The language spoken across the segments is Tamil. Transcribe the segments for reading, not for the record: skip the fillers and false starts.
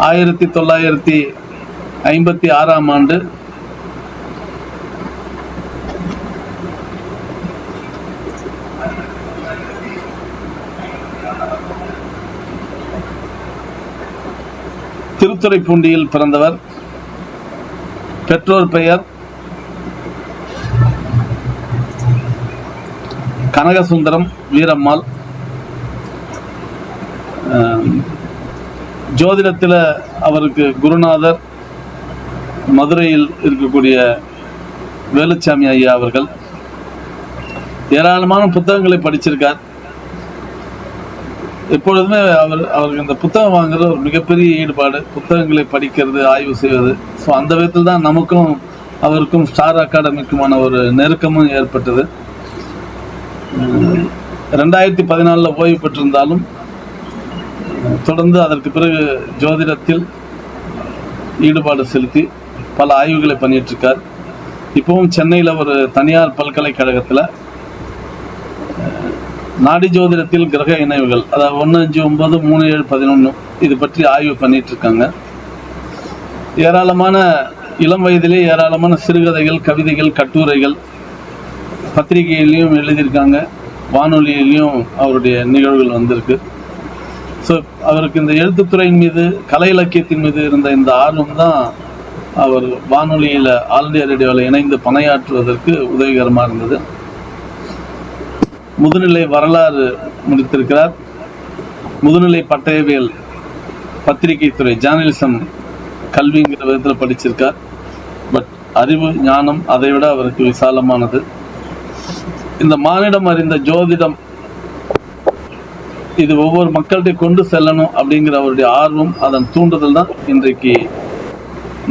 1956 திருத்துறைப்பூண்டியில் பிறந்தவர். பெற்றோர் பெயர் கனகசுந்தரம் வீரம்மாள். ஜோதிடத்தில் அவருக்கு குருநாதர் மதுரையில் இருக்கக்கூடிய வேலுச்சாமி ஐயா அவர்கள். ஏராளமான புத்தகங்களை படிச்சிருக்கார். எப்பொழுதுமே அவருக்கு இந்த புத்தகம் வாங்குறது ஒரு மிகப்பெரிய ஈடுபாடு. புத்தகங்களை படிக்கிறது, ஆய்வு செய்வது. ஸோ அந்த விதத்தில் தான் நமக்கும் அவருக்கும் ஸ்டார் அகாடமிக்குமான ஒரு நெருக்கமும் ஏற்பட்டது. 2014 ஓய்வு பெற்றிருந்தாலும் தொடர்ந்து அதற்கு பிறகு ஜோதிடத்தில் ஈடுபாடு செலுத்தி பல ஆய்வுகளை பண்ணிட்டு இருக்கார். இப்பவும் சென்னையில் ஒரு தனியார் பல்கலைக்கழகத்தில் நாடி ஜோதிடத்தில் கிரக இணைவுகள், அதாவது 159, 37, 11 இது பற்றி ஆய்வு பண்ணிட்டு இருக்காங்க. ஏராளமான இளம் வயதிலே ஏராளமான சிறுகதைகள், கவிதைகள், கட்டுரைகள் பத்திரிகையிலையும் எழுதியிருக்காங்க. வானொலியிலையும் அவருடைய நிகழ்வுகள் வந்திருக்கு. ஸோ அவருக்கு இந்த எழுத்துத்துறையின் மீது, கலை இலக்கியத்தின் மீது இருந்த இந்த ஆர்வம் தான் அவர் வானொலியில், ஆல் இந்தியா ரேடியோவில் இணைந்து பணியாற்றுவதற்கு உதவிகரமாக இருந்தது. முதுநிலை வரலாறு முடித்திருக்கிறார். முதுநிலை பட்டயவியல் பத்திரிகை துறை, ஜேர்னலிசம் கல்விங்கிற விதத்தில் படிச்சிருக்கார். பட் அறிவு, ஞானம் அதை விட அவருக்கு விசாலமானது. இந்த மானிடம் அறிந்த ஜோதிடம் இது ஒவ்வொரு மக்கள்கிட்ட கொண்டு செல்லணும் அப்படிங்கிற அவருடைய ஆர்வம், அதன் தூண்டுதல் தான் இன்றைக்கு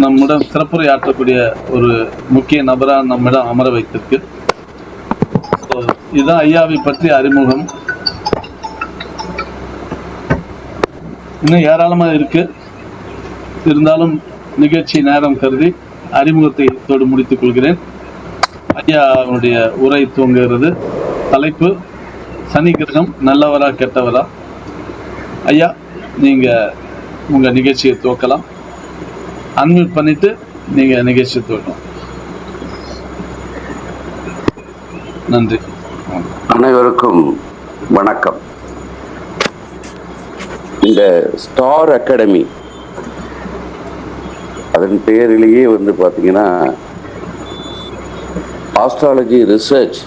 நம்மிடம் சிறப்புரையாற்றக்கூடிய ஒரு முக்கிய நபராக நம்மிடம் அமர வைத்திருக்கு. இதுதான் ஐயாவை பற்றி அறிமுகம். இன்னும் ஏராளமாக இருக்கு. இருந்தாலும் நிகழ்ச்சி நேரம் கருதி அறிமுகத்தை இதோடு முடித்துக் கொள்கிறேன். ஐயாவுடைய உரை துவங்குகிறது. தலைப்பு சனி கிரகம் நல்லவரா கெட்டவரா. ஐயா, நீங்க உங்க நிகழ்ச்சியை துவக்கலாம். அன்மியூட் பண்ணிட்டு நீங்க நிகழ்ச்சியை துவக்கலாம். நன்றி. அனைவருக்கும் வணக்கம். இந்த ஸ்டார் அகாடமி அதன் பெயரிலேயே பார்த்தீங்கன்னா ஆஸ்ட்ராலஜி ரிசர்ச்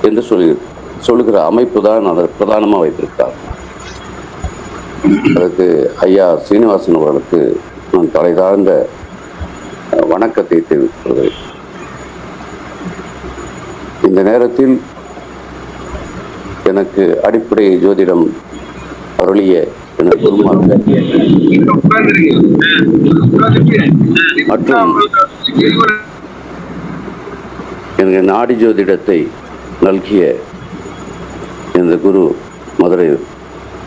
என்று சொல்லுகிற அமைப்பு தான் அதை பிரதானமாக வைத்திருக்கார். அதுக்கு ஐயா சீனிவாசன் அவர்களுக்கு நான் தலை தாழ்ந்த வணக்கத்தை தெரிவித்துள்ளேன். இந்த நேரத்தில் எனக்கு அடிப்படை ஜோதிடம் அருளிய எனது குருமார்கள் மற்றும் எனக்கு நாடி ஜோதிடத்தை நல்கிய இந்த குரு மதுரை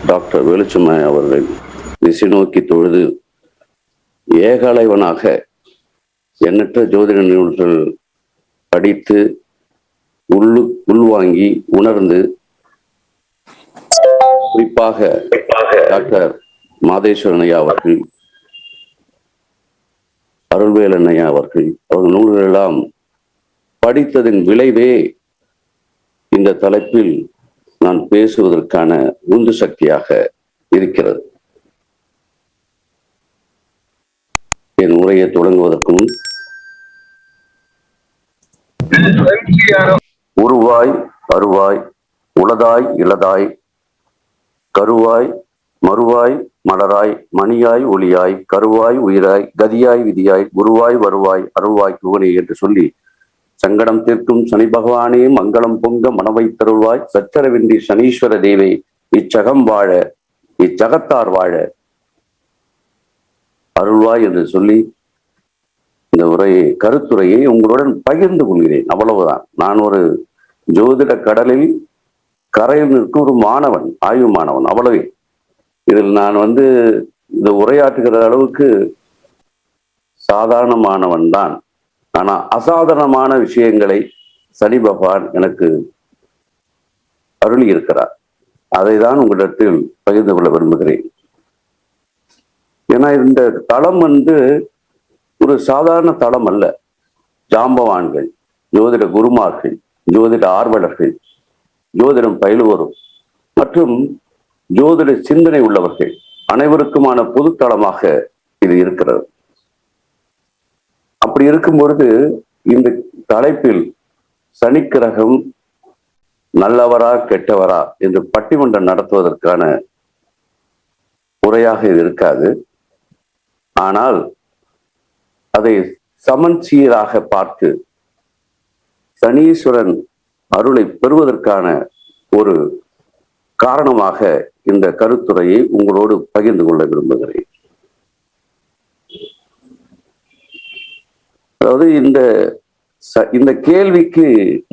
டாக்டர் வேலுச்சாமி அவர்கள் திசை நோக்கி தொழுது ஏகாலைவனாக எண்ணற்ற ஜோதிட நூல்கள் படித்து உள்வாங்கி உணர்ந்து, குறிப்பாக டாக்டர் மாதேஸ்வரன் ஐயா அவர்கள், அருள்வேலன் ஐயா அவர்கள் நூல்கள் எல்லாம் படித்ததின் விளைவே இந்த தலைப்பில் நான் பேசுவதற்கான உந்து சக்தியாக இருக்கிறது. என் உரையை தொடங்குவதற்கு முன் உருவாய் அருவாய் உளதாய் இளதாய் கருவாய் மறுவாய் மலராய் மணியாய் ஒளியாய் கருவாய் உயிராய் கதியாய் விதியாய் குருவாய் வருவாய் அருள்வாய் குவனே என்று சொல்லி சங்கடம் தீர்க்கும் சனி பகவானே மங்களம் பொங்க மனவை தருள்வாய் சச்சரவின்றி சனீஸ்வர தேவை இச்சகம் வாழ இச்சகத்தார் வாழ அருள்வாய் என்று சொல்லி இந்த கருத்துரையை உங்களுடன் பகிர்ந்து கொள்கிறேன். அவ்வளவுதான். நான் ஒரு ஜோதிட கடலில் கரையில் நிற்கும் ஒரு மாணவன், ஆய்வு மாணவன், அவ்வளவே. இதில் நான் இந்த உரையாற்றுகிற அளவுக்கு சாதாரணமானவன் தான். ஆனா அசாதாரணமான விஷயங்களை சனி பகவான் எனக்கு அருளி இருக்கிறார். அதை தான் உங்களிடத்தில் பகிர்ந்து கொள்ள விரும்புகிறேன். ஏன்னா இந்த தளம் ஒரு சாதாரண தளம் அல்ல. ஜாம்பவான்கள், ஜோதிட குருமார்கள், ஜோதிட ஆர்வலர்கள், ஜோதிடம் பயிலுவோரும் மற்றும் ஜோதிட சிந்தனை உள்ளவர்கள் அனைவருக்குமான பொதுத்தளமாக இது இருக்கிறது. அப்படி இருக்கும் பொழுது இந்த தலைப்பில் சனிக்கிரகம் நல்லவரா கெட்டவரா என்று பட்டிமன்றம் நடத்துவதற்கான உரையாக இது இருக்காது. ஆனால் அதை சமன்சீராக பார்த்து சனீஸ்வரன் அருளை பெறுவதற்கான ஒரு காரணமாக இந்த கருத்துரையை உங்களோடு பகிர்ந்து கொள்ள விரும்புகிறேன். அதாவது இந்த கேள்விக்கு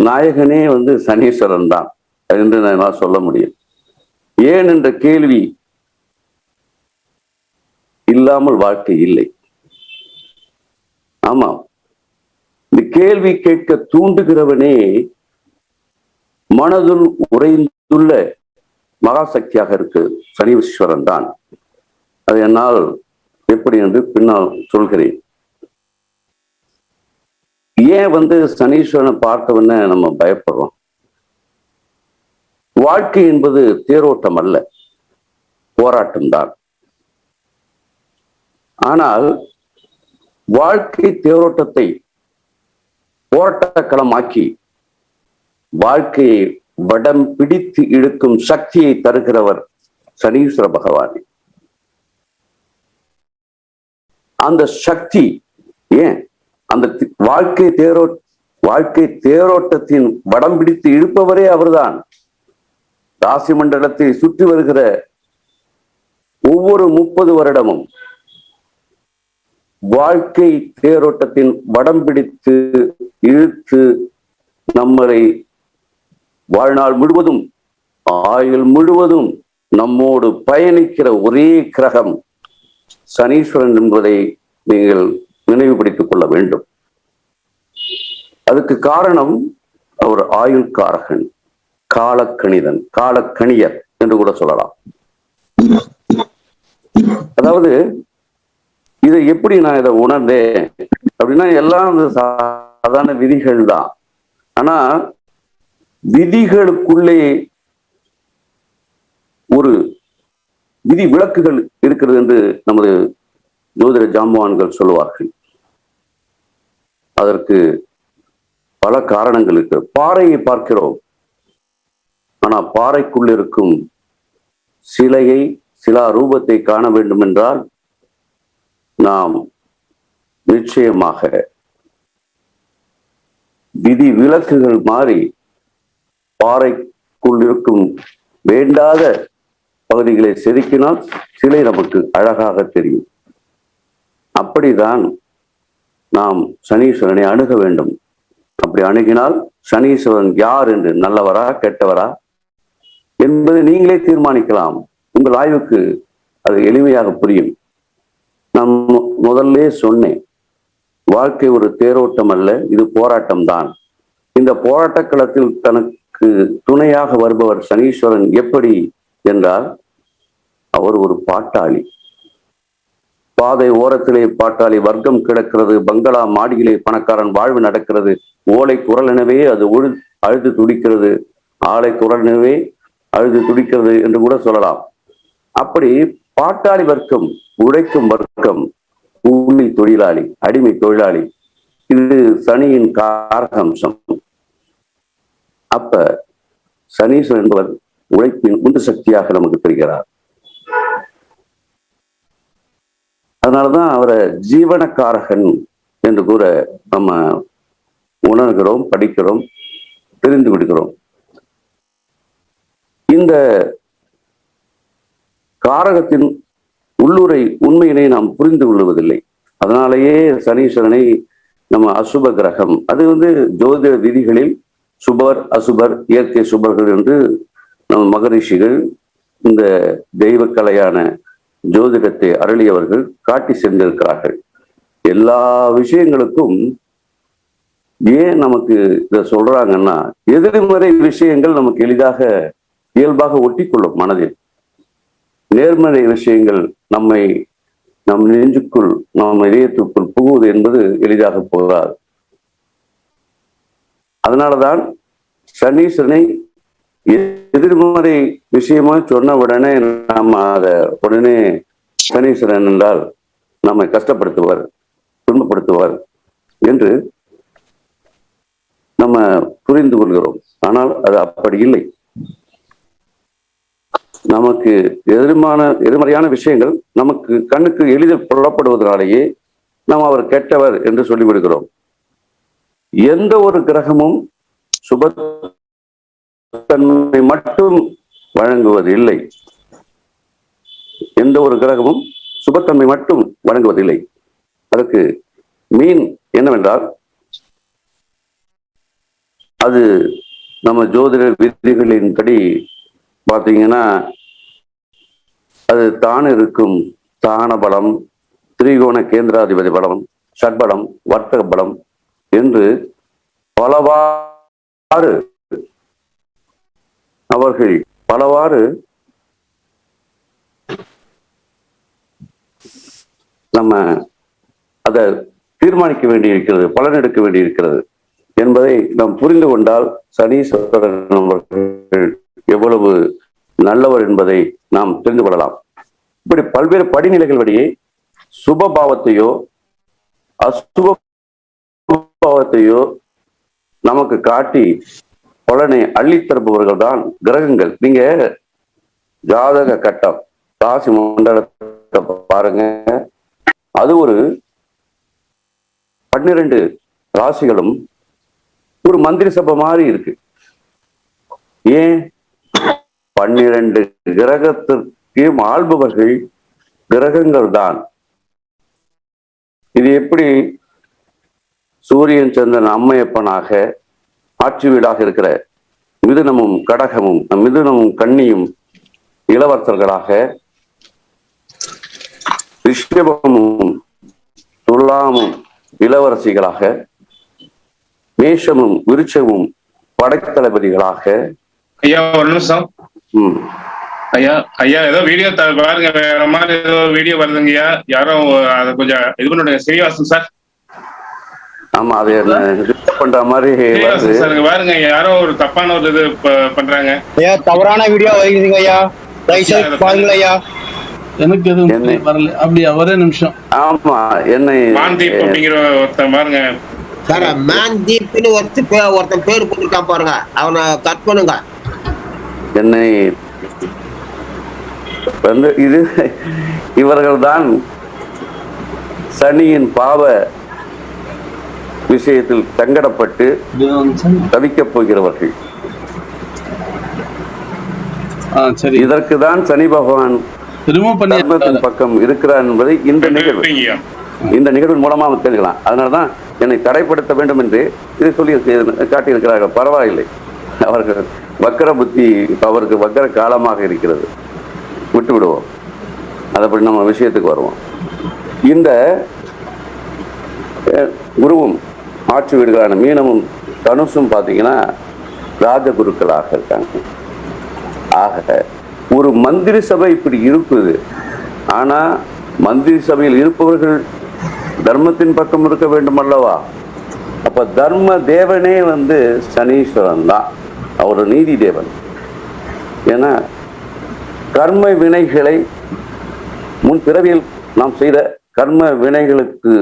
நாயகனே சனீஸ்வரன் தான் என்று நான் சொல்ல முடியும். ஏன் என்ற கேள்வி இல்லாமல் வாழ்க்கை இல்லை. ஆமா, இந்த கேள்வி கேட்க தூண்டுகிறவனே மனதுள் உறைந்துள்ள மகாசக்தியாக இருக்கு சனீஸ்வரன் தான். அது என்னால் எப்படி என்று பின்னால் சொல்கிறேன். ஏன் சனீஸ்வரனை பார்த்தவன நம்ம பயப்படுறோம்? வாழ்க்கை என்பது தேரோட்டம் அல்ல, போராட்டம் தான். ஆனால் வாழ்க்கை தேரோட்டத்தை போராட்ட களமாக்கி வாழ்க்கையை வடம் பிடித்து இழுக்கும் சக்தியை தருகிறவர் சனீஸ்வர பகவான். அந்த சக்தி ஏன் அந்த வாழ்க்கை தேரோட்டத்தின் வடம் பிடித்து இழுப்பவரே அவர்தான். ராசி மண்டலத்தை சுற்றி வருகிற ஒவ்வொரு 30 வருடமும் வாழ்க்கை தேரோட்டத்தின் வடம் பிடித்து இழுத்து நம்மளை வாழ்நாள் முழுவதும் ஆயுள் முழுவதும் நம்மோடு பயணிக்கிற ஒரே கிரகம் சனீஸ்வரன் என்பதை நீங்கள் நினைவுபடுத்திக் கொள்ள வேண்டும். அதுக்கு காரணம் அவர் ஆயுள்காரகன், காலக்கணிதன், காலக்கணியர் என்று கூட சொல்லலாம். அதாவது இதை எப்படி நான் இதை உணர்ந்தேன் அப்படின்னா, எல்லாம் சாதாரண விதிகள் தான். ஆனா விதிகளுக்குள்ளே ஒரு விதி விளக்குகள் இருக்கிறது என்று நமது ஜோதிட ஜாம்பவான்கள் சொல்லுவார்கள். அதற்கு பல காரணங்கள் இருக்கு. பாறையை பார்க்கிறோம், ஆனா பாறைக்குள் இருக்கும் சிலையை, சிலா ரூபத்தை காண வேண்டும் என்றால் நாம் நிச்சயமாக விதி விலக்குகள் மாறி பாறைக்குள் இருக்கும் வேண்டாத பகுதிகளை செதுக்கினால் சிலை நமக்கு அழகாக தெரியும். அப்படிதான் நாம் சனீஸ்வரனை அணுக வேண்டும். அப்படி அணுகினால் சனீஸ்வரன் யார் என்று, நல்லவரா கெட்டவரா என்பதை நீங்களே தீர்மானிக்கலாம். உங்கள் ஆய்வுக்கு அது எளிமையாக புரியும். நான் முதல்ல சொன்னேன், வாழ்க்கை ஒரு தேரோட்டம் அல்ல, இது போராட்டம் தான். இந்த போராட்ட களத்தில் தனக்கு துணையாக வருபவர் சனீஸ்வரன். எப்படி என்றால், அவர் ஒரு பாட்டாளி. பாதை ஓரத்திலே பாட்டாளி வர்க்கம் கிடக்கிறது, பங்களா மாடியிலே பணக்காரன் வாழ்வு நடக்கிறது, ஓலை குரல் எனவே அது அழுது துடிக்கிறது, ஆலை குரல் எனவே அழுது துடிக்கிறது என்று கூட சொல்லலாம். அப்படி பாட்டாளி வர்க்கம், உழைக்கும் வர்க்கம், கூலி தொழிலாளி, அடிமை தொழிலாளி, இது சனியின் காரகம்சம். அப்ப சனீஸ்வரன் என்பவர் உழைப்பின் உந்து சக்தியாக நமக்கு தெரிகிறார். அதனாலதான் அவரை ஜீவனக்காரகன் என்று கூட நம்ம உணர்கிறோம், படிக்கிறோம், தெரிந்து விடுகிறோம். இந்த காரகத்தின் உள்ளுரை உண்மையினை நாம் புரிந்து கொள்வதில்லை. அதனாலேயே சனீஸ்வரனை நம்ம அசுப கிரகம், அது ஜோதிட விதிகளில் சுபர் அசுபர், இயற்கை சுபர்கள் என்று நம்ம மகரிஷிகள், இந்த தெய்வ கலையான ஜோதிடத்தை அருளியவர்கள் காட்டி சென்றிருக்கிறார்கள். எல்லா விஷயங்களுக்கும் ஏன் நமக்கு இதை சொல்றாங்கன்னா, எதிர்மறை விஷயங்கள் நமக்கு எளிதாக இயல்பாக ஒட்டிக்கொள்ளும் மனதில். நேர்மறை விஷயங்கள் நம்மை நம் நெஞ்சுக்குள், நம் இதயத்துக்குள் புகுவது என்பது எளிதாக போகாது. அதனாலதான் சனீஸ்வரனை எதிர்மறை விஷயமா சொன்ன உடனே நம்ம அதை உடனே சனீஸ்வரன் என்றால் நம்மை கஷ்டப்படுத்துவார், துன்பப்படுத்துவார் என்று நம்ம புரிந்து கொள்கிறோம். ஆனால் அது அப்படி இல்லை. நமக்கு எதிர்மறையான விஷயங்கள் நமக்கு கண்ணுக்கு எளிதில் புலப்படுவதனாலேயே நாம் அவர் கெட்டவர் என்று சொல்லிவிடுகிறோம். எந்த ஒரு கிரகமும் சுபத்தன்மை மட்டும் வழங்குவதில்லை. எந்த ஒரு கிரகமும் சுபத்தன்மை மட்டும் வழங்குவதில்லை. அதற்கு மீன் என்னவென்றால், அது நம்ம ஜோதிட விதிகளின்படி பார்த்தீங்கன்னா, அது தான் இருக்கும் ஸ்தான பலம், திரிகோண கேந்திராதிபதி பலம், ஷட்பலம், வர்த்தக பலம் என்று பலவாறு அவர்கள் நம்ம அதை தீர்மானிக்க வேண்டியிருக்கிறது, பலன் எடுக்க வேண்டியிருக்கிறது என்பதை நாம் புரிந்து கொண்டால் சனீஸ்வரன் அவர்கள் எவ்வளவு நல்லவர் என்பதை நாம் தெரிந்து கொள்ளலாம். இப்படி பல்வேறு படிநிலைகள் வழியே சுபபாவத்தையோ அசுபபாவத்தையோ நமக்கு காட்டி பலனை அள்ளித்தருபவர்கள் தான் கிரகங்கள். நீங்க ஜாதக கட்டம், ராசி மண்டலத்தை பாருங்க. அது ஒரு 12 ராசிகளும் ஒரு மந்திரி சபை மாதிரி இருக்கு. ஏன்? 12 கிரகத்திற்கு ஆள்பவர்கள் கிரகங்கள் தான். இது எப்படி சூரியன் சந்திரன் அம்மையப்பனாக ஆட்சி வீடாக இருக்கிற மிதுனமும் கடகமும், மிதுனமும் கன்னியும் இளவரசர்களாக, ரிஷபமும் துலாமும் இளவரசிகளாக, மேஷமும் விருட்சமும் படைத்தளபதிகளாக. ஐயா ஒரு நிமிஷம். ஐயா ஐயா ஏதோ வீடியோ பாருங்க, வேற மாதிரி ஏதோ வீடியோ வருதுங்கய்யா. யாரும் அதை கொஞ்சம் இது பண்ணுங்க. ஸ்ரீவாசன் சார். ஆமா, அது பண்ற மாதிரி பாருங்க, யாரோ ஒரு தப்பான ஒரு இது பண்றாங்க. ஐயா தவறான வீடியோ வருதுங்க ஐயா, பாருங்க ஐயா. எனக்கு எதுவும் வரல. அப்படியா? ஒரே நிமிஷம். ஆமா, என்னை மான்தீப் அப்படிங்கிற ஒருத்தன் பாருங்க சார். மான்தீப்னு ஒருத்தன் பேர் போட்டிருக்கான் பாருங்க, அவனை கட் பண்ணுங்க. என்னை வந்து இவர்கள் தான் சனியின் பாவ விஷயத்தில் சங்கடப்பட்டு தவிக்கப் போகிறவர்கள். இதற்கு தான் சனி பகவான் தர்மத்தின் பக்கம் இருக்கிறார் என்பதை இந்த நிகழ்வின் மூலமா தெரிஞ்சுக்கலாம். அதனாலதான் என்னை தடைப்படுத்த வேண்டும் என்று இதை சொல்லி காட்டியிருக்கிறார்கள். பரவாயில்லை, அவர்கள் வக்கர புத்தி, அவருக்கு வக்கர காலமாக இருக்கிறது, விட்டு விடுவோம். அதப்படி நம்ம விஷயத்துக்கு வருவோம். இந்த குருவும் ஆட்சி வீடுகளான மீனமும் தனுசும் பார்த்தீங்கன்னா ராஜகுருக்களாக இருக்காங்க. ஆக ஒரு மந்திரி சபை இப்படி இருக்குது. ஆனா மந்திரி சபையில் இருப்பவர்கள் தர்மத்தின் பக்கம் இருக்க வேண்டும் அல்லவா? அப்ப தர்ம தேவனே வந்து சனீஸ்வரன் தான், அவர் நீதி தேவன். ஏன்னா கர்ம வினைகளை முன் பிறவியில் நாம் செய்த கர்ம வினைகளுக்கு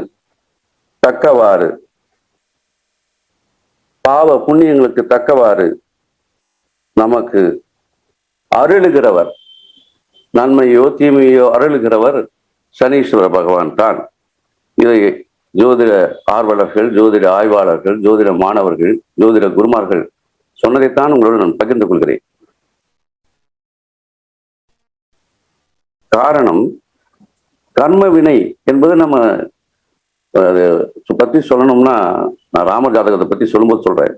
தக்கவாறு, பாவ புண்ணியங்களுக்கு தக்கவாறு நமக்கு அருளுகிறவர், நன்மையோ தீமையோ அருளுகிறவர் சனீஸ்வர பகவான் தான். இதை ஜோதிட ஆர்வலர்கள், ஜோதிட ஆய்வாளர்கள், ஜோதிட மாணவர்கள், ஜோதிட குருமார்கள் சொன்னதைத்தான் உங்களோடு நான் பகிர்ந்து கொள்கிறேன். காரணம், கர்ம வினை என்பது நம்ம அதை பத்தி சொல்லணும்னா, நான் ராம ஜாதகத்தை பத்தி சொல்லும்போது சொல்றேன்.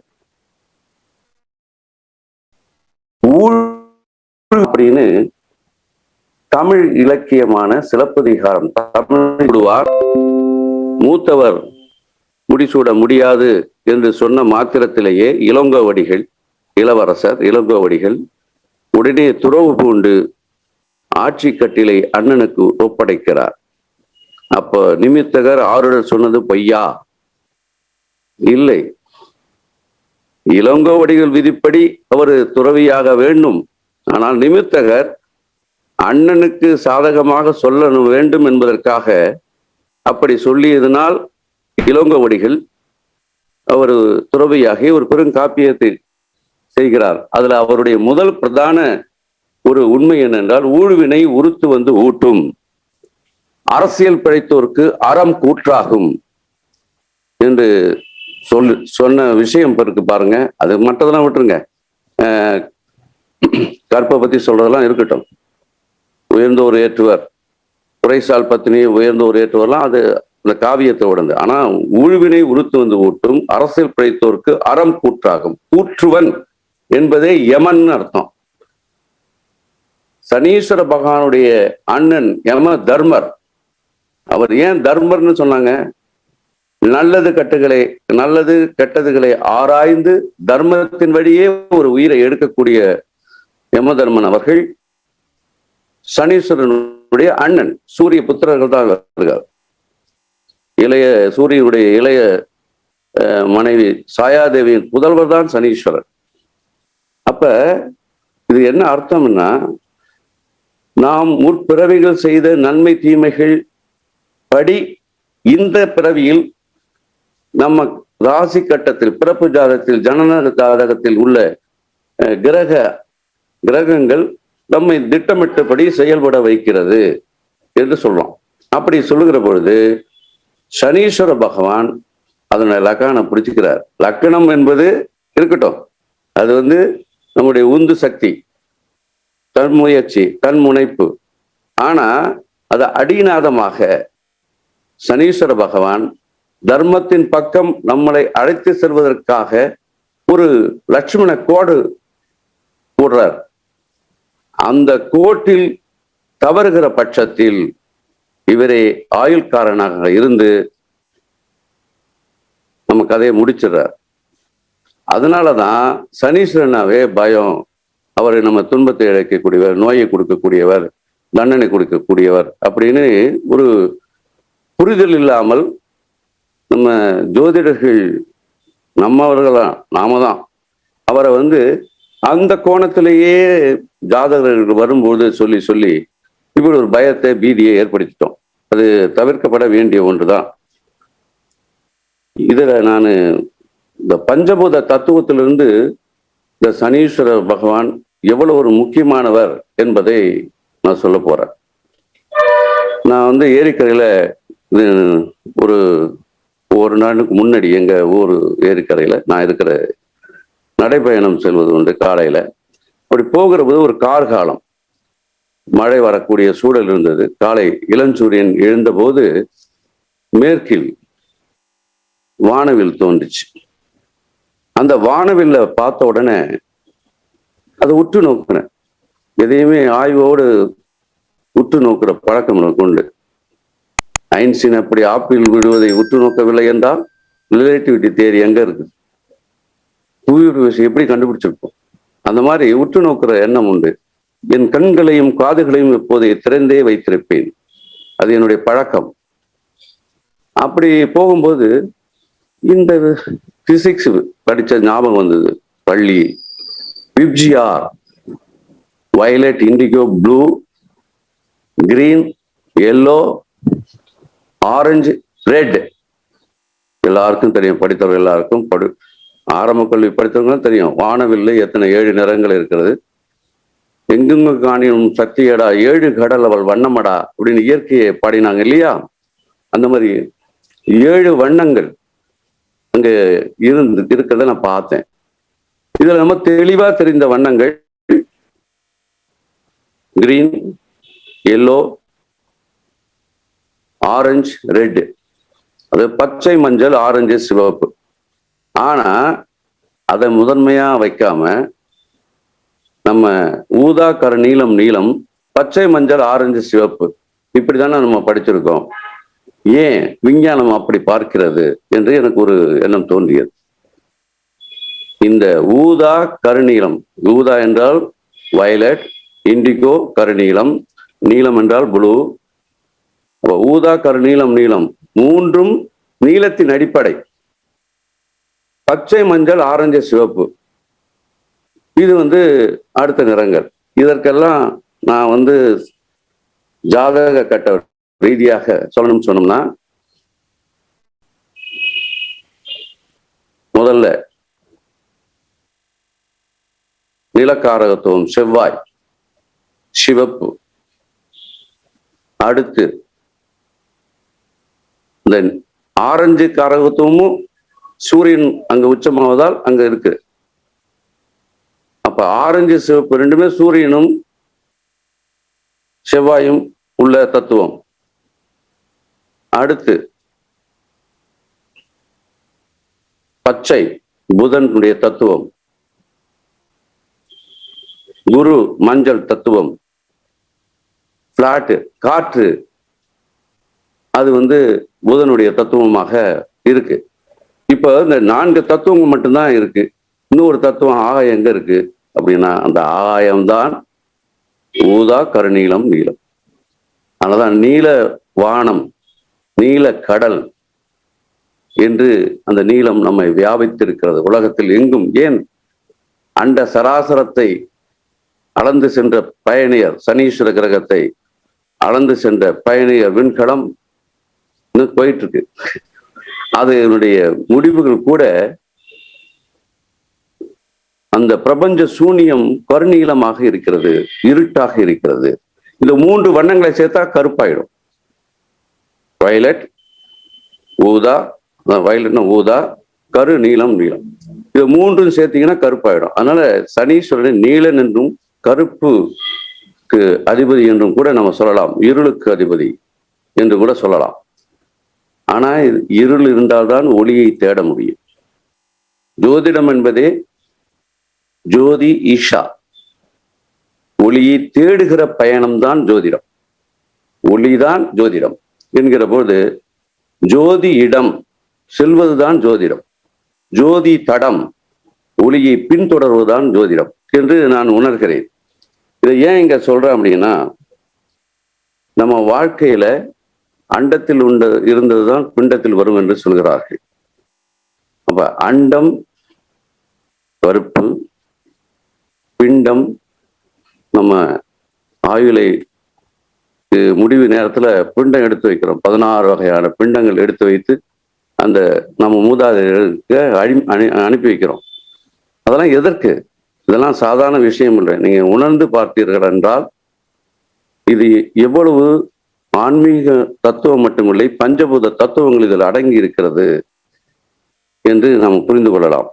அப்படின்னு தமிழ் இலக்கியமான சிலப்பதிகாரம் தமிழ்வார் மூத்தவர் முடிசூட முடியாது என்று சொன்ன மாத்திரத்திலேயே இளங்கோவடிகள், இளவரசர் இளங்கோவடிகள் உடனே துறவு பூண்டு ஆட்சி கட்டிலை அண்ணனுக்கு ஒப்படைக்கிறார். அப்போ நிமித்தகர் ஆருடர் சொன்னது பொய்யா? இல்லை. இளங்கோவடிகள் விதிப்படி அவர் துறவியாக வேண்டும். ஆனால் நிமித்தகர் அண்ணனுக்கு சாதகமாக சொல்ல வேண்டும் என்பதற்காக அப்படி சொல்லியதனால் இளங்கோவடிகள் அவர் துறவியாகி ஒரு பெருங்காப்பியத்தை செய்கிறார். அதுல அவருடைய முதல் பிரதான ஒரு உண்மை என்னென்றால், ஊழ்வினை உறுத்து வந்து ஊட்டும், அரசியல் பிழைத்தோருக்கு அறம் கூற்றாகும் என்று சொன்ன விஷயம் இருக்கு பாருங்க. அது மற்றதெல்லாம் விட்டுருங்க, கற்பை பத்தி சொல்றதெல்லாம் இருக்கட்டும். உயர்ந்தோர் ஏற்றுவர், உரைசால் பத்தினி உயர்ந்தோர் ஏற்றுவர்லாம் அது இந்த காவியத்தை உடந்து. ஆனா ஊழ்வினை உறுத்து வந்து ஊட்டும், அரசியல் பிழைத்தோருக்கு அறம் கூற்றாகும். கூற்றுவன் என்பதே யமன் அர்த்தம். சனீஸ்வர பகவானுடைய அண்ணன் யம தர்மர். அவர் ஏன் தர்மர்னு சொன்னாங்க? நல்லது கெட்டதுகளை ஆராய்ந்து தர்மத்தின் வழியே ஒரு உயிரை எடுக்கக்கூடிய யம தர்மன் அவர்கள் சனீஸ்வரனுடைய அண்ணன். சூரிய புத்திரர்கள் தான் வருகிறார். சூரியனுடைய இளைய மனைவி சாயாதேவியின் புதல்வர் தான் சனீஸ்வரர். அப்ப இது என்ன அர்த்தம்னா, நாம் முற்பிறவிகள் செய்த நன்மை தீமைகள் படி இந்த பிறவியில் நம்ம ராசி கட்டத்தில், பிறப்பு ஜாதகத்தில், ஜனன ஜாதகத்தில் உள்ள கிரகங்கள் நம்மை திட்டமிட்டபடி செயல்பட வைக்கிறது என்று சொல்றோம். அப்படி சொல்லுகிற பொழுது சனீஸ்வர பகவான் அதனை லக்கணம் பிடிச்சுக்கிறார். லக்கணம் என்பது இருக்கட்டும், அது நம்முடைய உந்து சக்தி, தன் முயற்சி, தன் முனைப்பு. ஆனா அது அடிநாதமாக சனீஸ்வர பகவான் தர்மத்தின் பக்கம் நம்மளை அழைத்து செல்வதற்காக ஒரு லட்சுமண கோடு போடுறார். அந்த கோட்டில் தவறுகிற பட்சத்தில் இவரே ஆயுள்காரனாக இருந்து நம்ம கதையை முடிச்சிடுறார். அதனாலதான் சனீஸ்வரனாவே பயம். அவர் நம்ம துன்பத்தை இழைக்கக்கூடியவர், நோயை கொடுக்கக்கூடியவர், தண்டனை கொடுக்கக்கூடியவர் அப்படின்னு ஒரு புரிதல் இல்லாமல் நம்ம ஜோதிடர்கள், நாம தான் அவரை அந்த கோணத்திலேயே ஜாதகர்கள் வரும்போது சொல்லி இப்படி ஒரு பயத்தை, பீதியை ஏற்படுத்திட்டோம். அது தவிர்க்கப்பட வேண்டிய ஒன்றுதான். இதுல நான் இந்த பஞ்சபூத தத்துவத்திலிருந்து இந்த சனீஸ்வர பகவான் எவ்வளவு ஒரு முக்கியமானவர் என்பதை நான் சொல்ல போறேன். நான் ஏரிக்கரையில ஒரு நாளுக்கு முன்னாடி எங்க ஊர் ஏரிக்கரையில நான் இருக்கிற நடைபயணம் செல்வது உண்டு. காலையில அப்படி போகிற போது ஒரு கார்காலம், மழை வரக்கூடிய சூழல் இருந்தது. காலை இளஞ்சூரியன் எழுந்தபோது மேற்கில் வானவில் தோன்றுச்சு. அந்த வானவில்ல பார்த்த உடனே அதை உற்று நோக்கினேன். எதையுமே ஆய்வோடு உற்று நோக்கிற பழக்கம் எனக்கு உண்டு. ஐன்ஸ்டீன் அப்படி ஆப்பிள் விடுவதை உற்று நோக்கவில்லை என்றால் ரிலேட்டிவிட்டி தியரி எங்க இருக்கு? புவியீர்ப்பு விசை எப்படி கண்டுபிடிச்சிருப்போம்? அந்த மாதிரி உற்று நோக்கிற எண்ணம் உண்டு. என் கண்களையும் காதுகளையும் இப்போதைய திறந்தே வைத்திருப்பேன். அது என்னுடைய பழக்கம். அப்படி போகும்போது இந்த பிசிக்ஸ் படிச்ச ஞாபகம் வந்தது. பள்ளி VIBGYOR, violet, indigo, blue, green, yellow, orange, red. எல்லாருக்கும் தெரியும், படித்தவர்கள் எல்லாருக்கும் ஆரம்ப கல்வி படித்தவங்களும் தெரியும். வானவில்லை எத்தனை 7 நிறங்கள் இருக்கிறது. எங்குங்க காணியும் சக்தியடா 7 கடல் அவள் வண்ணமடா அப்படின்னு இயற்கையை பாடினாங்க இல்லையா? அந்த மாதிரி 7 வண்ணங்கள் அங்க இருக்கிறத நான் பார்த்தேன். இதுல நம்ம தெளிவா தெரிந்த வண்ணங்கள் கிரீன், எல்லோ, ஆரஞ்சு, ரெட். அது பச்சை, மஞ்சள், ஆரஞ்சு, சிவப்பு. ஆனா அதை முதன்மையா வைக்காம நம்ம ஊதா, கருநீலம், நீலம், பச்சை, மஞ்சள், ஆரஞ்சு, சிவப்பு இப்படித்தானே நம்ம படிச்சிருக்கோம். ஏன் விஞ்ஞானம் அப்படி பார்க்கிறது என்று எனக்கு ஒரு எண்ணம் தோன்றியது. இந்த ஊதா, கருநீலம், ஊதா என்றால் வயலட், இண்டிகோ, கருநீலம், நீலம் என்றால் ப்ளூ, அப்போ ஊதா, கருநீலம், நீலம் மூன்றும் நீலத்தின் அடிப்படை. பச்சை, மஞ்சள், ஆரஞ்சு, சிவப்பு இது அடுத்த நிறங்கள். இதற்கெல்லாம் நான் ஜாதக கட்ட ரீதியாக சொன்னோம்னா முதல்ல நிலக்காரகத்துவம் செவ்வாய், சிவப்பு. அடுத்து இந்த ஆரஞ்சு காரகத்துவமும் சூரியன் அங்க உச்சமாவதால் அங்க இருக்கு. அப்ப ஆரஞ்சு, சிவப்பு ரெண்டுமே சூரியனும் செவ்வாயும் உள்ள தத்துவம். அடுத்து பச்சை புதனுடைய தத்துவம், குரு மஞ்சள் தத்துவம், பிளாட் காற்று அது புதனுடைய தத்துவமாக இருக்கு. இப்ப இந்த 4 தத்துவங்கள் மட்டும்தான் இருக்கு. இன்னொரு தத்துவம் ஆகாயம் எங்க இருக்கு அப்படின்னா அந்த ஆகாயம்தான் ஊதா, கருநீலம், நீலம். அதனாலதான் நீல வானம், நீல கடல் என்று அந்த நீலம் நம்மை வியாபித்திருக்கிறது உலகத்தில் எங்கும். ஏன் அண்ட சராசரத்தை அளந்து சென்ற பயணியர், சனீஸ்வர கிரகத்தை அளந்து சென்ற பயணியர் விண்கலம் இன்னும் போயிட்டு இருக்கு. அதனுடைய முடிவுகள் கூட அந்த பிரபஞ்ச சூனியம் கருநீலமாக இருக்கிறது, இருட்டாக இருக்கிறது. இந்த 3 வண்ணங்களை சேர்த்தா கருப்பாயிடும். வயலட், ஊதா, வயலட்னா ஊதா, கரு, நீலம், நீலம் இது 3 சேர்த்தீங்கன்னா கருப்பாயிடும். அதனால சனீஸ்வரனை நீலன் என்றும் கருப்புக்கு அதிபதி என்றும் கூட நம்ம சொல்லலாம், இருளுக்கு அதிபதி என்று கூட சொல்லலாம். ஆனா இருள் இருந்தால்தான் ஒளியை தேட முடியும். ஜோதிடம் என்பதே ஜோதி ஈஷா, ஒளியை தேடுகிற பயணம்தான் ஜோதிடம். ஒளிதான் ஜோதிடம் என்கிற போது ஜோதி இடம் செல்வதுதான் ஜோதிடம், ஜோதி தடம் ஒளியை பின்தொடர்வதுதான் ஜோதிடம் என்று நான் உணர்கிறேன். இதை ஏன் இங்க சொல்றேன் அப்படின்னா, நம்ம வாழ்க்கையில அண்டத்தில் இருந்ததுதான் பிண்டத்தில் வரும் என்று சொல்கிறார்கள். அப்ப அண்டம் கருப்பு, பிண்டம் நம்ம ஆயுளை முடிவு நேரத்துல பிண்டம் எடுத்து வைக்கிறோம். 16 வகையான பிண்டங்கள் எடுத்து வைத்து அந்த நம்ம மூதாதையர்களுக்கு அனுப்பி வைக்கிறோம். அதெல்லாம் எதற்கு? இதெல்லாம் சாதாரண விஷயம் இல்லை. நீங்க உணர்ந்து பார்த்தீர்கள் என்றால் இது எவ்வளவு ஆன்மீக தத்துவம் மட்டுமில்லை, பஞ்சபூத தத்துவங்கள் இதில் அடங்கி இருக்கிறது என்று நாம் புரிந்து கொள்ளலாம்.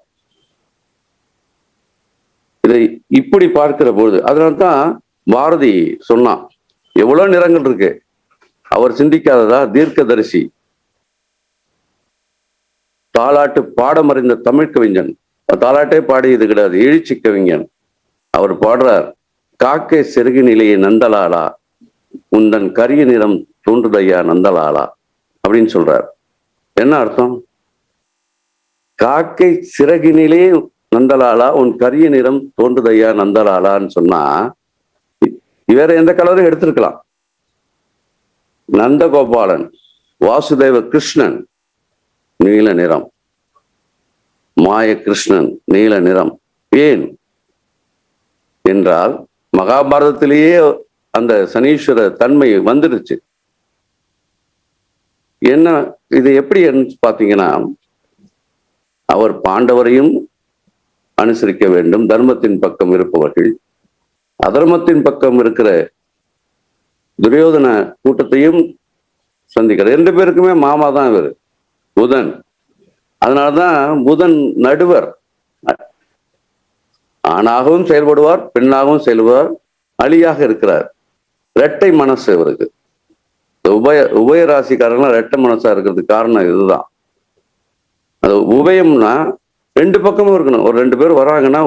இதை இப்படி பார்க்கிற பொழுது அதனால்தான் பாரதி சொன்னான், எவ்வளவு நிறங்கள் இருக்கு, அவர் சிந்திக்காததா? தீர்க்கதரிசி, தாலாட்டு பாடமறிந்த தமிழ் கவிஞன், தாலாட்டே பாடியது கிடையாது, எழுச்சி கவிஞன். அவர் பாடுறார், காக்கை செருகு நிலையை நந்தலாலா, உந்தன் கரிய நிறம் தோன்றுதையா நந்தலாலா அப்படின்னு சொல்றார். என்ன அர்த்தம்? காக்கை சிறகினிலே நந்தலாலா, உன் கரிய நிறம் தோன்றுதையா நந்தலாலான்னு சொன்னா வேற எந்த கலரும் எடுத்திருக்கலாம். நந்தகோபாலன், வாசுதேவ கிருஷ்ணன் நீல நிறம், மாய கிருஷ்ணன் நீல நிறம். ஏன் என்றால் மகாபாரதத்திலேயே அந்த சனீஸ்வர தன்மை வந்துடுச்சு. என்ன இது எப்படி பாத்தீங்கன்னா, அவர் பாண்டவரையும் அனுசரிக்க வேண்டும், தர்மத்தின் பக்கம் இருப்பவர்கள், அதர்மத்தின் பக்கம் இருக்கிற துரியோதன கூட்டத்தையும் சந்திக்கிறார். 2 பேருக்குமே மாமா தான் இவர் புதன். அதனாலதான் புதன் நடுவர், ஆணாகவும் செயல்படுவார், பெண்ணாகவும் செயல்படுவார், அழியாக இருக்கிறார். இரட்டை மனசு இவருக்கு. உபய ராசிக்காரங்களாம் இரட்டை மனசா இருக்கிறதுக்கு காரணம் இதுதான். அது உபயம்னா 2 பக்கமும் இருக்கணும். ஒரு 2 பேர் வராங்கன்னா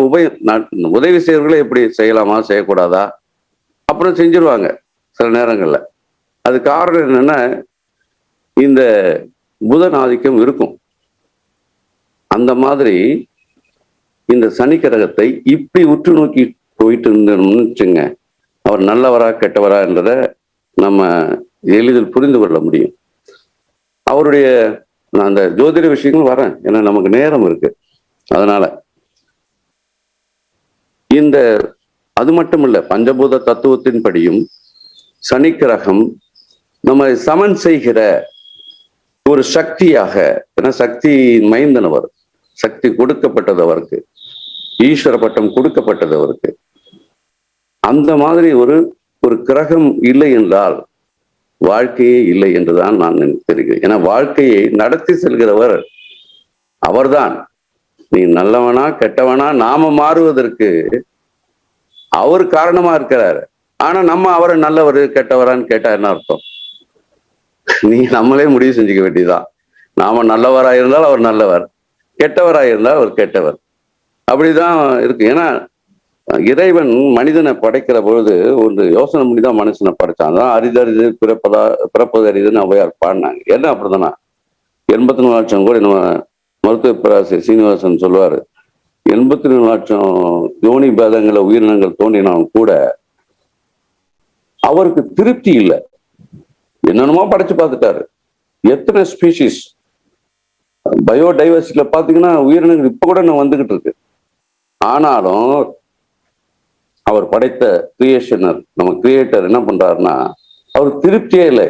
உதவி செய்யறவர்களே எப்படி செய்யலாமா செய்யக்கூடாதா அப்புறம் செஞ்சிருவாங்க சில நேரங்கள்ல. அது காரணம் என்னன்னா, இந்த புதன் ஆதிக்கம் இருக்கும். அந்த மாதிரி இந்த சனி கிரகத்தை இப்படி உற்று நோக்கி போயிட்டு இருந்தோம்னு வச்சுங்க, அவர் நல்லவரா கெட்டவரா என்றதை நம்ம எளிதில் புரிந்து கொள்ள முடியும். அவருடைய நான் அந்த ஜோதிட விஷயங்கள் வரேன், ஏன்னா நமக்கு நேரம் இருக்கு. அதனால இந்த அது மட்டும் இல்ல, பஞ்சபூத தத்துவத்தின் படியும் சனி கிரகம் நம்ம சமன் செய்கிற ஒரு சக்தியாக, ஏன்னா சக்தி மைந்தனவர், சக்தி கொடுக்கப்பட்டது அவருக்கு, ஈஸ்வர பட்டம் கொடுக்கப்பட்டது அவருக்கு. அந்த மாதிரி ஒரு ஒரு கிரகம் இல்லை என்றால் வாழ்க்கையே இல்லை என்றுதான் நான் நினைத்திருக்கிறேன். ஏன்னா வாழ்க்கையை நடத்தி செல்கிறவர் அவர்தான். நீ நல்லவனா கெட்டவனா நாம மாறுவதற்கு அவர் காரணமா இருக்கிறாரு. ஆனா நம்ம அவரை நல்லவர் கெட்டவரான்னு கேட்டா என்ன அர்த்தம்? நீ நம்மளே முடிவு செஞ்சுக்க வேண்டியதுதான். நாம நல்லவராக இருந்தால் அவர் நல்லவர், கெட்டவராக இருந்தால் அவர் கெட்டவர். அப்படிதான் இருக்கு. ஏன்னா இறைவன் மனிதனை படைக்கிற பொழுது ஒரு யோசனை பண்ணிதான் மனுஷனை படைச்சான். தான் அரிதறிது பிறப்பது அரிதுன்னு ஔவையார் பாடினாங்க. என்ன அப்படிதானா 84 லட்சம் கோடி நம்ம மருத்துவ பேராசிரியர் சீனிவாசன் சொல்லுவாரு, 84 லட்சம் யோனி பேதங்கள உயிரினங்கள் தோன்றினாலும் கூட அவருக்கு திருப்தி இல்லை. என்னென்னமோ படைச்சு பார்த்துட்டாரு. எத்தனை ஸ்பீசிஸ் பயோடைவர்சிட்டியில பாத்தீங்கன்னா உயிரினங்கள் இப்ப கூட இன்னும் வந்துகிட்டு இருக்கு. ஆனாலும் அவர் படைத்த கிரியேஷனர், நம்ம கிரியேட்டர் என்ன பண்றாருன்னா அவர் திருப்தியே இல்லை.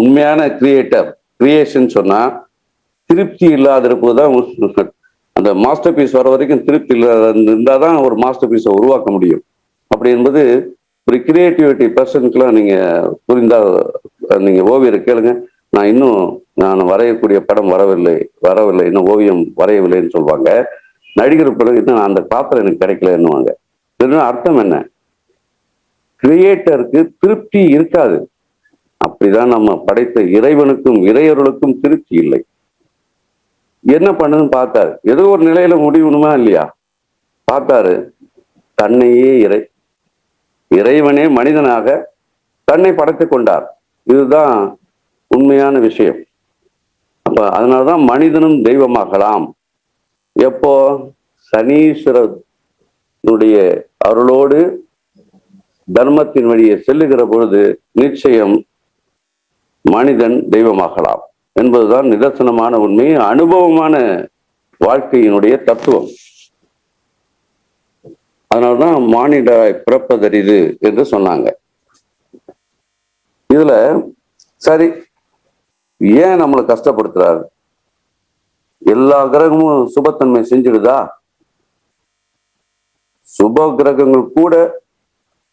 உண்மையான கிரியேஷன் சொன்னா திருப்தி இல்லாத இருப்பதுதான். அந்த மாஸ்டர் பீஸ் வர வரைக்கும் திருப்தி இல்லாத இருந்தாதான் ஒரு மாஸ்டர் பீஸை உருவாக்க முடியும். அப்படி என்பது ஒரு கிரியேட்டிவிட்டி பர்சனுக்குலாம் நீங்க புரிந்தால் நீங்க ஓவியரை கேளுங்க, நான் வரையக்கூடிய படம் வரவில்லை, இன்னும் ஓவியம் வரையவில்லைன்னு சொல்லுவாங்க. நடிகர் பிறகு இன்னும் அந்த பாத்திரம் எனக்கு கிடைக்கலன்னுவாங்க. அர்த்தம் என்ன? கிரியேட்டருக்கு திருப்தி இருக்காது. அப்படிதான் நம்ம படைத்த இறைவனுக்கும் இறையர்களுக்கும் திருப்தி இல்லை. என்ன பண்ணுதுன்னு பார்த்தாரு. ஏதோ ஒரு நிலையில முடிவுணுமா இல்லையா? பார்த்தாரு, தன்னையே இறைவனே மனிதனாக தன்னை படைத்து கொண்டார். இதுதான் உண்மையான விஷயம். அப்ப அதனாலதான் மனிதனும் தெய்வமாகலாம். எப்போ? சனீஸ்வரனுடைய அருளோடு தர்மத்தின் வழியே செல்லுகிற பொழுது நிச்சயம் மனிதன் தெய்வமாகலாம் என்பதுதான் நிதர்சனமான உண்மை, அனுபவமான வாழ்க்கையினுடைய தத்துவம். அதனால்தான் மானிடராய் பிறப்பதரிது என்று சொன்னாங்க. இதுல சரி, ஏன் நம்மளை கஷ்டப்படுத்துறாரு? எல்லா கிரகமும் சுபத்தன்மை செஞ்சிடுதா? சுப கிரகங்கள் கூட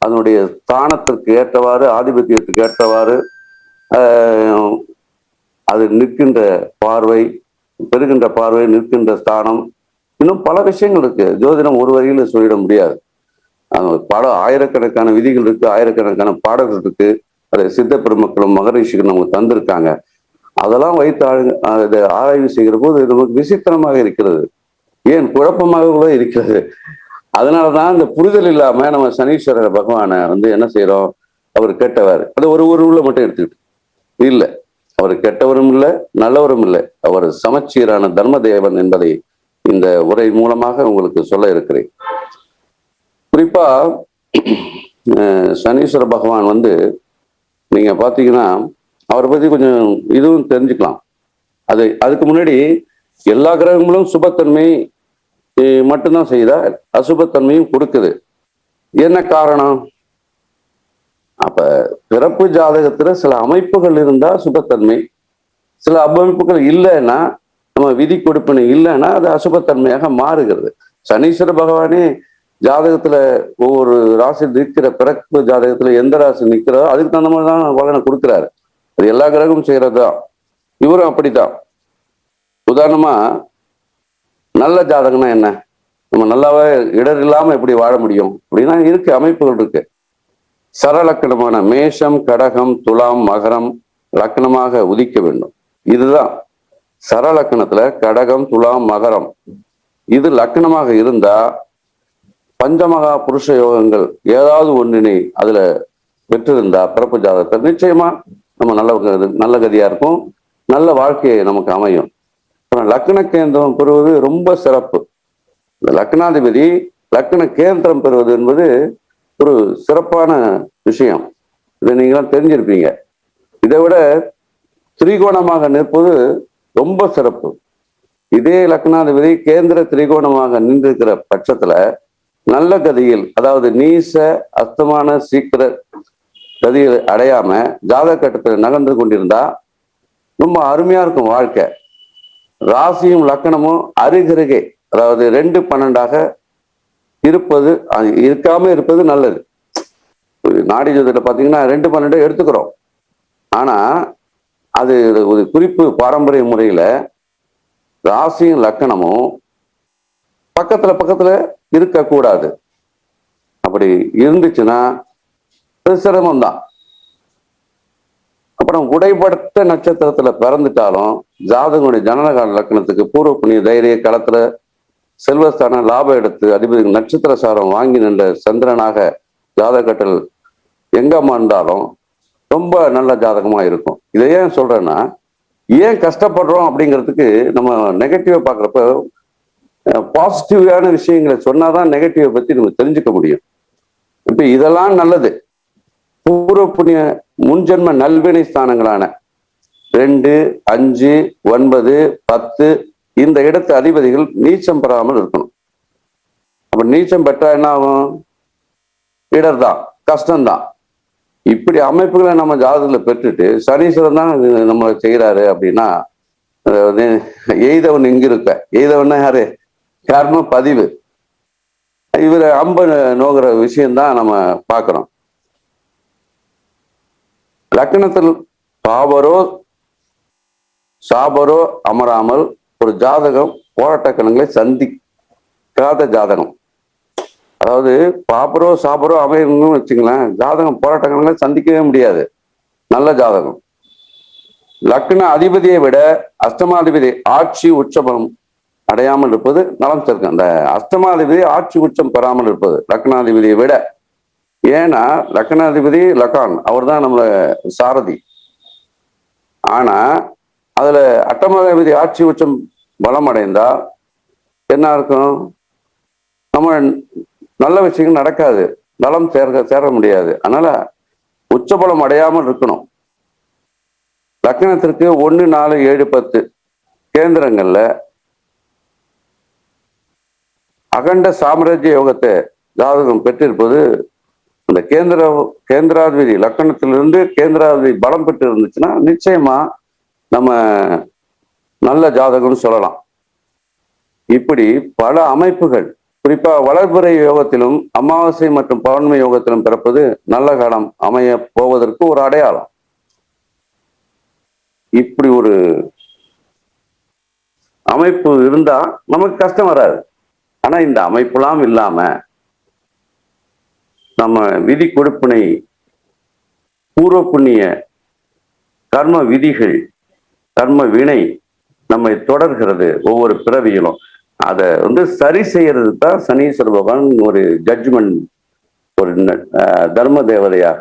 அதனுடைய ஸ்தானத்திற்கு ஏற்றவாறு, ஆதிபத்தியத்துக்கு ஏற்றவாறு அது நிற்கின்ற பார்வை, பெறுகின்ற பார்வை, நிற்கின்ற ஸ்தானம், இன்னும் பல விஷயங்கள் இருக்கு. ஜோதிடம் ஒரு வரியில சொல்லிட முடியாது. பல ஆயிரக்கணக்கான விதிகள் இருக்கு, ஆயிரக்கணக்கான பாடல்கள் இருக்கு. அதை சித்த பெருமக்களும் மகரிஷிகளும் நமக்கு தந்திருக்காங்க. அதெல்லாம் வைத்து ஆராய்வு செய்கிற போது நமக்கு விசித்திரமாக இருக்கிறது, ஏன் குழப்பமாக கூட இருக்கிறது. அதனாலதான் இந்த புரிதல் இல்லாம நம்ம சனீஸ்வரர் பகவானை என்ன செய்யறோம்? அவர் கெட்டவர், அது ஒரு ஊர்ல மட்டும் எடுத்துக்கிட்டு இல்லை. அவர் கெட்டவரும் இல்லை, நல்லவரும் இல்லை. அவர் சமச்சீரான தர்மதேவன் என்பதை இந்த உரை மூலமாக உங்களுக்கு சொல்ல இருக்கிறேன். குறிப்பா சனீஸ்வர பகவான் நீங்க பாத்தீங்கன்னா அவரை பத்தி கொஞ்சம் இதுவும் தெரிஞ்சுக்கலாம். அதுக்கு முன்னாடி எல்லா கிரகங்களும் சுபத்தன்மை மட்டும்தான் செய்தா, அசுபத்தன்மையும் கொடுக்குது. என்ன காரணம்? அப்ப பிறப்பு ஜாதகத்துல சில அமைப்புகள் இருந்தா சுபத்தன்மை, சில அமைப்புகள் இல்லைன்னா, நம்ம விதி கொடுப்பினை இல்லைன்னா அது அசுபத்தன்மையாக மாறுகிறது. சனீஸ்வர பகவானே ஜாதகத்துல ஒவ்வொரு ராசி நிற்கிற பிறப்பு ஜாதகத்துல எந்த ராசி நிற்கிறதோ அதுக்கு தகுந்த மாதிரி தான் பலனை கொடுக்குறாரு. அது எல்லா கிரகமும் செய்யறதுதான். இவரும் அப்படித்தான். உதாரணமா நல்ல ஜாதகம்னா என்ன? நம்ம நல்லாவே இடர் இல்லாம எப்படி வாழ முடியும் அப்படின்னா இருக்கு, அமைப்புகள் இருக்கு. சரலக்கணமான மேஷம், கடகம், துலாம், மகரம் லக்கணமாக உதிக்க வேண்டும். இதுதான் சரலக்கணத்துல கடகம், துலாம், மகரம் இது லக்கணமாக இருந்தா பஞ்சமகா புருஷ யோகங்கள் ஏதாவது ஒன்றினை அதுல பெற்றிருந்தா பிறப்பு ஜாதகத்தை நிச்சயமா நம்ம நல்ல கதியா இருக்கும், நல்ல வாழ்க்கையை நமக்கு அமையும். லக்ன கேந்திரம் பெறுவது ரொம்ப சிறப்பு. லக்னாதிபதி லக்ன கேந்திரம் பெறுவது என்பது ஒரு சிறப்பான விஷயம். இதை நீங்களாம் தெரிஞ்சிருப்பீங்க. இதை விட திரிகோணமாக நிற்பது ரொம்ப சிறப்பு. இதே லக்னாதிபதி கேந்திர திரிகோணமாக நின்றிருக்கிற பட்சத்துல நல்ல கதியில், அதாவது நீச அஸ்தமான சீக்கிர கதியில் அடையாம ஜாதக கட்டத்தில் நகர்ந்து கொண்டிருந்தா ரொம்ப அருமையா இருக்கும் வாழ்க்கை. ராசியும் லக்கணமும் அருகருகே, அதாவது 2-12 இருப்பது, இருக்காம இருப்பது நல்லது. நாடி ஜோதிடத்துல பாத்தீங்கன்னா 2-12 எடுத்துக்கிறோம். ஆனா அது ஒரு குறிப்பு பாரம்பரிய முறையில ராசியும் லக்கணமும் பக்கத்துல இருக்கக்கூடாது. அப்படி இருந்துச்சுன்னா சிரமம் தான். அப்புறம் உடைப்பட்ட நட்சத்திரத்துல பிறந்துட்டாலும் ஜாதகனுடைய ஜனனகால லக்கணத்துக்கு பூர்வ புண்ணிய தைரிய களத்துல செல்வஸ்தான லாப எடுத்து அதிபதி நட்சத்திர சாரம் வாங்கி நின்ற சந்திரனாக ஜாதகத்தில் எங்க இருந்தாலும் ரொம்ப நல்ல ஜாதகமா இருக்கும். இதை ஏன் சொல்றேன்னா, ஏன் கஷ்டப்படுறோம் அப்படிங்கிறதுக்கு நம்ம நெகட்டிவா பாக்குறப்ப பாசிட்டிவான விஷயங்களை சொன்னாதான் நெகட்டிவை பத்தி நம்ம தெரிஞ்சுக்க முடியும். இப்ப இதெல்லாம் நல்லது. பூர்வ புண்ணிய முன்ஜென்ம நல்வினை ஸ்தானங்களான 2, 5, 9, 10 இந்த இடத்து அதிபதிகள் நீச்சம் பெறாமல் இருக்கணும். அப்ப நீச்சம் பெற்றா என்ன ஆகும்? இடர்தான், கஷ்டம்தான். இப்படி அமைப்புகளை நம்ம ஜாதகத்துல பெற்றுட்டு சனீஸ்வரன் தான் நம்மளை செய்யறாரு அப்படின்னா, எய்தவன் இங்க இருக்க, எய்தவன் யாரு? கர்ம பதிவு. இவரை அம்ப நோகிற விஷயம்தான் நம்ம பார்க்கிறோம். லக்னத்தில் பாவரோ சாபரோ அமராமல் ஒரு ஜாதகம் போராட்ட கணங்களை சந்திக்காத ஜாதகம். அதாவது பாபரோ சாபரோ அமையணும்னு வச்சுங்களேன், ஜாதகம் போராட்ட கணங்களை சந்திக்கவே முடியாது. நல்ல ஜாதகம். லக்ன அதிபதியை விட அஷ்டமாதிபதி ஆட்சி உச்சபலம் அடையாமல் இருப்பது நலம் சேர்க்கும். அந்த அஷ்டமாதிபதி ஆட்சி உச்சம் பெறாமல் இருப்பது லக்னாதிபதியை விட. ஏன்னா லக்னாதிபதி லக்கான், அவர் தான் நம்மள சாரதி. ஆனா அதுல அட்டமாதிபதி ஆட்சி உச்சம் பலம் அடைந்தா என்ன இருக்கும்? நம்ம நல்ல விஷயங்கள் நடக்காது, நலம் சேர முடியாது. அதனால உச்சபலம் அடையாமல் இருக்கணும். லக்னத்திற்கு 1, 4, 7, 10 கேந்திரங்கள்ல அகண்ட சாம்ராஜ்ய யோகத்தை ஜாதகம் பெற்றிருப்பது, அந்த கேந்திராதிபதி லக்கணத்திலிருந்து கேந்திராதிபதி பலம் பெற்று இருந்துச்சுன்னா நிச்சயமா நம்ம நல்ல ஜாதகம்னு சொல்லலாம். இப்படி பல அமைப்புகள், குறிப்பா வளர்பிறை யோகத்திலும் அமாவாசை மற்றும் பௌர்ணமி யோகத்திலும் பிறப்பது நல்ல காலம் அமைய போவதற்கு ஒரு அடையாளம். இப்படி ஒரு அமைப்பு இருந்தா நமக்கு கஷ்டம் வராது. ஆனா இந்த அமைப்பெல்லாம் இல்லாம நம்ம விதி கொடுப்பினை, பூர்வ புண்ணிய கர்ம விதிகள், கர்ம வினை நம்மை தொடர்கிறது ஒவ்வொரு பிறவியிலும். அதை சரி செய்யறது தான் சனீஸ்வர பகவான் ஒரு ஜட்ஜ்மெண்ட், ஒரு தர்ம தேவதையாக,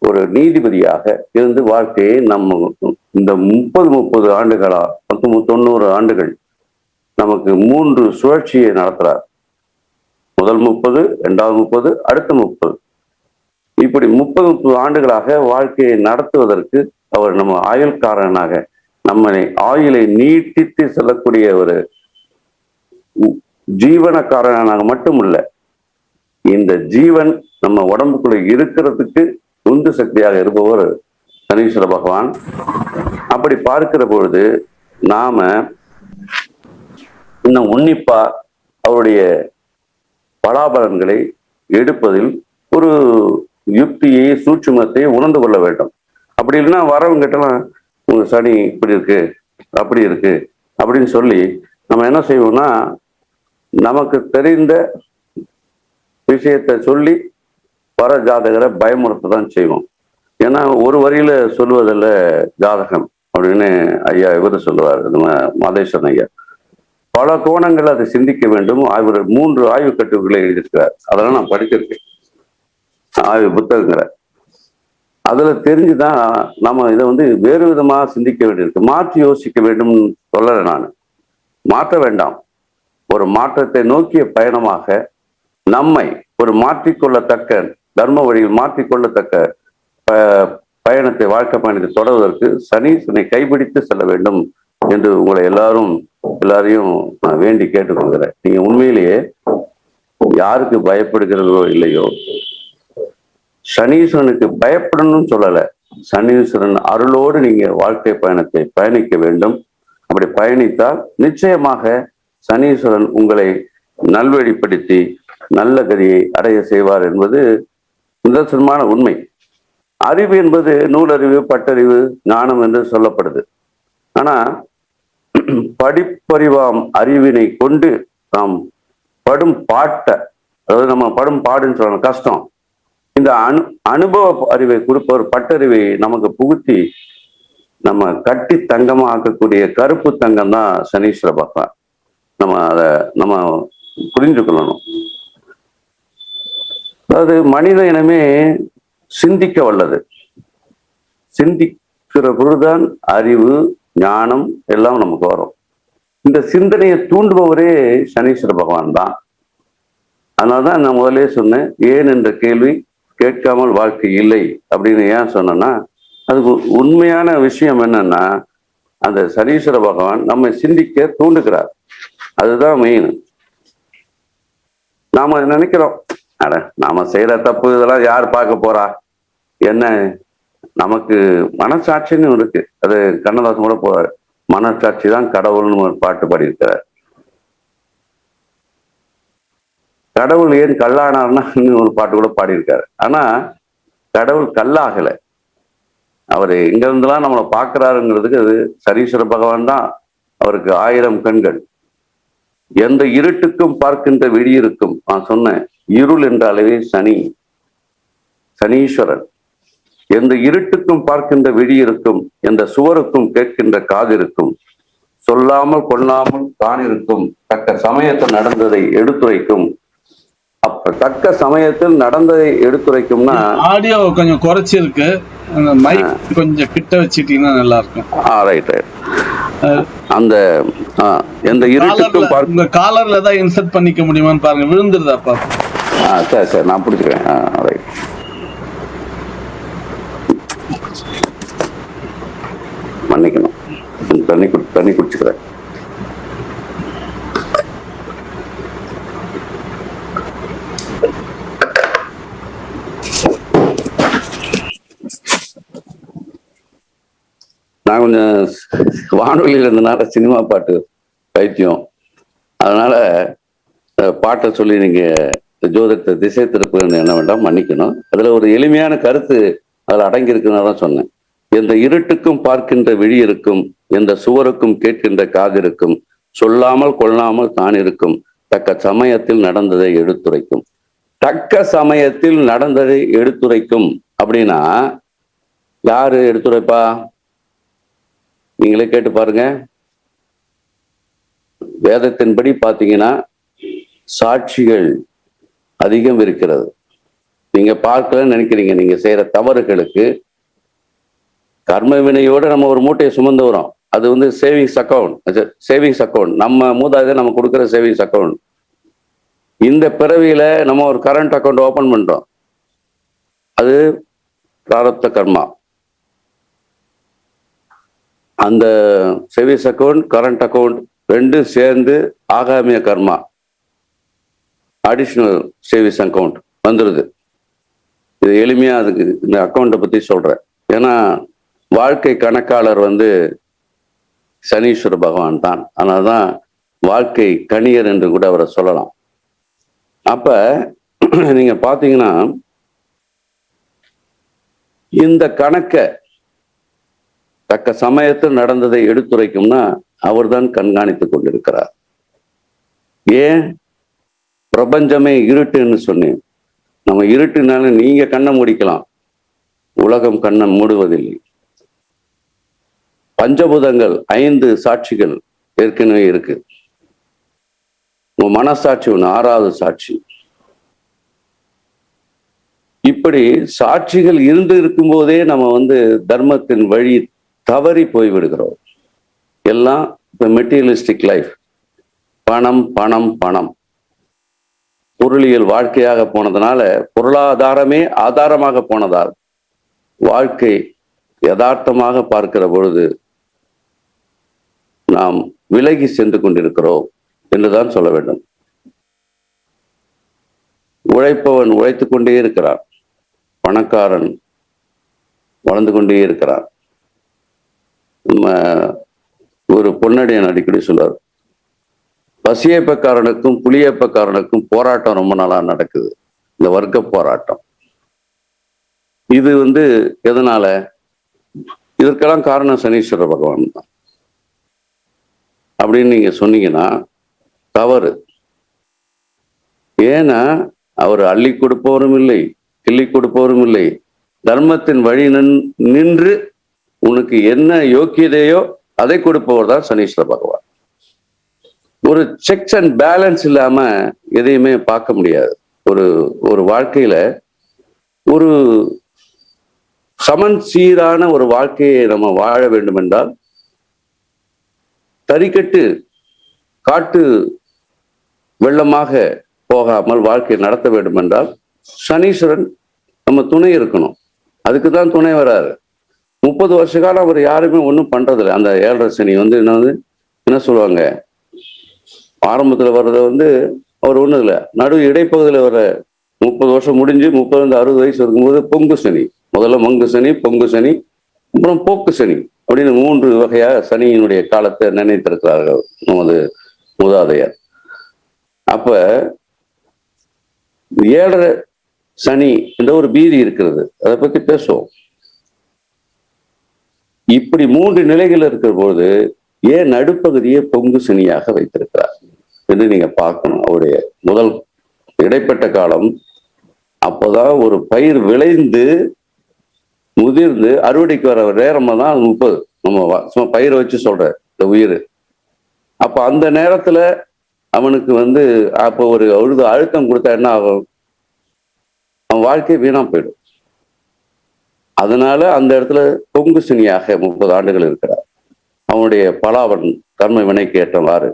ஒரு நீதிபதியாக இருந்து வாழ்க்கையை நம்ம இந்த 30 ஆண்டுகளா 90 ஆண்டுகள் நமக்கு 3 சுழற்சியை நடத்துறார். முதல் 30, 2வது 30, அடுத்த 30. இப்படி 30 ஆண்டுகளாக வாழ்க்கையை நடத்துவதற்கு அவர் நம்ம ஆயுள்காரனாக, நம்மளை ஆயுளை நீட்டித்து செல்லக்கூடிய ஒரு ஜீவனக்காரனாக மட்டும் இல்ல, இந்த ஜீவன் நம்ம உடம்புக்குள்ள இருக்கிறதுக்கு உந்து சக்தியாக இருப்பவர் சனீஸ்வர பகவான். அப்படி பார்க்கிற பொழுது நாம இன்னும் உன்னிப்பா அவருடைய பலாபலன்களை எடுப்பதில் ஒரு யுக்தியை, சூட்சுமத்தை உணர்ந்து கொள்ள வேண்டும். அப்படி இல்லைன்னா வரவங்க கிட்டலாம் உங்க சனி இப்படி இருக்கு, அப்படி இருக்கு அப்படின்னு சொல்லி நம்ம என்ன செய்வோம்னா, நமக்கு தெரிந்த விஷயத்தை சொல்லி வர ஜாதகரை பயமுறுத்த தான் செய்வோம். ஏன்னா ஒரு வரியில சொல்லுவதில்ல ஜாதகம் அப்படின்னு ஐயா இவர் சொல்லுவார், நம்ம மாதேஸ்வரன் ஐயா. பல கோணங்கள் அதை சிந்திக்க வேண்டும். அவர் 3 ஆய்வு கட்டுரைகளை எழுதியிருக்கிறார். அதெல்லாம் நான் படிச்சிருக்கேன், ஆய்வு புத்தகங்களை. அதுல தெரிஞ்சுதான் நம்ம இதை வேறு விதமா சிந்திக்க வேண்டியிருக்கு, மாற்றி யோசிக்க வேண்டும் சொல்லலை நான். மாற்ற வேண்டாம். ஒரு மாற்றத்தை நோக்கிய பயணமாக நம்மை ஒரு மாற்றிக்கொள்ளத்தக்க, தர்ம வழியில் மாற்றிக்கொள்ளத்தக்க பயணத்தை, வாழ்க்கை பயணத்தை தொடர்வதற்கு சனீஸ்வரனை கைபிடித்து செல்ல வேண்டும் என்று உங்களை எல்லாரையும் நான் வேண்டி கேட்டுக்கொள்கிறேன். நீங்க உண்மையிலேயே யாருக்கு பயப்படுகிறதோ இல்லையோ, சனீஸ்வரனுக்கு பயப்படணும்னு சொல்லல, சனீஸ்வரன் அருளோடு நீங்க வாழ்க்கை பயணத்தை பயணிக்க வேண்டும். அப்படி பயணித்தால் நிச்சயமாக சனீஸ்வரன் உங்களை நல்வழிப்படுத்தி நல்ல கதியை அடைய செய்வார் என்பது நிதர்சனமான உண்மை. அறிவு என்பது நூலறிவு, பட்டறிவு, ஞானம் என்று சொல்லப்படுது. ஆனா படிப்பறிவாம் அறிவினை கொண்டு நாம் படும் பாட்டை, அதாவது நம்ம படும் பாடுன்னு சொல்லணும், கஷ்டம், இந்த அனுபவ அறிவை கொடுப்பவர் பட்டறிவை நமக்கு புகுத்தி நம்ம கட்டி தங்கமா ஆக்கக்கூடிய கருப்பு தங்கம் தான் சனீஸ்வர பகவான். நம்ம புரிஞ்சு கொள்ளணும். அதாவது மனித இனமே சிந்திக்க வல்லது. சிந்திக்கிற பொழுதுதான் அறிவு, ஞானம் எல்லாம் நமக்கு வரும். இந்த சிந்தனையை தூண்டுபவரே சனீஸ்வர பகவான் தான். அதனால்தான் நான் முதலே சொன்னேன், ஏன் என்ற கேள்வி கேட்காமல் வாழ்க்கை இல்லை அப்படின்னு ஏன் சொன்னேன்னா, அதுக்கு உண்மையான விஷயம் என்னன்னா, அந்த சனீஸ்வர பகவான் நம்மை சிந்திக்க தூண்டுகிறார். அதுதான் மெயின். நாம நினைக்கிறோம், அட நாம செய்யற தப்பு இதெல்லாம் யார் பார்க்க போறா, என்ன, நமக்கு மனசாட்சின்னு இருக்கு. அது கண்ணதாசன் கூட போறாரு, மனசாட்சி தான் கடவுள்னு ஒரு பாட்டு பாடியிருக்கிறார். கடவுள் ஏன் கல்லானார்னா ஒரு பாட்டு கூட பாடியிருக்காரு. ஆனா கடவுள் கல்லாகல, அவர் எங்க இருந்தெல்லாம் நம்மளை பார்க்கிறாருங்கிறதுக்கு அது சனீஸ்வர பகவான் தான். அவருக்கு 1000 கண்கள். எந்த இருட்டுக்கும் பார்க்கின்ற விழி இருக்கும். நான் சொன்னேன், இருள் என்றாலே சனீஸ்வரன். எந்த இருட்டுக்கும் பார்க்கின்ற விழி இருக்கும், எந்த சுவருக்கும் கேட்கின்ற காது இருக்கும், சொல்லாமல் கொள்ளாமல் தான் இருக்கும், தக்க சமயத்தில் நடந்ததை எடுத்துரைக்கும். அப்ப தக்க சமயத்தில் நடந்ததை எடுத்துரைக்கும்னா, ஆடியோ கொஞ்சம் குறைச்சிருக்கு, மைக் கொஞ்சம் கிட்ட வச்சுட்டீங்கன்னா நல்லா இருக்கும். ரைட். அந்த எந்த இருட்டுக்கும் உங்க காலர்ல தான் இன்சர்ட் பண்ணிக்க முடியுமான்னு பாருங்க, விழுந்துருதாப்பா. சரி நான் பிடிச்சிக்கிறேன். ரைட். மன்னிக்கணும், தண்ணி குடிச்சுக்கிறேன். நான் கொஞ்சம் வானொலியில் இருந்தனால சினிமா பாட்டு பைத்தியம். அதனால பாட்டை சொல்லி நீங்க ஜோதிடத்தை திசை திருப்புன்னு என்ன வேண்டாம், மன்னிக்கணும். அதுல ஒரு எளிமையான கருத்து அதுல அடங்கி இருக்குன்னு தான் சொன்னேன். எந்த இருட்டுக்கும் பார்க்கின்ற விழி இருக்கும், எந்த சுவருக்கும் கேட்கின்ற காது இருக்கும், சொல்லாமல் கொள்ளாமல் தான் இருக்கும், தக்க சமயத்தில் நடந்ததை எடுத்துரைக்கும். தக்க சமயத்தில் நடந்ததை எடுத்துரைக்கும் அப்படின்னா யாரு எடுத்துரைப்பா? நீங்களே கேட்டு பாருங்க. வேதத்தின்படி பார்த்தீங்கன்னா சாட்சிகள் அதிகம் இருக்கிறது. நீங்க பார்க்கலன்னு நினைக்கிறீங்க. நீங்க செய்யற தவறுகளுக்கு கர்ம வினையோட நம்ம ஒரு மூட்டையை சுமந்து வரோம். அது சேவிங்ஸ் அக்கௌண்ட், நம்ம மூதாதையர் நம்ம கொடுக்குற சேவிங்ஸ் அக்கௌண்ட். இந்த பிறவியில நம்ம ஒரு கரண்ட் அக்கௌண்ட் ஓபன் பண்றோம், அது பிராரப்த கர்மா. அந்த சேவிங்ஸ் அக்கௌண்ட், கரண்ட் அக்கௌண்ட் ரெண்டும் சேர்ந்து ஆகாமிய கர்மா, அடிஷனல் சேவிங்ஸ் அக்கௌண்ட் வந்துடுது. இது எளிமையா அதுக்கு இந்த அக்கௌண்ட்டை பத்தி சொல்றேன். ஏன்னா வாழ்க்கை கணக்காளர் சனீஸ்வர பகவான் தான். அதனால்தான் வாழ்க்கை கணியர் என்று கூட அவரை சொல்லலாம். அப்ப நீங்க பாத்தீங்கன்னா இந்த கணக்கை தக்க சமயத்தில் நடந்ததை எடுத்துரைக்கும்னா அவர் தான் கண்காணித்துக் கொண்டிருக்கிறார். ஏன்? பிரபஞ்சமே இருட்டுன்னு சொன்னேன். நம்ம இருட்டுனால நீங்க கண்ணை மூடிக்கலாம், உலகம் கண்ணை மூடுவதில்லை. பஞ்சபூதங்கள் 5 சாட்சிகள் ஏற்கனவே இருக்கு. உங்க மனசாட்சி 6வது சாட்சி. இப்படி சாட்சிகள் இருந்து இருக்கும் போதே நம்ம தர்மத்தின் வழி தவறி போய்விடுகிறோம். எல்லாம் இப்ப மெட்டீரியலிஸ்டிக் லைஃப், பணம் பணம் பணம், பொருளியல் வாழ்க்கையாக போனதுனால, பொருளாதாரமே ஆதாரமாக போனதால் வாழ்க்கை யதார்த்தமாக பார்க்கிற பொழுது நாம் விலகி சென்று கொண்டிருக்கிறோம் என்றுதான் சொல்ல வேண்டும். உழைப்பவன் உழைத்துக் கொண்டே இருக்கிறான், பணக்காரன் வளர்ந்து கொண்டே இருக்கிறான். நம்ம ஒரு பொன்னடியன் அடிக்கடி சொல்றார், பசியப்பக்காரனுக்கும் புளியப்பக்காரனுக்கும் போராட்டம் ரொம்ப நாளா நடக்குது, இந்த வர்க்க போராட்டம். இது எதனால? இதற்கெல்லாம் காரணம் சனீஸ்வர பகவான் தான் அப்படின்னு நீங்க சொன்னீங்கன்னா தவறு. ஏன்னா அவர் அள்ளி கொடுப்பவரும் இல்லை, கிள்ளி கொடுப்பவரும் இல்லை. தர்மத்தின் வழி நின்று உனக்கு என்ன யோக்கியதையோ அதை கொடுப்பவர் தான் சனீஸ்வர பகவான். ஒரு செக்ஸ் அண்ட் பேலன்ஸ் இல்லாம எதையுமே பார்க்க முடியாது. ஒரு வாழ்க்கையில ஒரு சமன் சீரான ஒரு வாழ்க்கையை நம்ம வாழ வேண்டும் என்றால், தறிக்கட்டு காட்டு வெள்ளமாக போகாமல் வாழ்க்கையை நடத்த வேண்டும் என்றால் சனீஸ்வரன் நம்ம துணை இருக்கணும். அதுக்கு தான் துணை வராரு. 30 வருஷ காலம் அவர் யாருமே ஒன்றும் பண்றதில்லை. அந்த 7.5 சனி என்ன சொல்லுவாங்க, ஆரம்பத்துல வர்றத அவர் ஒண்ணும் இல்லை, நடு இடைப்பகுதியில் வர 30 வருஷம் முடிஞ்சு 30-60 வயசு இருக்கும்போது பொங்கு சனி, முதல்ல மங்கு சனி, பொங்கு சனி, அப்புறம் போக்கு சனி அப்படின்னு 3 வகையாக சனியினுடைய காலத்தை நிர்ணயித்திருக்கிறார்கள் நமது மூதாதையர். அப்ப 7.5 சனி என்ற ஒரு பீதி இருக்கிறது, அதை பத்தி பேசுவோம். இப்படி 3 நிலைகள் இருக்கிற போது ஏன் நடுப்பகுதியை பொங்கு சனியாக வைத்திருக்கிறார் என்று நீங்க பார்க்கணும். அவருடைய முதல் இடைப்பட்ட காலம், அப்போதான் ஒரு பயிர் விளைந்து முதிர்ந்து அறுவடைக்கு வர நேரம் தான் 30. நம்ம சும்மா பயிரை வச்சு சொல்ற இந்த உயிர். அப்ப அந்த நேரத்துல அவனுக்கு அப்போ ஒரு அழுத்தம் கொடுத்தா என்ன ஆகும், அவன் வாழ்க்கை வீணா போயிடும். அதனால அந்த இடத்துல பொங்கு சனியாக 30 ஆண்டுகள் இருக்கிறார். அவனுடைய பலாவன் தன்மை வினைக்கு ஏற்றவாறு.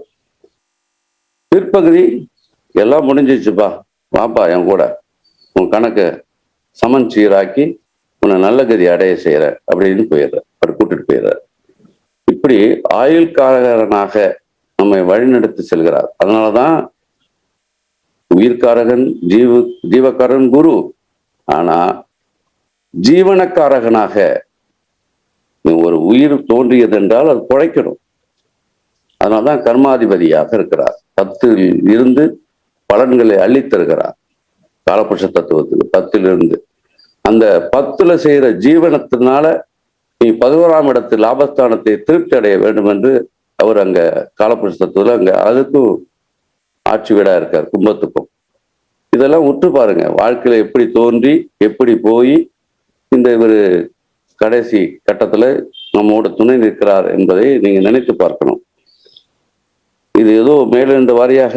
பிற்பகுதி எல்லாம் முடிஞ்சிச்சுப்பா, வாப்பா என் கூட, உன் கணக்கு சமன் சீராக்கி உன்னை நல்ல கதி அடைய செய்யற அப்படின்னு போயிடுற, அப்படி கூட்டிட்டு போயிடுற. இப்படி ஆயுள்காரகனாக நம்மை வழிநடத்தி செல்கிறார். அதனாலதான் உயிர்காரகன் ஜீவகாரன் குரு. ஆனா ஜீவனக்காரகனாக ஒரு உயிர் தோன்றியது என்றால் அது குழைக்கணும். அதனால்தான் கர்மாதிபதியாக இருக்கிறார். 10 இருந்து பலன்களை அள்ளித்தருகிறார். காலபுருஷ தத்துவத்துக்கு 10 அந்த 10 செய்யற ஜீவனத்தினால நீ 11ஆம் இடத்து லாபஸ்தானத்தை திருப்தி அடைய வேண்டும் என்று அவர் அங்க காலபுருஷ தத்துவத்துல அங்க அதுக்கும் ஆட்சி வீடா இருக்கார், கும்பத்துக்கும். இதெல்லாம் உற்று பாருங்க, வாழ்க்கையில எப்படி தோன்றி எப்படி போய் இந்த இவர் கடைசி கட்டத்துல நம்மோட துணை நிற்கிறார் என்பதை நீங்க நினைத்து பார்க்கணும். இது ஏதோ மேலிருந்த வாரியாக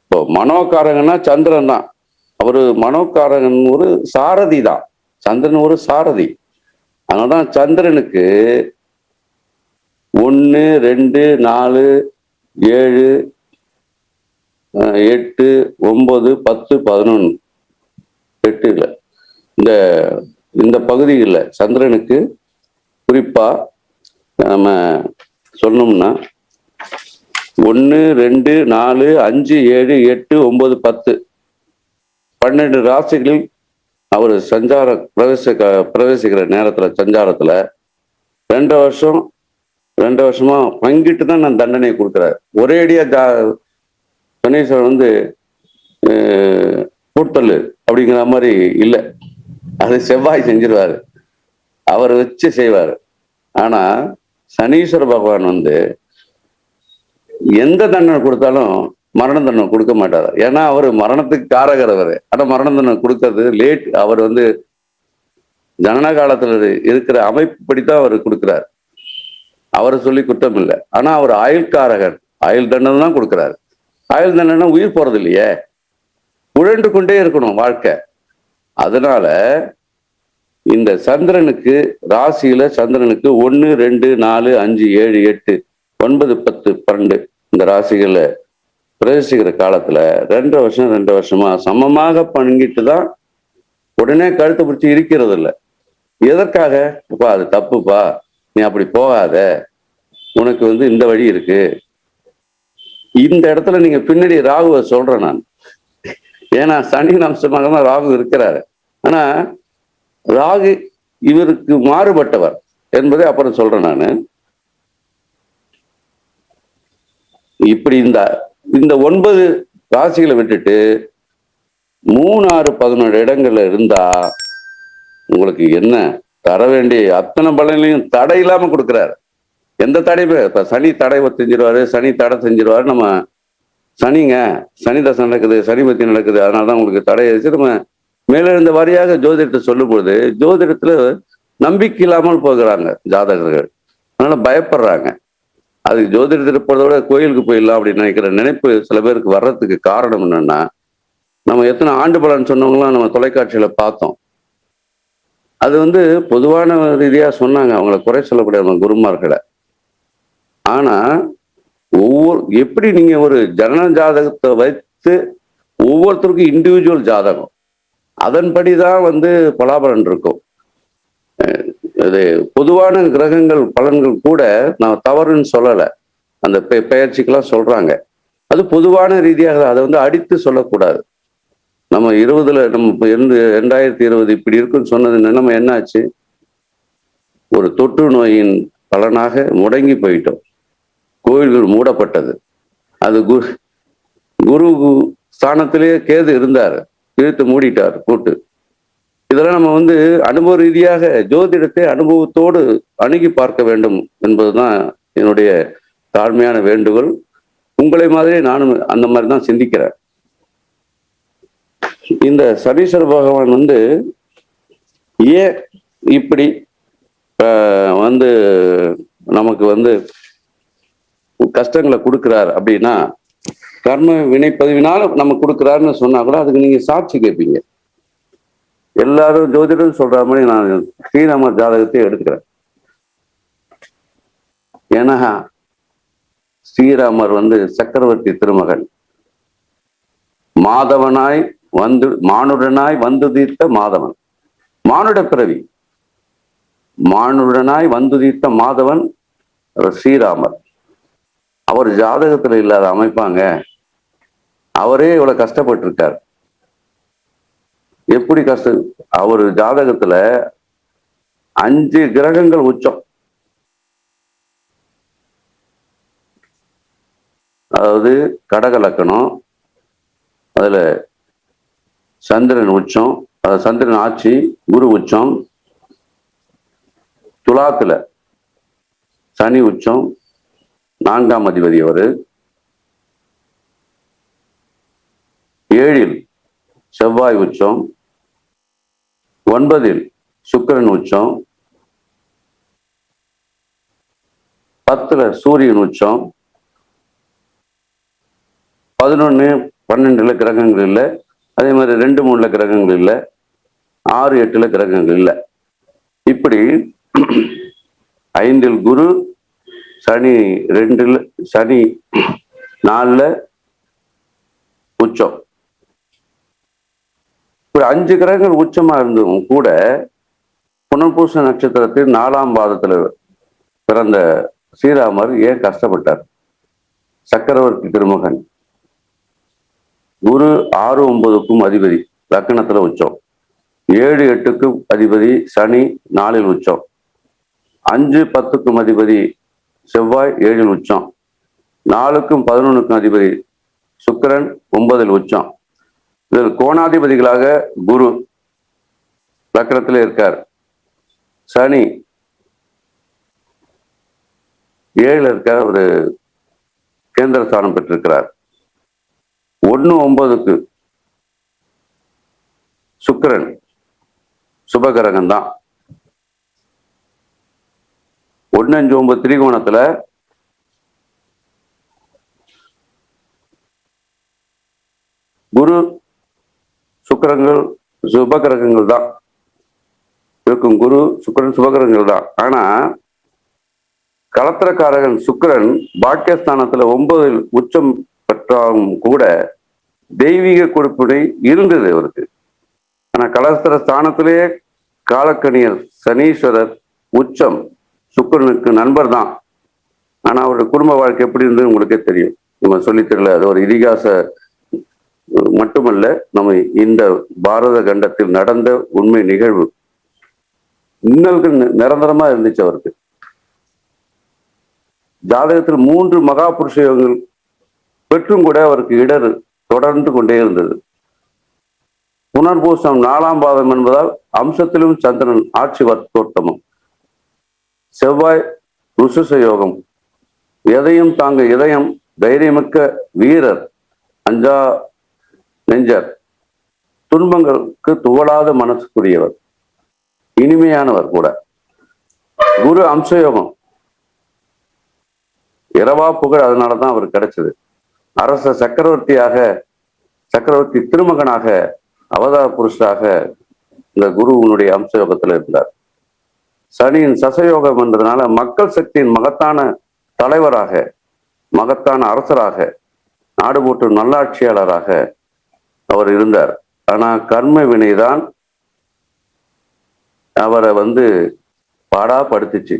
இப்போ மனோகாரகன்னா சந்திரன் தான். அவரு மனோகாரகன் ஒரு சாரதி தான், சந்திரன் ஒரு சாரதி. அதனால்தான் சந்திரனுக்கு 1, 2, 4, 7, 8, 9, 10, 11 8 இல்லை. இந்த பகுதிகளில் சந்திரனுக்கு குறிப்பா நம்ம சொன்னோம்னா 1, 2, 4, 5, 7, 8, 9, 10 12 ராசிகளில் அவர் சஞ்சார பிரவேசிக்கிற நேரத்துல சஞ்சாரத்துல 2 வருஷமா பங்கிட்டு தான் நான் தண்டனையை கொடுக்குறாரு. ஒரே அடியா சனீஸ்வரன் கூட்டல் அப்படிங்கிற மாதிரி இல்லை, அது செவ்வாய் செஞ்சிருவாரு, அவர் வச்சு செய்வார். ஆனா சனீஸ்வர பகவான் எந்த தண்டனை கொடுத்தாலும் மரண தண்டனை கொடுக்க மாட்டார். ஏன்னா அவர் மரணத்துக்கு காரகர் அவர். ஆனா மரண தண்டனை கொடுக்கறது லேட். அவர் ஜனன காலத்துல இருக்கிற அமைப்புப்படித்தான் அவர் கொடுக்கிறார். அவரை சொல்லி குற்றம் இல்லை. ஆனா அவர் ஆயுள்காரகன், ஆயுள் தண்டனை தான் கொடுக்கிறாரு. ஆயுள் தண்டனை உயிர் போறது இல்லையே, உழண்டு கொண்டே இருக்கணும் வாழ்க்கை. அதனால இந்த சந்திரனுக்கு ராசியில சந்திரனுக்கு 1, 2, 4, 5, 7, 8, 9, 10, 12 இந்த ராசிகள்ல பிரவேசிக்கிற காலத்துல 2 வருஷமா சமமாக பங்கிட்டு தான் உடனே கழுத்தை பிடிச்சி இருக்கிறது இல்லை. எதற்காக? அப்பா அது தப்புப்பா, நீ அப்படி போகாத, உனக்கு இந்த வழி இருக்கு. இந்த இடத்துல நீங்க பின்னாடி ராகுவை சொல்றேன் நான். ஏன்னா சனியின் அம்சமாக தான் ராகு இருக்கிறாரு. ஆனா ராகு இவருக்கு மாறுபட்டவர் என்பதை அப்புறம் சொல்றேன் நானு. இப்படி இந்த 9 ராசிகளை விட்டுட்டு 3, 6, 11 இடங்கள்ல இருந்தா உங்களுக்கு என்ன தர வேண்டிய அத்தனை பலனையும் தடை இல்லாம கொடுக்கிறாரு. எந்த தடையுமே இப்ப சனி தடை செஞ்சிருவாரு, சனி தடை செஞ்சிருவாரு. நம்ம சனி தசை நடக்குது, சனி பத்தி நடக்குது, அதனாலதான் உங்களுக்கு தடை வச்சு நம்ம மேலிருந்த வாரியாக ஜோதிடத்தை சொல்லும் பொழுது ஜோதிடத்துல நம்பிக்கை இல்லாமல் போகிறாங்க ஜாதகர்கள். அதனால பயப்படுறாங்க. அதுக்கு ஜோதிடத்தை போறத விட கோயிலுக்கு போயிடலாம் அப்படின்னு நினைக்கிற நினைப்பு சில பேருக்கு வர்றதுக்கு காரணம் என்னன்னா, நம்ம எத்தனை ஆண்டு பலன் சொன்னவங்களாம் நம்ம தொலைக்காட்சியில பார்த்தோம். அது பொதுவான ரீதியா சொன்னாங்க, அவங்களை குறை சொல்லக்கூடிய குருமார்களை. ஆனா எப்படி நீங்க ஒரு ஜனன ஜாதகத்தை வைத்து ஒவ்வொருத்தருக்கும் இண்டிவிஜுவல் ஜாதகம், அதன்படிதான் பலாபலன் இருக்கும். இது பொதுவான கிரகங்கள் பலன்கள் கூட நான் தவறுன்னு சொல்லலை. அந்த பெயர்ச்சிக்கெல்லாம் சொல்றாங்க, அது பொதுவான ரீதியாக அதை அடித்து சொல்லக்கூடாது. நம்ம 20ல நம்ம 2020 இப்படி இருக்குன்னு சொன்னது நம்ம என்னாச்சு? ஒரு தொற்று நோயின் பலனாக முடங்கி போயிட்டோம். கோயில்கள் மூடப்பட்டது. அது குரு ஸ்தானத்திலேயே கேது இருந்தார், இழுத்து மூடிட்டார் போட்டு. இதெல்லாம் நம்ம அனுபவ ரீதியாக ஜோதிடத்தை அனுபவத்தோடு அணுகி பார்க்க வேண்டும் என்பதுதான் என்னுடைய தாழ்மையான வேண்டுகோள். உங்களை மாதிரி நானும் அந்த மாதிரி தான் சிந்திக்கிறேன். இந்த சனீஸ்வர பகவான் ஏன் இப்படி நமக்கு கஷ்டங்களை கொடுக்கிறார் அப்படின்னா, கர்ம வினைப்பதிவினால நம்ம கொடுக்குறாருன்னு சொன்னா கூட அதுக்கு நீங்க சாட்சி கேட்பீங்க. எல்லாரும் ஜோதிடம் சொல்ற மாதிரி நான் ஸ்ரீராமர் ஜாதகத்தை எடுத்துக்கிறேன். ஏன்னா ஸ்ரீராமர் சக்கரவர்த்தி திருமகன், மாதவனாய் மானுடனாய் வந்துதித்த மாதவன், மானுட பிறவி, மானுடனாய் வந்துதித்த மாதவன் ஸ்ரீராமர். அவர் ஜாதகத்துல இல்லாத அமைப்பாங்க. அவரே இவ்வளவு கஷ்டப்பட்டு இருக்கார். எப்படி அவர் ஜாதகத்துல 5 கிரகங்கள் உச்சம். அதாவது கடக லக்கணம், அதுல சந்திரன் உச்சம், சந்திரன் ஆட்சி, குரு உச்சம். துலாத்துல சனி உச்சம், 4ஆம் அதிபதி அவரு. 7ல் செவ்வாய் உச்சம், 9ல் சுக்கிரன் உச்சம், 10ல் சூரியன் உச்சம், 11, 12ல கிரகங்கள் இல்லை. அதே மாதிரி 2, 3ல கிரகங்கள் இல்லை. 6, 8ல கிரகங்கள் இல்லை. இப்படி 5ல் குரு, சனி 2ல், சனி 4ல உச்சம். இப்படி 5 கிரகங்கள் உச்சமா இருந்தும் கூட புனர்பூச நட்சத்திரத்தில் 4ஆம் பாதத்துல பிறந்த ஸ்ரீராமர் ஏன் கஷ்டப்பட்டார்? சக்கரவர்த்தி திருமகன். குரு 6, 9க்கும் அதிபதி, லக்கணத்துல உச்சம். 7, 8க்கும் அதிபதி சனி 4ல் உச்சம். 5, 10க்கும் அதிபதி செவ்வாய் 7ல் உச்சம். 4க்கும் 11க்கும் அதிபதி சுக்கிரன் 9ல் உச்சம். இதில் கோணாதிபதிகளாக குரு லக்கணத்திலே இருக்கார். சனி 7ல் இருக்கார், ஒரு கேந்திர ஸ்தானம் பெற்றிருக்கிறார். 1, 9க்கு சுக்கிரன் சுபகிரகம் தான். 1, 5, 9 திரிகோணத்துல குரு சுக்கிரங்கள் சுபகிரகங்கள் தான் இருக்கும். குரு சுக்கிரன் சுபகிரகங்கள் தான். ஆனா களத்திரக்காரகன் சுக்கிரன் பாக்கியஸ்தானத்துல 9ல் உச்சம் பெற்றாலும் கூட தெய்வீக கொடுப்பினை இருந்தது அவருக்கு. ஆனா கலஸ்திர ஸ்தானத்திலேயே காலக்கணியர் சனீஸ்வரர் உச்சம் சுக்கிரனுக்கு நண்பர் தான். ஆனா அவருடைய குடும்ப வாழ்க்கை எப்படி இருந்தது உங்களுக்கே தெரியும். நம்ம சொல்லித் தெரியல, அது ஒரு இதிகாச மட்டுமல்ல, நம்ம இந்த பாரத கண்டத்தில் நடந்த உண்மை நிகழ்வு. இன்னல்கள் நிரந்தரமா இருந்துச்சு அவருக்கு. ஜாதகத்தில் 3 மகா புருஷ யோகங்கள் பெற்றும் கூட அவருக்கு இடர் தொடர்ந்து கொண்டே இருந்தது. புனர்பூசம் 4ஆம் பாதம் என்பதால் அம்சத்திலும் சந்திரன் ஆட்சி தோட்டமும், செவ்வாய் ருசுச யோகம், எதையும் தாங்க இதயம், தைரியமிக்க வீரர், அஞ்சா நெஞ்சர், துன்பங்களுக்கு துவளாத மனசுக்குரியவர், இனிமையானவர் கூட. குரு அம்சயோகம், இரவா புகழ், அதனாலதான் அவர் கிடைச்சது. அரச சக்கரவர்த்தி திருமகனாக அவதார புருஷராக இந்த குருவனுடைய அம்சயோகத்துல இருந்தார். சனியின் சசயோகம் என்றதுனால மக்கள் சக்தியின் மகத்தான தலைவராக, மகத்தான அரசராக, நாடு போற்றும் நல்லாட்சியாளராக அவர் இருந்தார். ஆனா கர்ம வினைதான் அவரை பாடா படுத்துச்சு.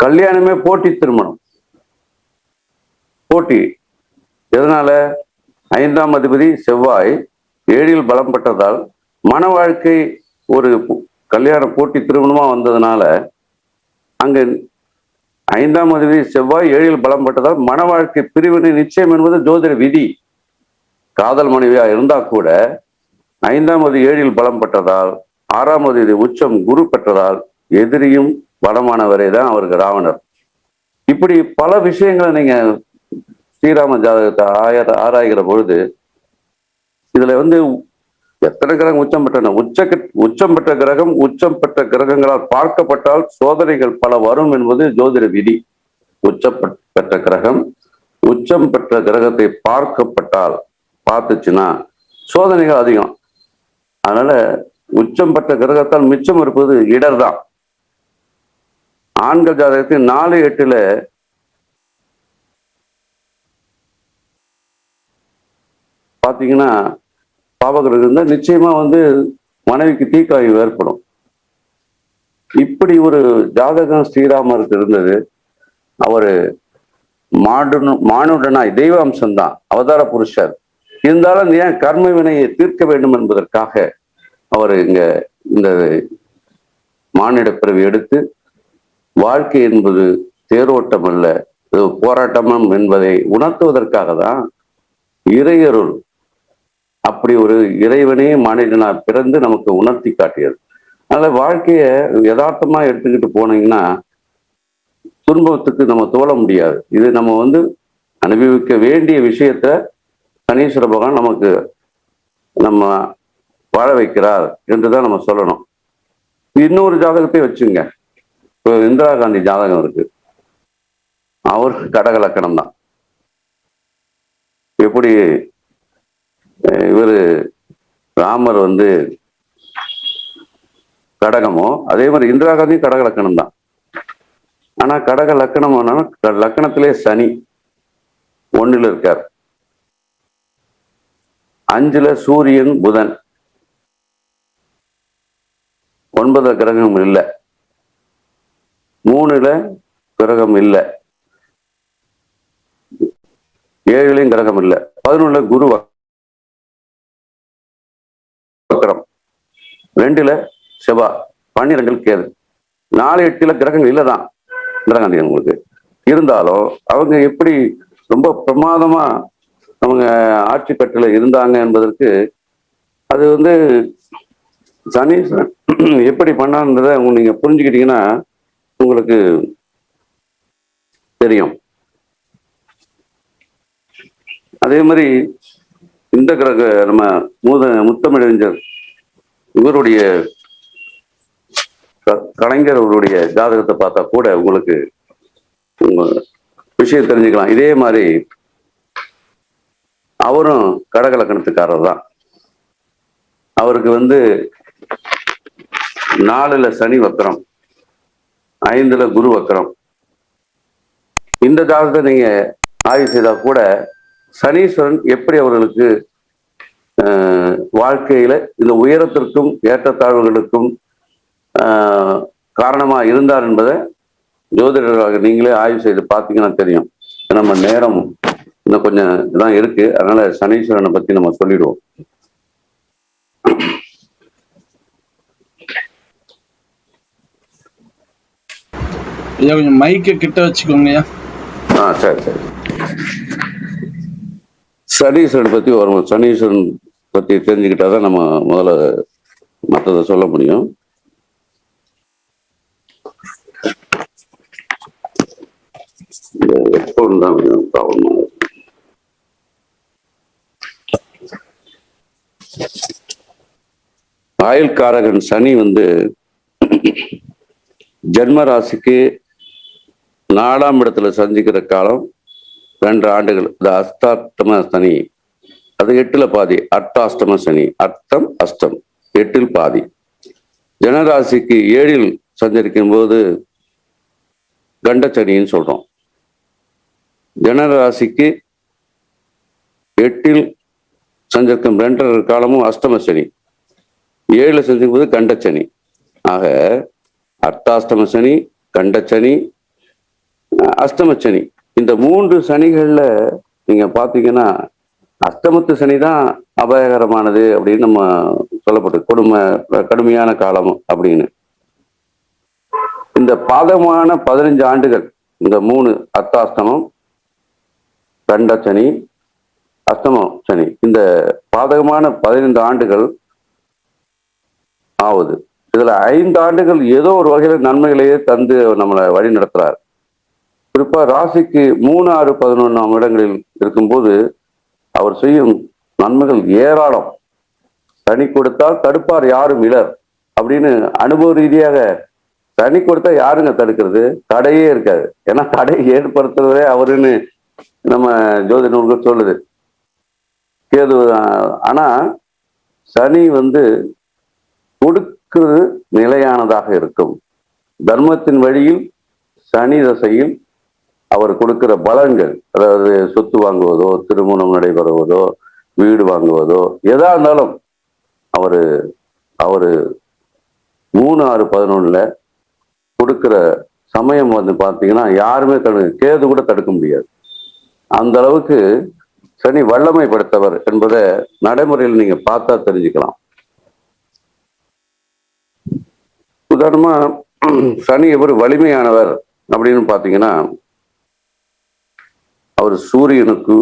கல்யாணமே போட்டி திருமணம். போட்டி எதனால? 5ஆம் அதிபதி செவ்வாய் 7ல் பலம் பெற்றதால் மன வாழ்க்கை ஒரு கல்யாண போட்டி திருமணமா வந்ததுனால, அங்க 5ஆம் அதிபதி செவ்வாய் 7ல் பலம் பெற்றதால் மன வாழ்க்கை பிரிவினை நிச்சயம் என்பது ஜோதிட விதி. காதல் மனைவியா இருந்தா கூட 5ஆம் அதிபதி 7ல் பலம் பெற்றதால், 6ஆம் அதிபதி உச்சம் குரு பெற்றதால் எதிரியும் பலமானவரே தான் அவருக்கு ராவணர். இப்படி பல விஷயங்களை நீங்க ஸ்ரீராம ஜாதகத்தை ஆராய்கிற பொழுது இதுல எத்தனை கிரகம் உச்சம் பெற்றன? உச்சம் பெற்ற கிரகம் உச்சம் பெற்ற கிரகங்களால் பார்க்கப்பட்டால் சோதனைகள் பல வரும் என்பது ஜோதிட விதி. பெற்ற கிரகம் உச்சம் பெற்ற கிரகத்தை பார்த்துச்சுன்னா சோதனைகள் அதிகம். அதனால உச்சம் பெற்ற கிரகத்தால் மிச்சம் இருப்பது இடர் தான். ஆண்கள் ஜாதகத்தில் 4-8ல பாத்தீங்கன்னா பாவகிரகம் இருந்தா நிச்சயமா மனைவிக்கு தீக்காயம் ஏற்படும். இப்படி ஒரு ஜாதகம் ஸ்ரீராமருக்கு இருந்தது. அவரு மானுடனாய் தெய்வ அம்சம்தான், அவதார புருஷர் இருந்தாலும் ஏன் கர்ம வினையை தீர்க்க வேண்டும் என்பதற்காக அவர் இந்த மானிட பிறவி எடுத்து வாழ்க்கை என்பது தேரோட்டம் அல்ல, போராட்டமும் என்பதை உணர்த்துவதற்காக தான் இறையருள், அப்படி ஒரு இறைவனே மனிதனா பிறந்து நமக்கு உணர்த்தி காட்டியது. அதனால வாழ்க்கைய யதார்த்தமா எடுத்துக்கிட்டு போனீங்கன்னா துன்பத்துக்கு நம்ம தோழ முடியாது. இது நம்ம அனுபவிக்க வேண்டிய விஷயத்த சனீஸ்வர பகவான் நமக்கு நம்ம வாழ வைக்கிறார் என்றுதான் நம்ம சொல்லணும். இன்னொரு ஜாதகத்தை வச்சுங்க. இப்போ இந்திரா காந்தி ஜாதகம் இருக்கு. அவருக்கு கடக லக்கணம் தான். எப்படி இவரு ராமர் கடகமோ அதே மாதிரி இந்திரா காந்தி கடக லக்கணம் தான். ஆனா கடக லக்கணம் லக்கணத்திலே சனி 1ல் இருக்கார், 5ல் சூரியன் புதன், 9 கிரகம் இல்லை, 3ல் கிரகம் இல்லை, 7லையும் கிரகம் இல்லை, 11ல் குரு வக்கரம், 2ல் செவ்வாய், 12ல் கேது, 4-8ல் கிரகங்கள் இல்லைதான் இந்திராகாந்தி உங்களுக்கு. இருந்தாலும் அவங்க எப்படி ரொம்ப பிரமாதமா அவங்க ஆட்சி கட்டில இருந்தாங்க என்பதற்கு அது சனீஸ்வரன் எப்படி பண்ணான்றதை நீங்க புரிஞ்சுக்கிட்டீங்கன்னா உங்களுக்கு தெரியும். அதே மாதிரி இந்த கிரக நம்ம முத்தமிழறிஞர் இவருடைய கலைஞர் அவருடைய ஜாதகத்தை பார்த்தா கூட உங்களுக்கு விஷயம் தெரிஞ்சுக்கலாம். இதே மாதிரி அவரும் கடக லக்கணத்துக்காரர் தான். அவருக்கு 4ல் சனி வக்கரம், 5ல் குரு வக்கரம். இந்த ஜாதகத்தை நீங்க ஆய்வு செய்தா கூட சனீஸ்வரன் எப்படி அவர்களுக்கு வாழ்க்கையில இந்த உயரத்திற்கும் ஏற்றத்தாழ்வுகளுக்கும் காரணமா இருந்தார் என்பதை ஜோதிடர்களாக நீங்களே ஆய்வு செய்து பார்த்தீங்கன்னா தெரியும். நம்ம நேரம் இன்னும் கொஞ்சம் இதான் இருக்கு, அதனால சனீஸ்வரனை பத்தி நம்ம சொல்லிடுவோம். ஐயா கொஞ்சம் மைக்க கிட்ட வச்சுக்கோங்கய்யா. சரி சரி. சனீஸ்வரன் பத்தி வரும். சனீஸ்வரன் பத்தி தெரிஞ்சுக்கிட்டாதான் நம்ம முதல்ல மற்றதை சொல்ல முடியும். ஆயுள்காரகன் சனி ஜென்ம ராசிக்கு 4ஆம் இடத்துல சந்திக்கிற காலம் 2 ஆண்டுகள். இந்த அஷ்டாஷ்டம சனி, அது 8ல பாதி. அர்த்தாஷ்டம சனி, அர்த்தம் அஷ்டம், 8ல் பாதி. ஜனராசிக்கு 7ல் சஞ்சரிக்கும் போது கண்டச்சனின்னு சொல்றோம். ஜனராசிக்கு 8ல் சஞ்சரிக்கும் 2 காலமும் அஷ்டம சனி, 7ல சந்திக்கும் போது கண்டச்சனி. ஆக அர்த்தாஷ்டம சனி, கண்டச்சனி, அஷ்டமச்சனி, இந்த 3 சனிகள்ல நீங்க பாத்தீங்கன்னா அஷ்டமத்து சனி தான் அபாயகரமானது அப்படின்னு நம்ம சொல்லப்பட்டு கடுமையான காலம் அப்படின்னு. இந்த பாதகமான 15 ஆண்டுகள், இந்த 3 அர்த்தாஷ்டமம், கண்டச்சனி, அஷ்டமம் சனி, இந்த பாதகமான 15 ஆண்டுகள் ஆகுது. இதுல 5 ஆண்டுகள் ஏதோ ஒரு வகையில நன்மைகளையே தந்து நம்மளை வழி நடத்துறார். குறிப்பா ராசிக்கு 3, 6, 11ஆம் இடங்களில் இருக்கும்போது அவர் செய்யும் நன்மைகள் ஏராளம். சனி கொடுத்தால் தடுப்பார் யாரும் இலர் அப்படின்னு அனுபவ ரீதியாக. சனி கொடுத்தா யாருங்க தடுக்கிறது? தடையே இருக்காது. ஏன்னா தடை ஏற்படுத்துறதே அவருன்னு நம்ம ஜோதி நூல்கள் சொல்லுது. கேது ஆனா சனி கொடுக்கிறது நிலையானதாக இருக்கும். தர்மத்தின் வழியில் சனி தசையில் அவர் கொடுக்கிற பலன்கள், அதாவது சொத்து வாங்குவதோ, திருமணம் நடைபெறுவதோ, வீடு வாங்குவதோ, எதா இருந்தாலும் அவரு 3, 6, 11ல கொடுக்கிற சமயம் பாத்தீங்கன்னா யாருமே கேது கூட தடுக்க முடியாது. அந்த அளவுக்கு சனி வல்லமை படைத்தவர் என்பதை நடைமுறையில் நீங்க பார்த்தா தெரிஞ்சுக்கலாம். உதாரணமா சனி எவர் வலிமையானவர் அப்படின்னு பாத்தீங்கன்னா, அவர் சூரியனுக்கு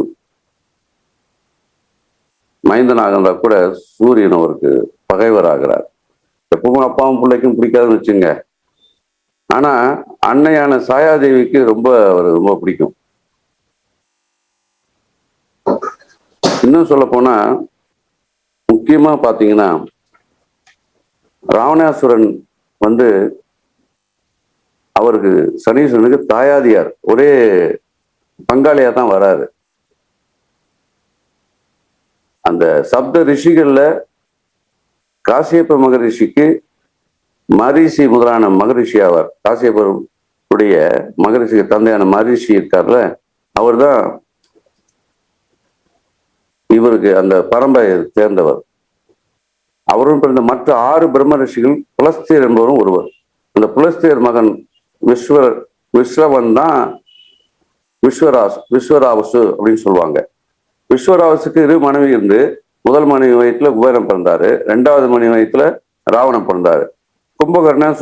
மைந்தனாக இருந்தா கூட சூரியன் அவருக்கு பகைவராகிறார். எப்பவும் அப்பாவும் பிள்ளைக்கும் பிடிக்காதுன்னு வச்சுங்க. ஆனா அன்னையான சாயாதேவிக்கு அவர் ரொம்ப பிடிக்கும். இன்னும் சொல்ல போனா முக்கியமா பாத்தீங்கன்னா ராவணாசுரன் அவருக்கு சனீஸ்வரனுக்கு தாயாதியார், ஒரே பங்காளியா தான் வராரு. அந்த சப்த ரிஷிகள்ல காசியப்ப மகரிஷிக்கு மரிஷி முதலான மகரிஷி ஆவார். காசியப்பருடைய மகரிஷிக்கு தந்தையான மரிஷி இருக்கார்ல, அவர் தான் இவருக்கு அந்த பரம்பரையை சேர்ந்தவர். அவரும் பிறந்த மற்ற 6 பிரம்ம ரிஷிகள் புலஸ்தியர் என்பவரும் ஒருவர். அந்த புலஸ்தியர் மகன் விஸ்ரவன் தான் விஸ்வராவசு அப்படின்னு சொல்லுவாங்க. விஸ்வராவசுக்கு 2 மனைவி இருந்து, முதல் மனைவி வயிற்றுல குபேரன் பிறந்தாரு, 2வது மனைவி வயிற்றுல ராவணன் பிறந்தாரு. கும்பகர்ணன்,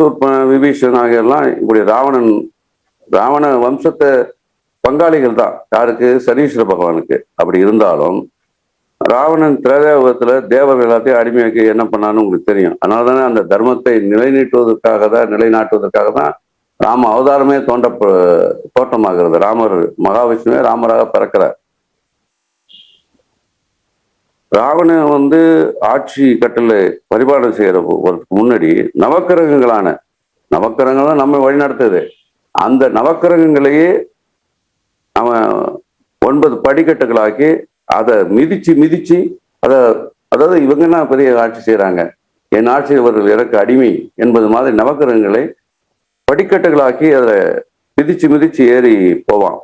விபீஷன் ஆகியெல்லாம் இப்படி ராவண வம்சத்தை பங்காளிகள் தான். யாருக்கு? சனீஸ்வர பகவானுக்கு. அப்படி இருந்தாலும் ராவணன் திரேதாயுகத்துல தேவர்கள் எல்லாத்தையும் அடிமையாக்கி என்ன பண்ணான்னு உங்களுக்கு தெரியும். அதனால தானே அந்த தர்மத்தை நிலைநாட்டுவதற்காக தான் ராம அவதாரமே தோற்றமாகிறது. ராமர் மகாவிஷ்ணுவே ராமராக பிறக்கிறார். ராவணன் ஆட்சி கட்டளை பரிபாலனை செய்யறதுக்கு முன்னாடி நவக்கிரகங்கள் தான் நம்ம வழி நடத்துது. அந்த நவக்கிரகங்களையே அவன் 9 படிக்கட்டுகளாக்கி அதை மிதிச்சு அதாவது இவங்கன்னா பெரிய ஆட்சி செய்யறாங்க, என் ஆட்சி இவர்கள் எனக்கு அடிமை என்பது மாதிரி நவக்கிரகங்களை படிக்கட்டுகளாக்கி அதை மிதிச்சு ஏறி போவான்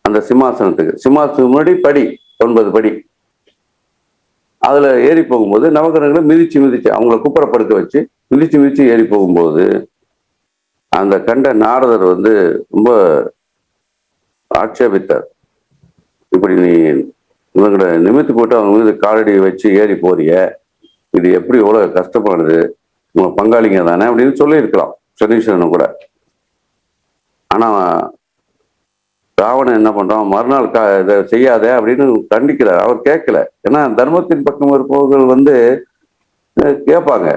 அந்த சிம்மாசனத்துக்கு. சிம்மாசனத்துக்கு முன்னாடி 9 படி. அதுல ஏறி போகும்போது நவகிரகங்களை மிதிச்சு அவங்கள குப்புறப்படுக்க வச்சு மிதிச்சு ஏறி போகும்போது அந்த கண்ட நாரதர் வந்து ரொம்ப ஆட்சேபித்தார். இப்படி நீ இவங்களை நிமித்து போட்டு அவங்க மீது காலடி வச்சு ஏறி போறிய, இது எப்படி எவ்வளவு கஷ்டப்படுது, உங்க பங்காளிங்க தானே அப்படின்னு சொல்லியிருக்கலாம் சனீஸ்வரன் கூட. ஆனா ராவணன் என்ன பண்றான், மறுநாள் இதை செய்யாத அப்படின்னு கண்டிக்கிறார். அவர் கேட்கல. ஏன்னா தர்மத்தின் பக்கம் இருப்பவர்கள் வந்து கேட்பாங்க,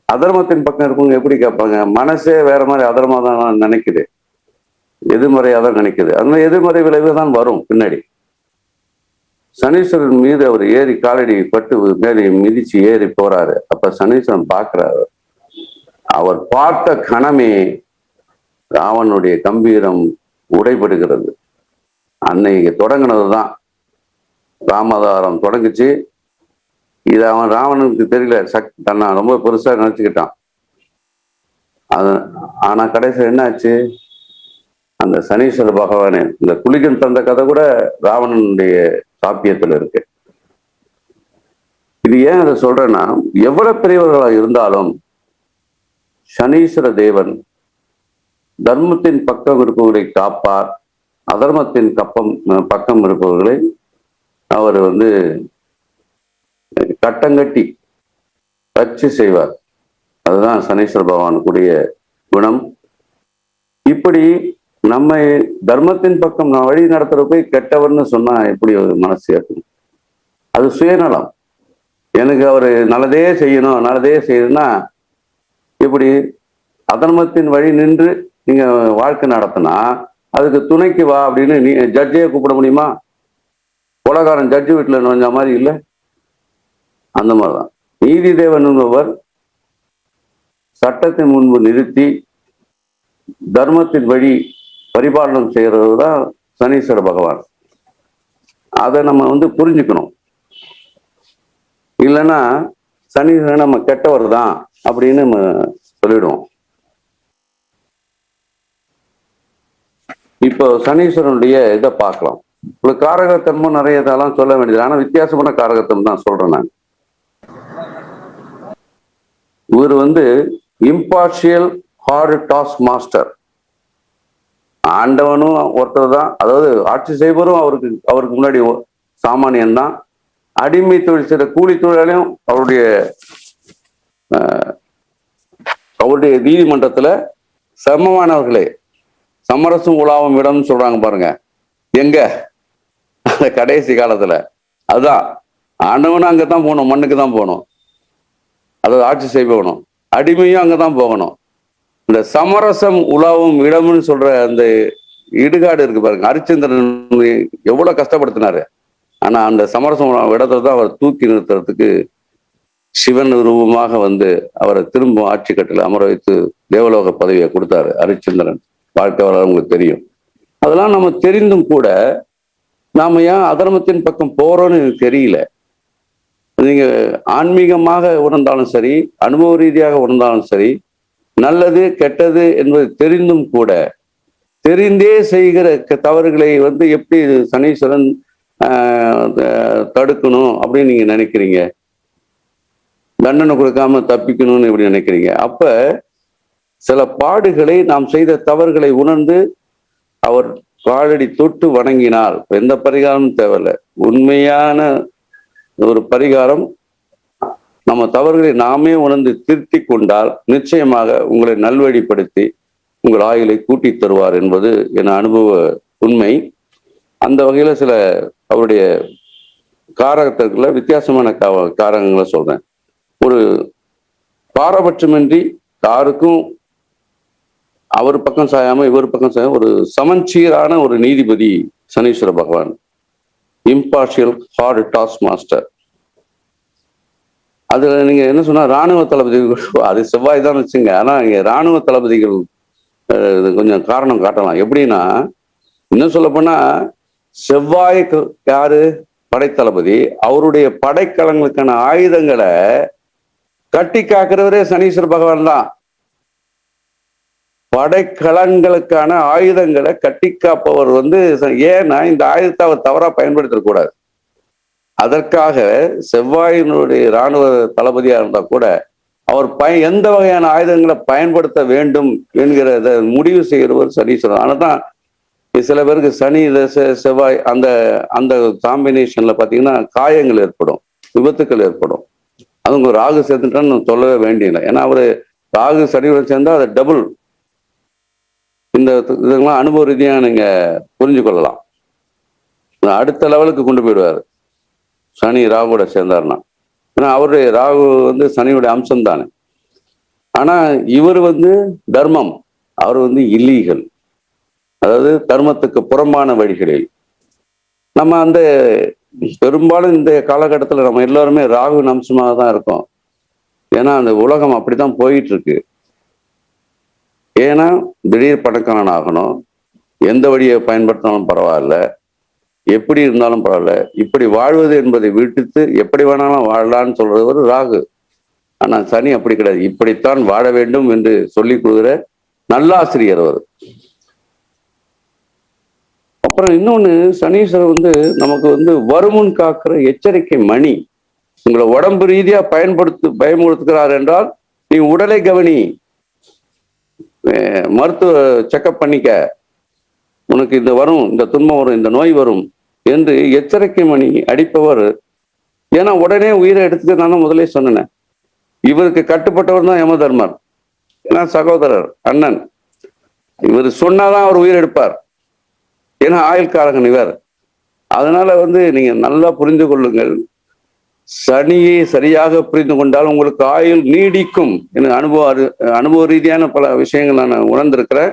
அதர்மத்தின் பக்கம் இருக்கவங்க எப்படி கேட்பாங்க? மனசே வேற மாதிரி அதர்மா தான் நினைக்குது, எதிர்மறையா தான் நினைக்குது. அந்த எதிர்மறை விளைவு தான் வரும் பின்னாடி. சனீஸ்வரன் மீது அவர் ஏறி காலடி பட்டு மேலே மிதிச்சு ஏறி போறாரு. அப்ப சனீஸ்வரன் பார்க்கிறாரு. அவர் பார்த்த கணமே ராவனுடைய கம்பீரம் உடைபடுகிறது. அன்னைக்கு தொடங்கினதுதான் ராமதாரம் தொடங்குச்சு. இது அவன் ராவணனுக்கு தெரியல, தன்னை ரொம்ப பெருசா நினைச்சுக்கிட்டான். ஆனா கடைசியில் என்ன ஆச்சு, அந்த சனீஸ்வர பகவானே இந்த குளிகன் தந்த கதை கூட ராவணனுடைய சாப்பியத்துல இருக்கு. இது ஏன் அதை சொல்றேன்னா, எவ்வளவு பெரியவர்களாக இருந்தாலும் சனீஸ்வர தேவன் தர்மத்தின் பக்கம் இருப்பவர்களை காப்பார், அதர்மத்தின் பக்கம் இருப்பவர்களை அவர் வந்து கட்டங்கட்டி வச்சு செய்வார். அதுதான் சனீஸ்வர பகவானுக்குரிய குணம். இப்படி நம்மை தர்மத்தின் பக்கம் வழி நடத்துற போய் கெட்டவர்னு சொன்னா எப்படி ஒரு மனசு ஏற்கும்? அது சுயநலம். எனக்கு அவரு நல்லதே செய்யணும்னா இப்படி அதர்மத்தின் வழி நின்று நீங்க வாழ்க்கை நடத்தினா அதுக்கு துணைக்கு வா அப்படின்னு நீ ஜட்ஜையே கூப்பிட முடியுமா? கொலகாரன் ஜட்ஜு வீட்டுல நுழைஞ்ச மாதிரி இல்லை. அந்த மாதிரிதான் நீதி தேவன் என்பவர் சட்டத்தின் முன்பு நிறுத்தி தர்மத்தின் வழி பரிபாலனம் செய்யறது தான் சனீஸ்வர பகவான். அதை நம்ம வந்து புரிஞ்சுக்கணும். இல்லைன்னா சனீஸ்வரன் நம்ம கெட்டவர் தான் அப்படின்னு நம்ம சொல்லிடுவோம். இப்போ சனீஸ்வரனுடைய இதை பார்க்கலாம். ஒரு காரகத்தன்மும் நிறைய இதெல்லாம் சொல்ல வேண்டியது, ஆனா வித்தியாசமான காரகத்தம் தான் சொல்றேன் நான். இவர் வந்து இம்பார்ஷியல் ஹார்ட் டாஸ்க் மாஸ்டர். ஆண்டவனும் ஒருத்தர் தான், அதாவது ஆட்சி செய்வரும் அவருக்கு முன்னாடி சாமானியன் தான். அடிமை தொழில் செய்கிற கூலி தொழிலாளையும் அவருடைய நீதிமன்றத்துல சமமானவர்களே சமரசம் உலாவும் இடம்னு சொல்றாங்க பாருங்க. எங்க அந்த கடைசி காலத்துல அதுதான் ஆண்டவனும் அங்கதான் போகணும், மண்ணுக்கு தான் போகணும். அதாவது ஆட்சி செய்யணும், அடிமையும் அங்கதான் போகணும். இந்த சமரசம் உலாவும் இடம்னு சொல்ற அந்த இடுகாடு இருக்கு பாருங்க. ஹரிச்சந்திரன் எவ்வளவு கஷ்டப்படுத்தினாரு. ஆனா அந்த சமரசம் இடத்தை தான் அவர் தூக்கி நிறுத்துறதுக்கு சிவன் ரூபமாக வந்து அவரை திரும்ப ஆட்சி கட்டில அமர வைத்து தேவலோக பதவியை கொடுத்தாரு ஹரிச்சந்திரன். வாழ்க்கை வரலாறு உங்களுக்கு தெரியும். அதெல்லாம் நம்ம தெரிந்தும் கூட நாம ஏன் அதர்மத்தின் பக்கம் போறோம்னு தெரியல. நீங்க ஆன்மீகமாக உணர்ந்தாலும் சரி, அனுபவ ரீதியாக உணர்ந்தாலும் சரி, நல்லது கெட்டது என்பது தெரிந்தும் கூட தெரிந்தே செய்கிற தவறுகளை வந்து எப்படி சனீஸ்வரன் தடுக்கணும் அப்படின்னு நீங்க நினைக்கிறீங்க? தண்டனை கொடுக்காம தப்பிக்கணும்னு எப்படி நினைக்கிறீங்க? அப்ப சில பாடுகளை நாம் செய்த தவறுகளை உணர்ந்து அவர் காலடி தொட்டு வணங்கினால் எந்த பரிகாரமும் தேவையில்லை. உண்மையான ஒரு பரிகாரம் நம்ம தவறுகளை நாமே உணர்ந்து திருத்தி கொண்டால் நிச்சயமாக உங்களை நல்வழிப்படுத்தி உங்கள் ஆயுளை கூட்டி தருவார் என்பது என் அனுபவ உண்மை. அந்த வகையில சில அவருடைய காரகத்திற்குள்ள வித்தியாசமான காரகங்களை சொல்றேன். ஒரு பாரபட்சமின்றி யாருக்கும் அவர் பக்கம் சாயாம இவர் பக்கம் சாயாம ஒரு சமச்சீரான ஒரு நீதிபதி சனீஸ்வர பகவான். Impartial heart task master. அதுல நீங்க என்ன சொன்னா இராணுவ தளபதிகள், அது செவ்வாய் தான் வச்சுங்க. ஆனா இங்க இராணுவ தளபதிகள் கொஞ்சம் காரணம் காட்டலாம். எப்படின்னா இன்னும் சொல்ல போனா செவ்வாய் யாரு? படைத்தளபதி. அவருடைய படைக்கலங்களுக்கான ஆயுதங்களை கட்டி காக்கிறவரே சனீஸ்வர பகவான் தான். படைக்கலங்களுக்கான ஆயுதங்களை கட்டி காப்பவர் வந்து ஏன்னா இந்த ஆயுதத்தை அவர் தவறா பயன்படுத்தக்கூடாது. அதற்காக செவ்வாயினுடைய இராணுவ தளபதியா இருந்தா கூட அவர் எந்த வகையான ஆயுதங்களை பயன்படுத்த வேண்டும் என்கிறத முடிவு செய்கிறவர் சனீஸ்வரன். ஆனாதான் சில பேருக்கு சனி செவ்வாய் அந்த அந்த காம்பினேஷன்ல பாத்தீங்கன்னா காயங்கள் ஏற்படும், விபத்துக்கள் ஏற்படும். அதுங்க ராகு சேர்த்துட்டான்னு சொல்லவே வேண்டியதில்லை. ஏன்னா அவரு ராகு சனியுடன் சேர்ந்தா அது டபுள். இந்த இதெல்லாம் அனுபவ ரீதியா நீங்க புரிஞ்சு கொள்ளலாம். அடுத்த லெவலுக்கு கொண்டு போயிடுவாரு சனி ராகுவோட சேர்ந்தாருன்னா. ஏன்னா அவருடைய ராகு வந்து சனியுடைய அம்சம் தானே. ஆனா இவர் வந்து தர்மம், அவர் வந்து இல்லீகல், அதாவது தர்மத்துக்கு புறம்பான வழிகளில். நம்ம அந்த பெரும்பாலும் இந்த காலகட்டத்தில் நம்ம எல்லாருமே ராகுவின் அம்சமாக தான் இருக்கோம். ஏன்னா அந்த உலகம் அப்படித்தான் போயிட்டு இருக்கு. ஏன்னா திடீர் பணக்காரன் ஆகணும், எந்த வழியை பயன்படுத்தினாலும் பரவாயில்ல, எப்படி இருந்தாலும் பரவாயில்ல, இப்படி வாழ்வது என்பதை விட்டுட்டு எப்படி வேணாலும் வாழலான்னு சொல்றது ஒரு ராகு. ஆனா சனி அப்படி கிடையாது, இப்படித்தான் வாழ வேண்டும் என்று சொல்லிக் கொடுக்குற நல்ல ஆசிரியர் அவர். அப்புறம் இன்னொன்னு, சனீஸ்வரர் வந்து நமக்கு வந்து வருமுன் காக்கிற எச்சரிக்கை மணி. உங்களை உடம்பு ரீதியா பயமுறுத்துகிறார் என்றால் நீ உடலை கவனி, மருத்துவ செக்கப் பண்ணிக்க, உனக்கு இந்த வரும், இந்த துன்பம் வரும், இந்த நோய் வரும் என்று எச்சரிக்கை மணி அடிப்பவர். ஏன்னா உடனே உயிரை எடுத்துக்க நான் முதலே சொன்னேன். இவருக்கு கட்டுப்பட்டவர் தான் யமதர்மர். ஏன்னா சகோதரர், அண்ணன். இவர் சொன்னாதான் அவர் உயிர் எடுப்பார். ஏன்னா ஆயுள்காரகன் இவர். அதனால வந்து நீங்க நல்லா புரிந்து கொள்ளுங்கள். சனியை சரியாக புரிந்து கொண்டால் உங்களுக்கு ஆயுள் நீடிக்கும். எனக்கு அனுபவ ரீதியான பல விஷயங்கள் நான் உணர்ந்திருக்கிறேன்,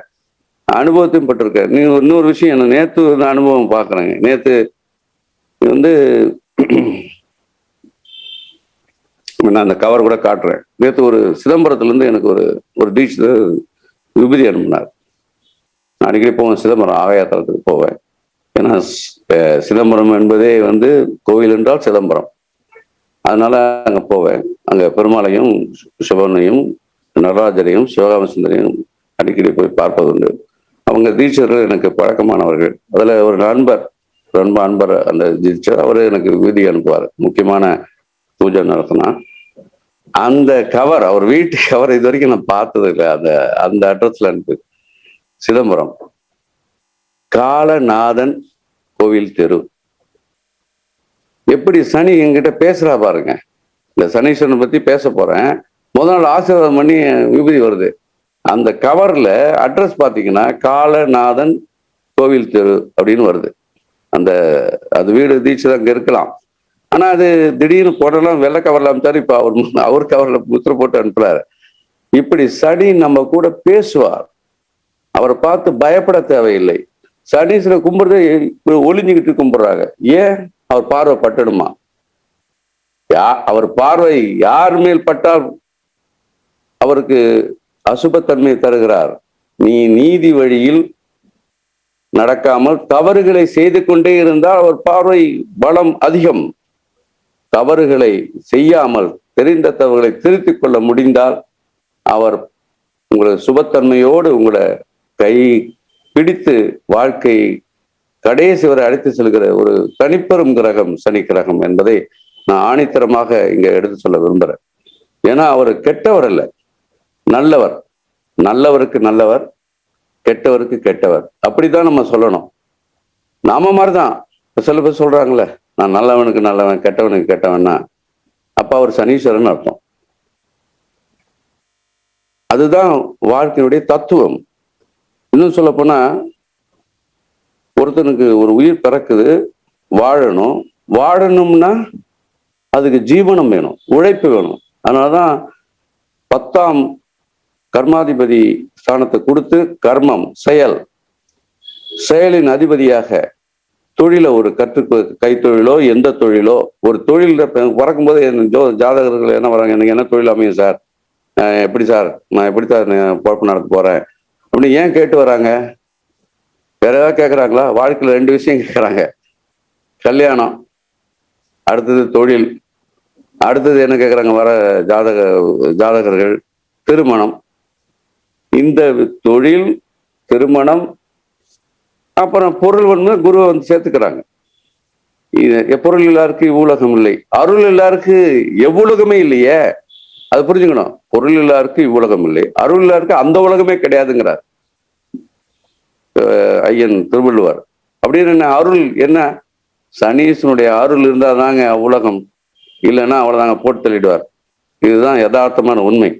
அனுபவத்தையும் பட்டிருக்கேன். நீங்க இன்னொரு விஷயம், என்ன நேத்து அனுபவம் பாக்குறேங்க. நேத்து வந்து நான் அந்த கவர் கூட காட்டுறேன். நேற்று ஒரு சிதம்பரத்துல இருந்து எனக்கு ஒரு தீட்சை விபூதி அனுப்பினார். நான் அடிக்கடி போவேன் சிதம்பரம், ஆகாயத்தலத்துக்கு போவேன். ஏன்னா சிதம்பரம் என்பதே வந்து கோவில் என்றால் சிதம்பரம். அதனால அங்க போவேன். அங்க பெருமாளையும் சிவனையும் நடராஜரையும் சிவகாம சுந்தரையும் அடிக்கடி போய் பார்ப்பது உண்டு. அவங்க தீட்சர்கள் எனக்கு பழக்கமானவர்கள். அதுல ஒரு நண்பர், ரொம்ப அன்பர் அந்த தீட்சர், அவரு எனக்கு விபூதி அனுப்புவார். முக்கியமான பூஜை நடத்தினா அந்த கவர், அவர் வீட்டு கவர் இது வரைக்கும் நான் பார்த்தது இல்லை. அந்த அட்ரஸ்ல அனுப்பு, சிதம்பரம் காலநாதன் கோவில் தெரு. எப்படி சனி என்கிட்ட பேசுறா பாருங்க. இந்த சனீஸ்வரனை பத்தி பேச போறேன். முதல் நாள் ஆசீர்வாதம் பண்ணி விபூதி வருது. அந்த கவர்ல அட்ரஸ் பாத்தீங்கன்னா காலநாதன் கோவில் தெரு அப்படின்னு வருது. அது வீடு தீட்சை அங்க இருக்கலாம். ஆனா அது திடீர்னு போடலாம், வெள்ளை கவர்ல அனுப்பிச்சாரு. இப்ப அவர் கவர்ல முத்திரை போட்டு அனுப்புறாரு. இப்படி சனி நம்ம கூட பேசுவார். அவரை பார்த்து பயப்பட தேவையில்லை. சனீஸ்வரர் கும்பிடுறதே ஒளிஞ்சுக்கிட்டு கும்பிடுறாங்க. ஏன்? அவர் பார்வை பட்டணுமா? அவர் பார்வை யார் மேல் பட்டால் அவருக்கு அசுபத்தன்மை தருகிறார். நீ நீதி வழியில் நடக்காமல் தவறுகளை செய்து கொண்டே இருந்தால் அவர் பார்வை பலம் அதிகம். தவறுகளை செய்யாமல் தெரிந்த தவறுகளை திருத்திக் கொள்ள முடிந்தால் அவர் உங்களை சுபத்தன்மையோடு உங்களை கை பிடித்து வாழ்க்கை கடைசி வரை அழைத்து செல்கிற ஒரு தனிப்பெரும் கிரகம் சனி கிரகம் என்பதை நான் ஆணித்தரமாக இங்க எடுத்து சொல்ல விரும்புறேன். ஏன்னா அவர் கெட்டவர் அல்ல, நல்லவர். நல்லவருக்கு நல்லவர், கெட்டவருக்கு கெட்டவர். அப்படித்தான் நம்ம சொல்லணும். நாம மாதிரிதான் சில பேர் சொல்றாங்களே, நான் நல்லவனுக்கு நல்லவன், கெட்டவனுக்கு கெட்டவன்னா, அப்ப அவர் சனீஸ்வரன் அர்த்தம். அதுதான் வாழ்க்கையுடைய தத்துவம். இன்னும் சொல்ல போனா, ஒருத்தனுக்கு ஒரு உயிர் பிறக்குது, வாழணும்னா அதுக்கு ஜீவனம் வேணும், உழைப்பு வேணும். அதனாலதான் 10ஆம் கர்மாதிபதி ஸ்தானத்தை கொடுத்து கர்மம், செயலின் அதிபதியாக தொழிலை ஒரு கைத்தொழிலோ எந்த தொழிலோ, ஒரு தொழில் பிறக்கும்போது ஜாதகர்கள் என்ன வராங்க, எனக்கு என்ன தொழில் அமையும் சார், எப்படி சார், நான் எப்படி சார் பொழப்பு நடத்த போறேன் அப்படின்னு ஏன் கேட்டு வராங்க? வேற ஏதாவது கேட்குறாங்களா? வாழ்க்கையில் 2 விஷயம் கேட்குறாங்க. கல்யாணம், அடுத்தது தொழில், அடுத்தது என்ன கேட்குறாங்க வர ஜாதகர்கள், திருமணம். இந்த தொழில், திருமணம், அப்புறம் பொருள் வந்து குருவை வந்து சேர்த்துக்கிறாங்க. பொருள் இல்லாருக்கு இவ்வுலகம் இல்லை. அருள் இல்லாருக்கு எவ்வுலகமே இல்லையே, அது புரிஞ்சுக்கணும். பொருள் இல்லாருக்கு இவ்வுலகம் இல்லை, அருள் இல்லாருக்கு அந்த உலகமே கிடையாதுங்கிறார் ஐயன் திருவள்ளுவர். அப்படின்னு என்ன அருள் என்ன? சனீஸ்வனுடைய அருள் இருந்தா தாங்க உலகம், இல்லைன்னா அவ்வளவுதாங்க போட்டு தள்ளிடுவார். இதுதான் யதார்த்தமான உண்மை.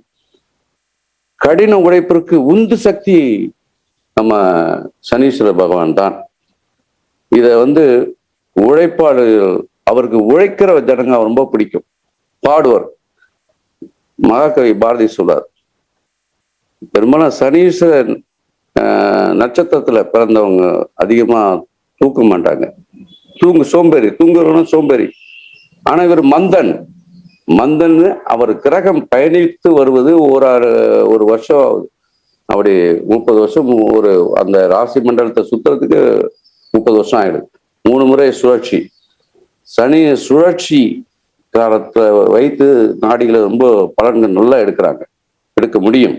கடின உழைப்பிற்கு உந்து சக்தி நம்ம சனீஸ்வர பகவான் தான். இத உழைப்பாளர்கள், அவருக்கு உழைக்கிற ஜனங்க ரொம்ப பிடிக்கும், பாடுவார். மகாகவி பாரதி சொல்றார், பெரும்பாலும் சனீஸ்வரன் நட்சத்திரத்துல பிறந்தவங்க அதிகமா தூக்க மாட்டாங்க, சோம்பேறி, தூங்குறவனும் சோம்பேறி. ஆனா இவர் மந்தன் அவர் கிரகம் பயணித்து வருவது ஒரு வருஷம் ஆகுது. அப்படி 30 வருஷம் அந்த ராசி மண்டலத்தை சுத்துறதுக்கு 30 வருஷம் ஆயிடுது. 3 முறை சுழற்சி. சனி சுழற்சி காலத்தை வைத்து நாடிகளை ரொம்ப பலன்கள் நல்லா எடுக்க முடியும்.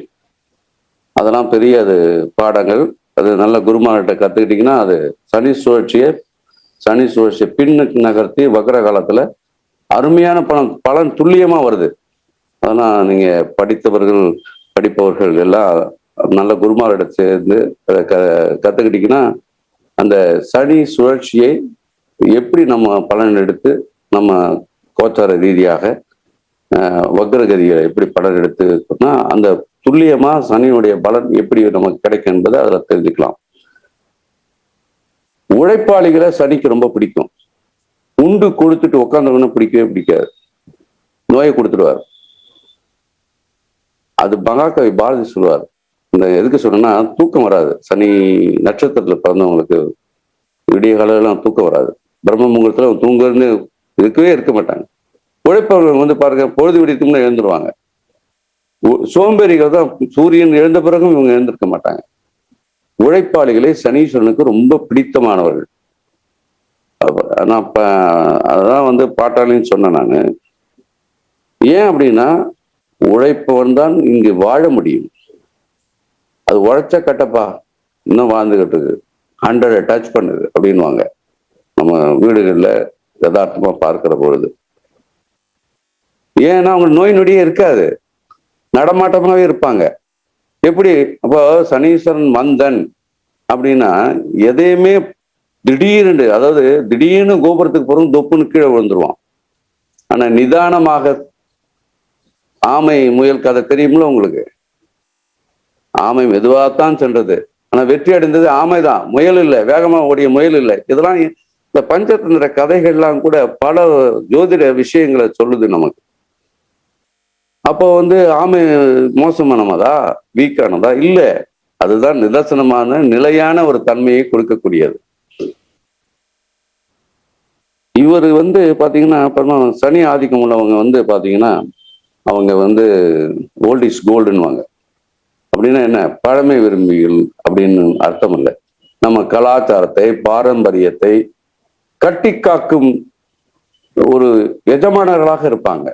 அதெல்லாம் பெரிய அது பாடங்கள். அது நல்ல குருமார்கிட்ட கத்துக்கிட்டீங்கன்னா அது சனி சுழற்சியை பின்னுக்கு நகர்த்தி வக்ர காலத்துல அருமையான பலன் துல்லியமா வருது. அதெல்லாம் நீங்க படிப்பவர்கள் எல்லாம் நல்ல குருமாரிட சேர்ந்து கத்துக்கிட்டீங்கன்னா அந்த சனி சுழற்சியை எப்படி நம்ம பலன் எடுத்து நம்ம கோச்சார ரீதியாக வக்ரகதியை எப்படி பலன் எடுத்துனா அந்த துல்லியமா சனியுடைய பலன் எப்படி நமக்கு கிடைக்கும் என்பதை அதுல தெரிஞ்சுக்கலாம். உழைப்பாளிகளை சனிக்கு ரொம்ப பிடிக்கும். உண்டு கொடுத்துட்டு உட்கார்ந்தவன பிடிக்கவே பிடிக்காது, நோயை கொடுத்துடுவார். அது மகாகவி பாரதி சொல்லுவார். இந்த எதுக்கு சொன்னா தூக்கம் வராது. சனி நட்சத்திரத்துல பிறந்தவங்களுக்கு விடிய காலையெல்லாம் தூக்கம் வராது. பிரம்ம முகூர்த்தத்துல தூங்குறது இருக்கவே இருக்க மாட்டாங்க. உழைப்பவர்கள் பாருங்க, பொழுது விடியத்துக்கு எழுந்துருவாங்க. சோம்பேறிகள் தான் சூரியன் எழுந்த பிறகும் இவங்க எழுந்திருக்க மாட்டாங்க. உழைப்பாளிகளை சனீஸ்வரனுக்கு ரொம்ப பிடித்தமானவர்கள். நான் அதான் பாட்டாளின்னு சொன்னேன் நான். ஏன் அப்படின்னா உழைப்பவன் தான் இங்கு வாழ முடியும். அது உழைச்ச கட்டப்பா இன்னும் வாழ்ந்துகிட்டு இருக்கு, 100 டச் பண்ணுது அப்படின்வாங்க நம்ம வீடுகள்ல யதார்த்தமா பார்க்கிற பொழுது. ஏன்னா அவங்களுக்கு நோய் நொடியே இருக்காது, நடமாட்டமாவே இருப்பாங்க. எப்படி அப்போ சனீஸ்வரன் மந்தன் அப்படின்னா எதையுமே திடீர்னு, அதாவது திடீர்னு கோபுரத்துக்கு போறோம் தொப்புன்னு கீழே விழுந்துருவான். ஆனா நிதானமாக, ஆமை முயல் கதை தெரியுமில்ல உங்களுக்கு? ஆமை மெதுவாகத்தான் சென்றது, ஆனா வெற்றி அடைந்தது ஆமை தான், முயல் இல்லை, வேகமா ஓடிய முயல் இல்லை. இதெல்லாம் இந்த பஞ்சதந்திர கதைகள்லாம் கூட பல ஜோதிட விஷயங்களை சொல்லுது நமக்கு. அப்போ ஆமை மோசமானதா வீக்கானதா? இல்லை, அதுதான் நிதர்சனமான நிலையான ஒரு தன்மையை கொடுக்கக்கூடியது. இவர் பாத்தீங்கன்னா அப்புறமா சனி ஆதிக்கம் உள்ளவங்க பாத்தீங்கன்னா அவங்க ஓல்ட் இஸ் கோல்டுன்னுவாங்க. அப்படின்னா என்ன? பழமை விரும்பிகள் அப்படின்னு அர்த்தம் இல்லை. நம்ம கலாச்சாரத்தை, பாரம்பரியத்தை கட்டி காக்கும் ஒரு எஜமானர்களாக இருப்பாங்க.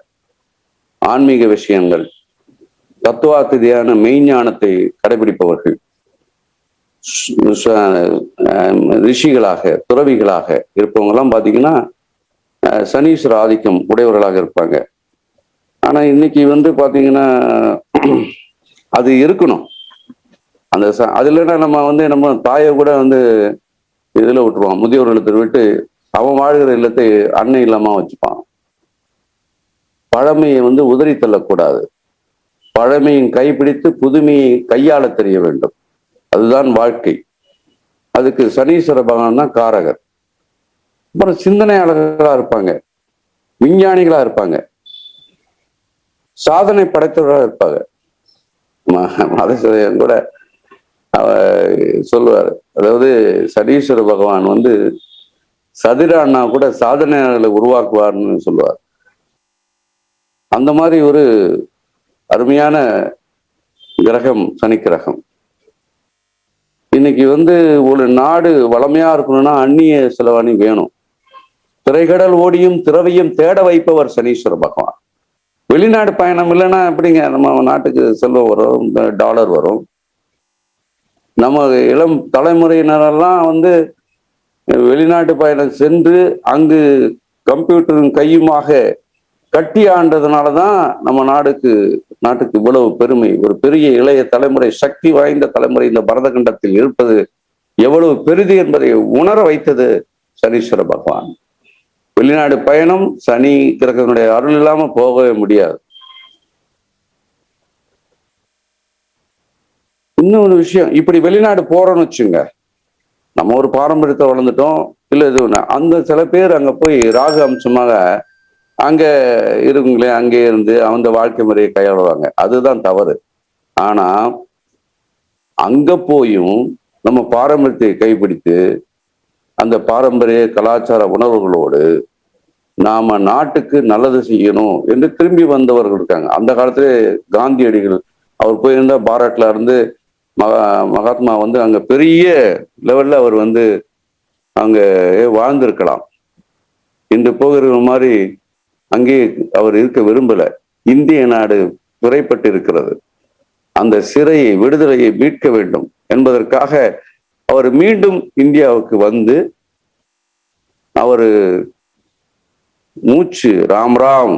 ஆன்மீக விஷயங்கள், தத்துவார்த்தியான மெய்ஞானத்தை கடைபிடிப்பவர்கள், ரிஷிகளாக, துறவிகளாக இருப்பவங்க எல்லாம் பாத்தீங்கன்னா சனீஸ்வர ஆதிக்கம் உடையவர்களாக இருப்பாங்க. ஆனா இன்னைக்கு பாத்தீங்கன்னா அது இருக்கணும். அந்த அது இல்லைன்னா நம்ம தாயை கூட இதுல விட்டுருவான், முதியோர் இல்லத்தில் விட்டு அவன் வாழ்கிற இல்லத்தை அன்னை இல்லாம வச்சுப்பான். பழமையை உதறி தள்ளக்கூடாது. பழமையின் கைப்பிடித்து புதுமையை கையாள தெரிய வேண்டும். அதுதான் வாழ்க்கை. அதுக்கு சனீஸ்வர பகவான் தான் காரகர். அப்புறம் சிந்தனையாளர்களா இருப்பாங்க, விஞ்ஞானிகளா இருப்பாங்க, சாதனை படைத்தவர்களாக இருப்பாங்க. மதசதன் கூட சொல்லுவார், அதாவது சனீஸ்வர பகவான் சதிர அண்ணா கூட சாதனையாளர்களை உருவாக்குவார்னு சொல்லுவார். அந்த மாதிரி ஒரு அருமையான கிரகம் சனி கிரகம். இன்னைக்கு ஒரு நாடு வளமையா இருக்கணும்னா அந்நிய செலவாணி வேணும். திரைக்கடல் ஓடியும் திரவையும் தேட வைப்பவர் சனீஸ்வர பகவான். வெளிநாடு பயணம் இல்லைன்னா எப்படிங்க நம்ம நாட்டுக்கு செல்வம் வரும், டாலர் வரும்? நம்ம இளம் தலைமுறையினரெல்லாம் வெளிநாட்டு பயணம் சென்று அங்கு கம்ப்யூட்டரும் கையுமாக கட்டி ஆண்டதுனாலதான் நம்ம நாட்டுக்கு இவ்வளவு பெருமை. ஒரு பெரிய இளைய தலைமுறை, சக்தி வாய்ந்த தலைமுறை இந்த பரதகண்டத்தில் இருப்பது எவ்வளவு பெரிது என்பதை உணர வைத்தது சனீஸ்வர பகவான். வெளிநாடு பயணம் சனி கிரகனுடைய அருள் இல்லாம போகவே முடியாது. இன்னொரு விஷயம், இப்படி வெளிநாடு போறோம்னு வச்சுங்க, நம்ம ஒரு பாரம்பரியத்தை வளர்ந்துட்டோம், இல்ல இது அந்த சில பேர் அங்க போய் ராகு அம்சமாக அங்க இருக்குங்களே, அங்கே இருந்து அந்த வாழ்க்கை முறையை கையாளுவாங்க. அதுதான் தவறு. ஆனா அங்க போயும் நம்ம பாரம்பரியத்தை கைப்பிடித்து அந்த பாரம்பரிய கலாச்சார உணர்வுகளோடு நாம நாட்டுக்கு நல்லது செய்யணும் என்று திரும்பி வந்தவர்கள் இருக்காங்க. அந்த காலத்திலே காந்தியடிகள் அவர் போயிருந்தா பாரட்ல இருந்து மகாத்மா அங்க பெரிய லெவல்ல அவர் அங்க வாழ்ந்திருக்கலாம். இன்று போகிற மாதிரி அங்கே அவர் இருக்க விரும்பல. இந்திய நாடு சிறைப்பட்டு இருக்கிறது. அந்த சிறையை, விடுதலையை மீட்க வேண்டும் என்பதற்காக அவர் மீண்டும் இந்தியாவுக்கு அவரு மூச்சு ராம் ராம்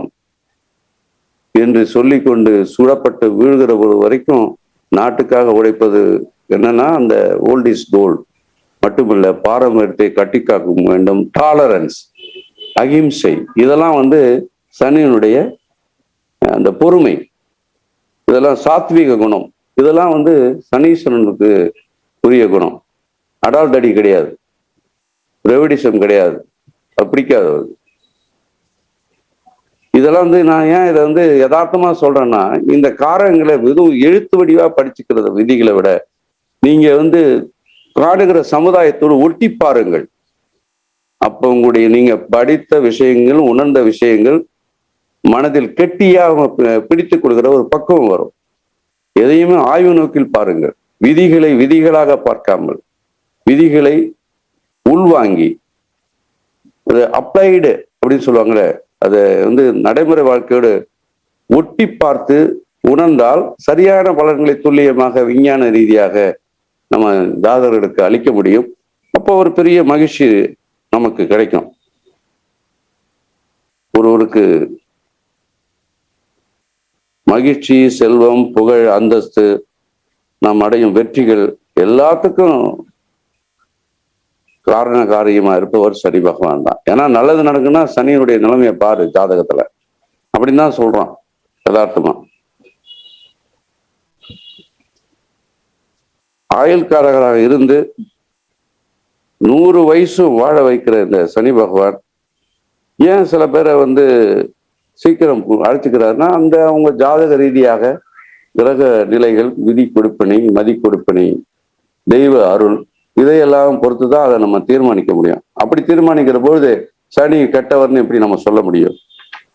என்று சொல்லிக்கொண்டு சுடப்பட்டு வீழ்கிற வரைக்கும் நாட்டுக்காக உழைப்பது என்னன்னா அந்த ஓல்ட் இஸ் கோல்ட் மட்டுமல்ல, பாரம்பரியத்தை கட்டி காக்க வேண்டும், டாலரன்ஸ், அகிம்சை, இதெல்லாம் சனியினுடைய அந்த பொறுமை, இதெல்லாம் சாத்வீக குணம், இதெல்லாம் சனீஸ்வரனுக்கு உரிய குணம். அடால்டடி கிடையாது, ரெவடிசம் கிடையாது, பிடிக்காது. இதெல்லாம் நான் ஏன் இதை யதார்த்தமா சொல்றேன்னா, இந்த காரங்களை வெறும் எழுத்து வடிவா படிச்சுக்கிறது விதிகளை விட நீங்க காணுகிற சமுதாயத்தோடு ஒட்டி பாருங்கள். அப்ப உங்களுடைய நீங்க படித்த விஷயங்கள், உணர்ந்த விஷயங்கள் மனதில் கெட்டியாக பிடித்துக் கொள்கிற ஒரு பக்குவம் வரும். எதையுமே ஆய்வு நோக்கில் பாருங்கள். விதிகளை விதிகளாக பார்க்காமல் விதிகளை உள்வாங்கி அது அப்ளைடு அப்படின்னு சொல்லுவாங்களே, அதை நடைமுறை வாழ்க்கையோடு ஒட்டி பார்த்து உணர்ந்தால் சரியான பலன்களை துல்லியமாக விஞ்ஞான ரீதியாக நம்ம ஜாதகர்களுக்கு அளிக்க முடியும். அப்போ ஒரு பெரிய மகிழ்ச்சி நமக்கு கிடைக்கும். ஒருவருக்கு மகிழ்ச்சி, செல்வம், புகழ், அந்தஸ்து, நாம் அடையும் வெற்றிகள் எல்லாத்துக்கும் காரண காரியமா இருப்பவர் சனி பகவான் தான். ஏன்னா நல்லது நடக்குன்னா சனியினுடைய நிலைமையை பாரு ஜாதகத்துல, அப்படின்னு தான் சொல்றான் யதார்த்தமா. ஆயுள்காரகராக இருந்து 100 வயசு வாழ வைக்கிற இந்த சனி பகவான் ஏன் சில பேரை சீக்கிரம் அழைச்சிக்கிறாருன்னா, அவங்க ஜாதக ரீதியாக கிரக நிலைகள், விதி கொடுப்பினை, மதி கொடுப்பினை, தெய்வ அருள், இதையெல்லாம் பொறுத்துதான் அதை நம்ம தீர்மானிக்க முடியும். அப்படி தீர்மானிக்கிற பொழுது சனி கெட்டவர்னு எப்படி நம்ம சொல்ல முடியும்?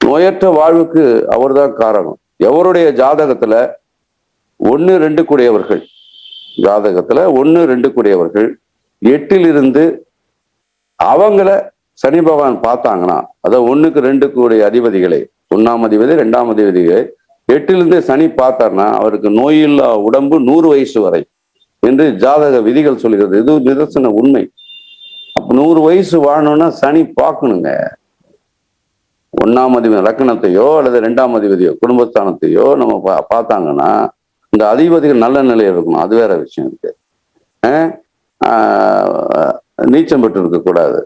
நோயற்ற வாழ்வுக்கு அவர் தான் காரணம். எவருடைய ஜாதகத்துல 1-2 கூடியவர்கள், ஜாதகத்துல 1-2 கூடியவர்கள் 8ல் இருந்து அவங்கள சனி பகவான் பார்த்தாங்கன்னா, அதாவது 1-2 கூடிய அதிபதிகளை, 1ஆம் அதிபதி 2ஆம் அதிபதிகளை 8ல் இருந்து சனி பார்த்தார்னா அவருக்கு நோயில்லா உடம்பு 100 வயசு வரை என்று ஜாதக விதிகள் சொல்கிறது. இது நிதர்சன உண்மை. அப்ப 100 வயசு வாழணும்னா சனி பார்க்கணுங்க. 1ஆம் அதிபதி லக்னத்தையோ அல்லது 2ஆம் அதிபதியோ குடும்பஸ்தானத்தையோ நம்ம பார்த்தாங்கன்னா இந்த அதிபதிகள் நல்ல நிலையில் இருக்கணும். அது வேற விஷயம் இருக்கு. நீச்சம் பெற்று இருக்கக்கூடாது.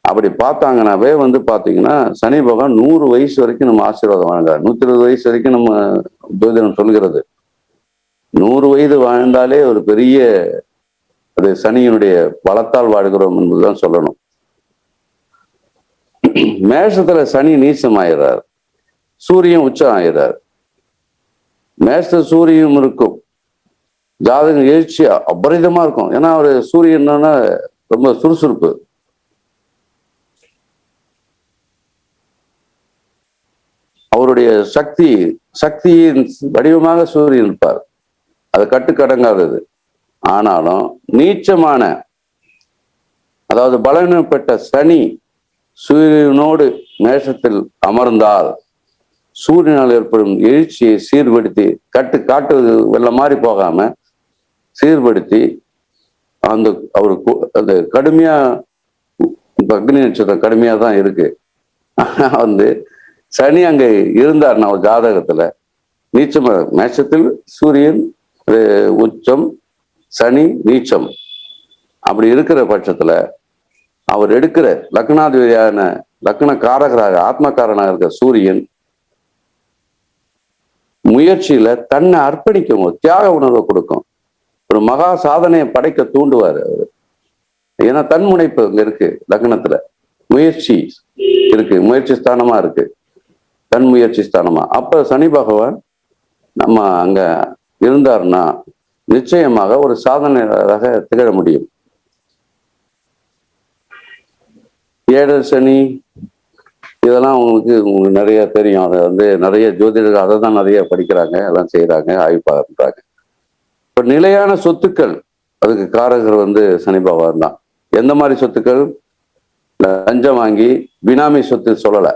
அப்படி பார்த்தாங்கன்னாவே பாத்தீங்கன்னா சனி பகவான் 100 வயசு வரைக்கும் நம்ம ஆசீர்வாதம் வழங்குறாரு. 120 வயசு வரைக்கும் நம்ம ஜோதிடம் சொல்கிறது. 100 வயது வாழ்ந்தாலே ஒரு பெரிய அது சனியினுடைய பலத்தால் வாழ்கிறோம் என்பதுதான் சொல்லணும். மேஷத்துல சனி நீச்சம் ஆயிடுறார், சூரியன் உச்சம் ஆயிடுறார். மேஷ சூரியனும் இருக்கும், ஜாதகம் எழுச்சியா அபரிதமா இருக்கும். ஏன்னா அவரு சூரியன் ரொம்ப சுறுசுறுப்பு. அவருடைய சக்தியின் வடிவமாக சூரியன் இருப்பார். அது கட்டுக்கடங்காதது. ஆனாலும் நீச்சமான, அதாவது பலனப்பட்ட சனி சூரியனோடு மேஷத்தில் அமர்ந்தால் சூரியனால் ஏற்படும் எழுச்சியை சீர்படுத்தி காட்டுவது வெள்ள மாதிரி போகாம சீர்படுத்தி அந்த கடுமையா இப்ப அக்னி நட்சத்திரம் கடுமையா தான் இருக்கு. வந்து சனி அங்க இருந்தாருன்னா ஒரு ஜாதகத்துல நீச்சம், மேஷத்தில் சூரியன் உச்சம், சனி நீச்சம், அப்படி இருக்கிற பட்சத்துல அவர் எடுக்கிற லக்னாதிபதியான லக்ன காரகராக ஆத்மகாரனாக இருக்கிற சூரியன் முயற்சியில தன்னை அர்ப்பணிக்கும், தியாக உணர்வை கொடுக்கும், ஒரு மகா சாதனையை படைக்க தூண்டுவார் அவரு. ஏன்னா தன்முனைப்பு அங்க இருக்கு, லக்னத்துல முயற்சி இருக்கு, முயற்சி ஸ்தானமா இருக்கு, தன் முயற்சி ஸ்தானமா. அப்ப சனி பகவான் நம்ம அங்க இருந்தாருன்னா நிச்சயமாக ஒரு சாதனையாக திகழ முடியும். ஏழரை சனி இதெல்லாம் உங்களுக்கு நிறைய தெரியும். அதை வந்து நிறைய ஜோதிடர்கள் அதை தான் நிறைய படிக்கிறாங்க, எல்லாம் செய்யறாங்க, ஆய்வு பண்றாங்க. இப்ப நிலையான சொத்துக்கள் அதுக்கு காரகர் வந்து சனி பகவான் தான். எந்த மாதிரி சொத்துக்கள்? லஞ்சம் வாங்கி பினாமி சொத்து சொல்லல,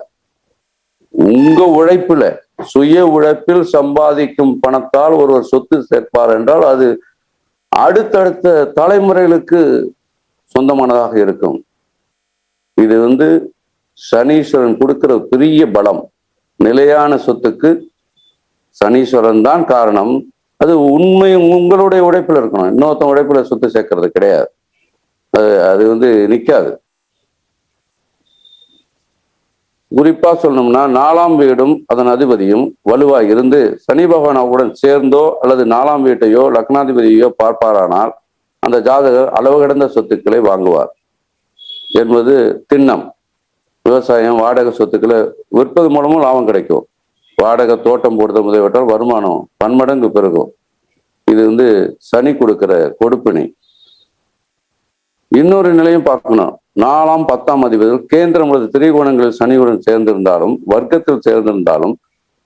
உங்க உழைப்புல சுய உழைப்பில் சம்பாதிக்கும் பணத்தால் ஒருவர் சொத்து சேர்ப்பார் என்றால் அது அடுத்தடுத்த தலைமுறைகளுக்கு சொந்தமானதாக இருக்கும். இது வந்து சனீஸ்வரன் கொடுக்கிற பெரிய பலம். நிலையான சொத்துக்கு சனீஸ்வரன் தான் காரணம். அது உண்மை உங்களுடைய உழைப்புல இருக்கணும், இன்னொருத்தன் உழைப்புல சொத்து சேர்க்கறது கிடையாது. அது வந்து நிக்காது. குறிப்பா சொல்லணும்னா 4ஆம் வீடும் அதன் அதிபதியும் வலுவாக இருந்து சனி பகவானுடன் சேர்ந்தோ அல்லது 4ஆம் வீட்டையோ லக்னாதிபதியோ பார்ப்பாரானால் அந்த ஜாதகர் அளவு கடந்த சொத்துக்களை வாங்குவார் என்பது திண்ணம். விவசாயம், வாடகை சொத்துக்களை விற்பது மூலமும் லாபம் கிடைக்கும். வாடகை, தோட்டம் போடுறது முதலியவற்றால் வருமானம் பன்மடங்கு பெருகும். இது வந்து சனி கொடுக்கிற கொடுப்பினை. இன்னொரு நிலையும் பார்க்கணும். 4ஆம் 10ஆம் அதிபதிகள் கேந்திரம் அல்லது திரிகோணங்களில் சனியுடன் சேர்ந்திருந்தாலும் வர்க்கத்தில் சேர்ந்திருந்தாலும்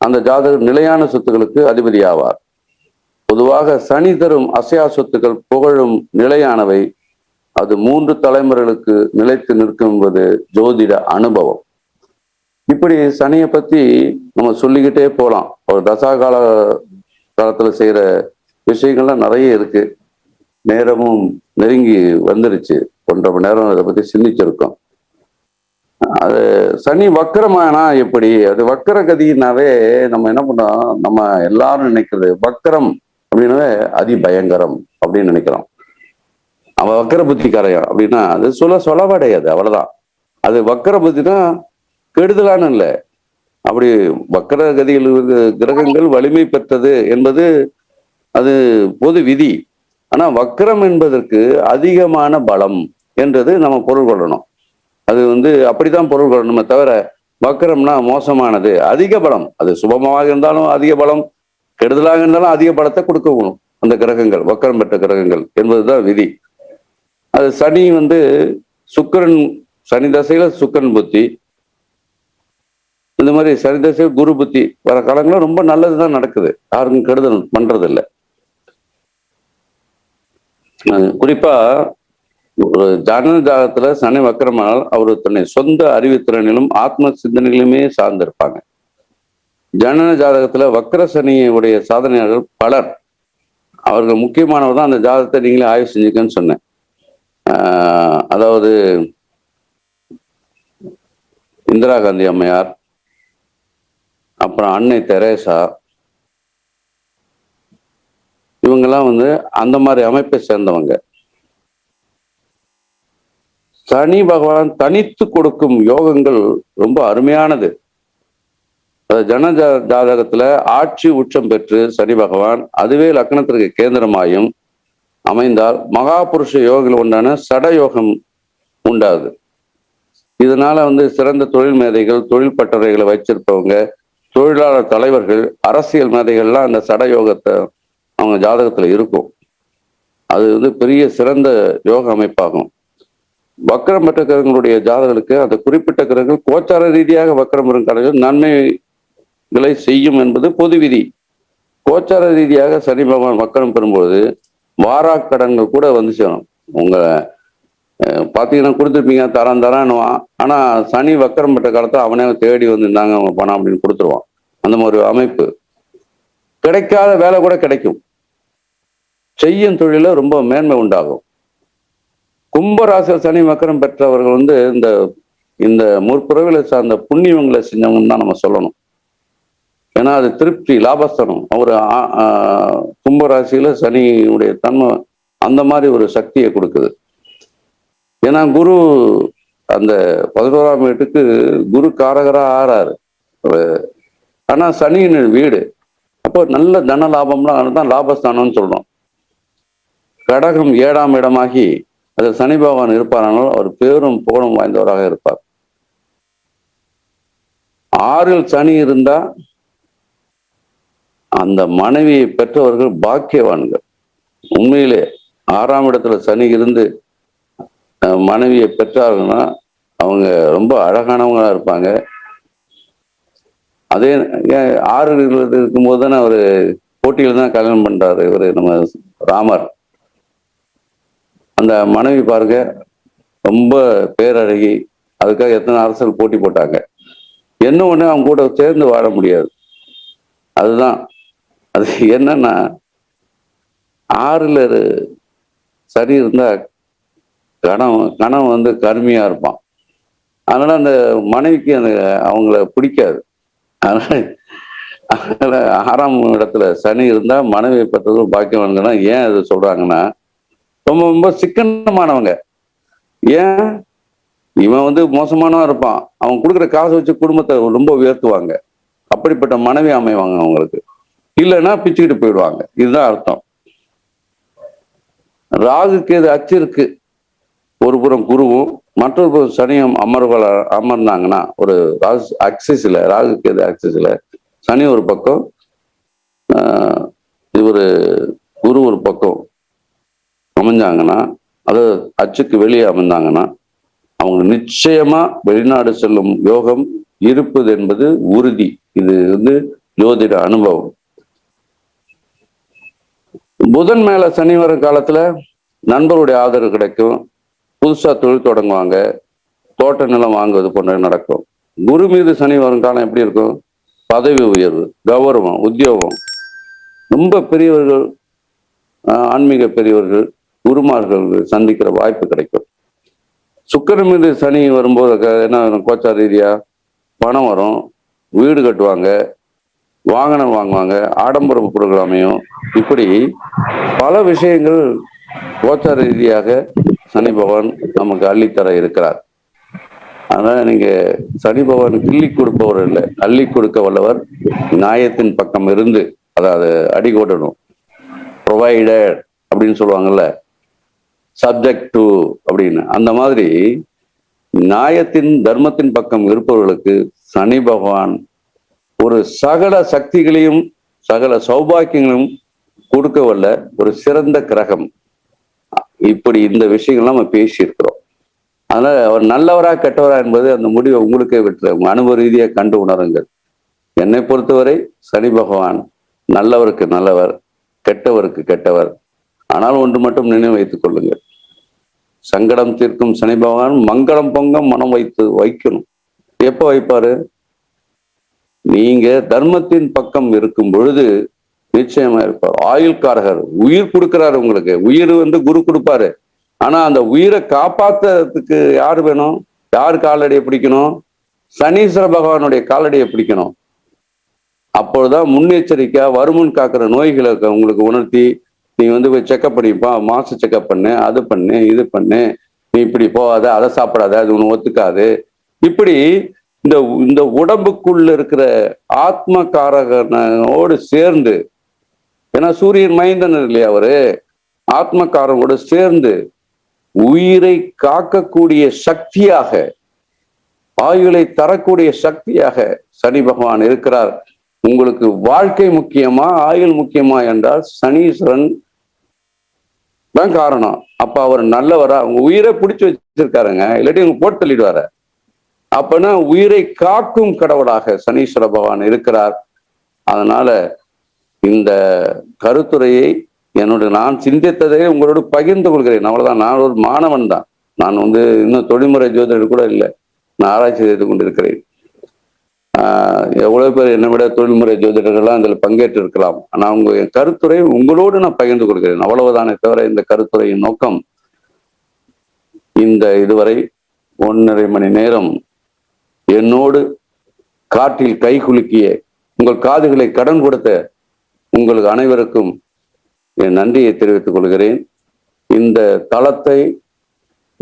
அந்த ஜாதகர் நிலையான சொத்துக்களுக்கு அதிபதி ஆவார். பொதுவாக சனி தரும் அசையா சொத்துக்கள் புகழும் நிலையானவை. அது 3 தலைமுறைகளுக்கு நிலைத்து நிற்கும் என்பது ஜோதிட அனுபவம். இப்படி சனியை பத்தி நம்ம சொல்லிக்கிட்டே போகலாம். ஒரு காலத்துல செய்யற விஷயங்கள்லாம் நிறைய இருக்கு. நேரமும் நெருங்கி வந்துருச்சு. 1.5 மணி நேரம் அதை பத்தி சிந்திச்சிருக்கோம். அது சனி வக்கரமானா எப்படி? அது வக்கர கதினாவே நம்ம என்ன பண்ணோம், நம்ம எல்லாரும் நினைக்கிறது வக்கரம் அப்படின்னாவே அதிபயங்கரம் அப்படின்னு நினைக்கிறோம். அவன் வக்கர புத்திக்காரையன் அப்படின்னா அது சொலவடையாது, அவ்வளவுதான். அது வக்கர புத்தினா கெடுதலான இல்லை. அப்படி வக்கர கதியில் கிரகங்கள் வலிமை பெற்றது என்பது அது பொது விதி. ஆனா வக்கரம் என்பதற்கு அதிகமான பலம் என்றது நம்ம பொருள் கொள்ளணும். அது வந்து அப்படித்தான் பொருள் கொள்ளணுமே தவிர வக்கரம்னா மோசமானது. அதிக பலம், அது சுபமாக இருந்தாலும் அதிக பலம், கெடுதலாக இருந்தாலும் அதிக பலத்தை கொடுக்கணும் அந்த கிரகங்கள், வக்கரம் பெற்ற கிரகங்கள் என்பதுதான் விதி. அது சனி வந்து சுக்கிரன், சனி தசையில சுக்கிரன் புத்தி, இந்த மாதிரி சனி தசை குரு புத்தி வர காலங்களும் ரொம்ப நல்லதுதான் நடக்குது, யாருக்கும் கெடுதல் பண்றது இல்லை. குறிப்பா ஒரு ஜனன ஜாதகத்துல சனி வக்கரமானால் அவர் தன்னை சொந்த அறிவுத்திறனிலும் ஆத்ம சிந்தனையிலுமே சார்ந்திருப்பாங்க. ஜனன ஜாதகத்துல வக்கர சனியுடைய சாதனையாளர்கள் பலர். அவர்கள் முக்கியமானவர் தான். அந்த ஜாதகத்தை நீங்களே ஆய்வு செஞ்சுக்கன்னு சொன்னேன். அதாவது இந்திரா காந்தி அம்மையார், அப்புறம் அன்னை தெரேசா, இவங்கெல்லாம் வந்து அந்த மாதிரி அமைப்பை சேர்ந்தவங்க. சனி பகவான் தனித்து கொடுக்கும் யோகங்கள் ரொம்ப அருமையானது. ஜன ஜாதகத்துல ஆட்சி உச்சம் பெற்று சனி பகவான் அதுவே லக்னத்திற்கு கேந்திரமாயும் அமைந்தால் மகாபுருஷ யோகங்கள் உண்டான சடயோகம் உண்டாகுது. இதனால வந்து சிறந்த தொழில் மேதைகள், தொழில் பட்டறைகளை வச்சிருப்பவங்க, தொழிலாளர் தலைவர்கள், அரசியல் மேதைகள்லாம் அந்த சடயோகத்தை அவங்க ஜாதகத்துல இருக்கும். அது வந்து பெரிய சிறந்த யோக அமைப்பாகும். வக்கரம் பெற்ற கிரகங்களுடைய ஜாதகங்களுக்கு அந்த குறிப்பிட்ட கிரகங்கள் கோச்சார ரீதியாக வக்கரம் பெறும் கடவுள் நன்மைகளை செய்யும் என்பது பொது விதி. கோச்சார ரீதியாக சனி பகவான் வக்கரம் பெறும்போது வாராக்கடன்கள் கூட வந்து சேரும். உங்களை பார்த்தீங்கன்னா கொடுத்துருப்பீங்க, தரான்னுவான். ஆனா சனி வக்கரம் பெற்ற காலத்துல அவனே தேடி வந்துருந்தாங்க அவங்க பணம் அப்படின்னு கொடுத்துருவான். அந்த மாதிரி அமைப்பு. கிடைக்காத வேலை கூட கிடைக்கும். செய்யும் தொழில ரொம்ப மேன்மை உண்டாகும். கும்பராசியில் சனி வக்கரம் பெற்றவர்கள் வந்து இந்த இந்த முற்பிறவில சார்ந்த புண்ணியங்களை செஞ்சவங்கன்னு தான் நம்ம சொல்லணும். ஏன்னா அது திருப்தி, லாபஸ்தனம். அவர் கும்பராசியில சனியுடைய தன்மை அந்த மாதிரி ஒரு சக்தியை கொடுக்குது. ஏன்னா குரு அந்த 11ஆம் வீட்டுக்கு குரு காரகரா ஆறாரு. ஆனா சனியின் வீடு, அப்போ நல்ல தன லாபம்லாம் தான் லாபஸ்தானம்னு சொல்றோம். கடகம் 7ஆம் இடமாகி அது சனி பகவான் இருப்பாரானால் அவர் பேரும் புகழும் வாய்ந்தவராக இருப்பார். 6ல் சனி இருந்தா அந்த மனைவியை பெற்றவர்கள் பாக்கியவான்கள். உண்மையிலே 6ஆம் இடத்துல சனி இருந்து மனைவியை பெற்றார்கள்னா அவங்க ரொம்ப அழகானவங்களா இருப்பாங்க. அதே 6 இருக்கும்போது தானே அவரு போட்டியில தான் கல்யாணம் பண்றாரு இவரு நம்ம ராமர். அந்த மனைவி பாருங்க ரொம்ப பேரழகி. அதுக்காக எத்தனை அரசர்கள் போட்டி போட்டாங்க. என்ன ஒண்ணு அவங்க கூட சேர்ந்து வாழ முடியாது. அதுதான் அது என்னன்னா 6ல் சரி இருந்தா கணவன் வந்து கருமையா இருப்பான். அதனால அந்த மனைவிக்கு அந்த அவங்கள பிடிக்காது. அதனால 6ஆம் இடத்துல சனி இருந்தா மனைவியை பெற்றவர்கள் பாக்கியவான்கள்னா ஏன் அது சொல்றாங்கன்னா ரொம்ப ரொம்ப சிக்கனமானவங்க. ஏன் இவன் வந்து மோசமானவன் இருப்பான், அவன் கொடுக்குற காசை வச்சு குடும்பத்தை ரொம்ப உயர்த்துவாங்க. அப்படிப்பட்ட மனைவி அமைவாங்க அவங்களுக்கு. இல்லைன்னா பிச்சுக்கிட்டு போயிடுவாங்க. இதுதான் அர்த்தம். ராகுக்கு எது அச்சு இருக்கு, ஒரு புறம் குருவும் மற்றொரு புறம் சனியும் அமர்ந்தாங்கன்னா ஒரு அக்சிஸ்ல, ராகுக்கு எது அக்சிஸ்ல சனி ஒரு பக்கம், இவரு குரு ஒரு பக்கம் அமைஞ்சாங்கன்னா, அது அச்சுக்கு வெளியே அமைந்தாங்கன்னா அவங்க நிச்சயமா வெளிநாடு செல்லும் யோகம் இருப்பது என்பது உறுதி. இது வந்து ஜோதிட அனுபவம். புதன் மேல சனி வரும் காலத்துல நண்பருடைய ஆதரவு கிடைக்கும். புதுசா தொழில் தொடங்குவாங்க, தோட்ட நிலம் வாங்குவது போன்ற நடக்கும். குரு மீது சனி வரும் காலம் எப்படி இருக்கும்? பதவி உயர்வு, கௌரவம், உத்தியோகம், ரொம்ப பெரியவர்கள், ஆன்மீக பெரியவர்கள், குருமார்கள் சந்திக்கிற வாய்ப்பு கிடைக்கும். சுக்கிரன் மீது சனி வரும்போது என்ன கோச்சார ரீதியா பணம் வரும், வீடு கட்டுவாங்க, வாகனம் வாங்குவாங்க, ஆடம்பர பொருட்கள் அமையும். இப்படி பல விஷயங்கள் கோச்சார ரீதியாக சனி பகவான் நமக்கு அள்ளித்தர இருக்கிறார். அதனால நீங்க சனி பகவான் கிள்ளி கொடுப்பவர் இல்லை, அள்ளி கொடுக்க வல்லவர். நியாயத்தின் பக்கம் இருந்து, அதாவது அடிகோடணும், ப்ரொவைடட் அப்படின்னு சொல்லுவாங்கல்ல, சப்ஜெக்ட் டு அப்படின்னு. அந்த மாதிரி நியாயத்தின் தர்மத்தின் பக்கம் இருப்பவர்களுக்கு சனி பகவான் ஒரு சகல சக்திகளையும் சகல சௌபாக்கியங்களையும் கொடுக்க வல்ல ஒரு சிறந்த கிரகம். இப்படி இந்த விஷயங்கள்லாம் நம்ம பேசி இருக்கிறோம். அதனால அவர் நல்லவரா கெட்டவரா என்பது அந்த முடிவை உங்களுக்கே விட்டுரு, உங்க அனுபவ ரீதியை கண்டு உணருங்கள். என்னை பொறுத்தவரை சனி பகவான் நல்லவருக்கு நல்லவர், கெட்டவருக்கு கெட்டவர். ஆனால் ஒன்று மட்டும் நினைவு வைத்துக் கொள்ளுங்கள், சங்கடம் தீர்க்கும் சனி பகவான் மங்களம் பொங்கம் மனம் வைக்கணும். எப்ப வைப்பாரு? நீங்க தர்மத்தின் பக்கம் இருக்கும் பொழுது நிச்சயமா இருப்பார். ஆயுள்காரகர், உயிர் கொடுக்கிறாரு உங்களுக்கு. உயிர் வந்து குரு கொடுப்பாரு. ஆனா அந்த உயிரை காப்பாத்துறதுக்கு யாரு வேணும்? யார் காலடியை பிடிக்கணும்? சனீஸ்வர பகவானுடைய காலடியை பிடிக்கணும். அப்பொழுதுதான் முன்னெச்சரிக்கையா வருமுன் காக்கிற நோய்களை உங்களுக்கு உணர்த்தி, நீ வந்து போய் செக்அப் பண்ணிப்பா, மாசு செக்அப் பண்ணு, அது பண்ணு, இது பண்ணு, நீ இப்படி போகாத, அதை சாப்பிடாத, அது ஒண்ணு ஒத்துக்காது. இப்படி இந்த உடம்புக்குள்ள இருக்கிற ஆத்ம காரகனோடு சேர்ந்து, ஏன்னா சூரியன் மைந்தன் இல்லையா அவரு, ஆத்மகாரனோடு சேர்ந்து உயிரை காக்கக்கூடிய சக்தியாக, ஆயுளை தரக்கூடிய சக்தியாக சனி பகவான் இருக்கிறார். உங்களுக்கு வாழ்க்கை முக்கியமா ஆயுள் முக்கியமா என்றால் சனீஸ்வரன் தான் காரணம். அப்ப அவர் நல்லவரா? உங்க உயிரை பிடிச்சு வச்சிருக்காருங்க, இல்லாட்டி உங்க போட்டு தள்ளிடுவாரு. அப்பனா உயிரை காக்கும் கடவுளாக சனீஸ்வர பகவான் இருக்கிறார். அதனால இந்த கருத்துரையை நான் சிந்தித்ததை உங்களோடு பகிர்ந்து கொள்கிறேன். அவ்வளவுதான். நான் ஒரு மாணவன் தான். நான் வந்து இன்னும் தொழில்முறை ஜோதிடர் கூட இல்லை, நான் ஆராய்ச்சி செய்து கொண்டிருக்கிறேன். எவ்வளவு பேர் என்னை விட தொழில்முறை ஜோதிடர்கள்லாம் இதில் பங்கேற்று இருக்கலாம். ஆனா உங்க கருத்துரை உங்களோடு நான் பகிர்ந்து கொள்கிறேன், அவ்வளவுதானே தவிர இந்த கருத்துரையின் நோக்கம் இந்த இதுவரை 1.5 மணி நேரம் என்னோடு காற்றில் கை குலுக்கிய உங்கள் காதுகளை கடன் கொடுத்த உங்களுக்கு அனைவருக்கும் என் நன்றியை தெரிவித்துக் கொள்கிறேன். இந்த தளத்தை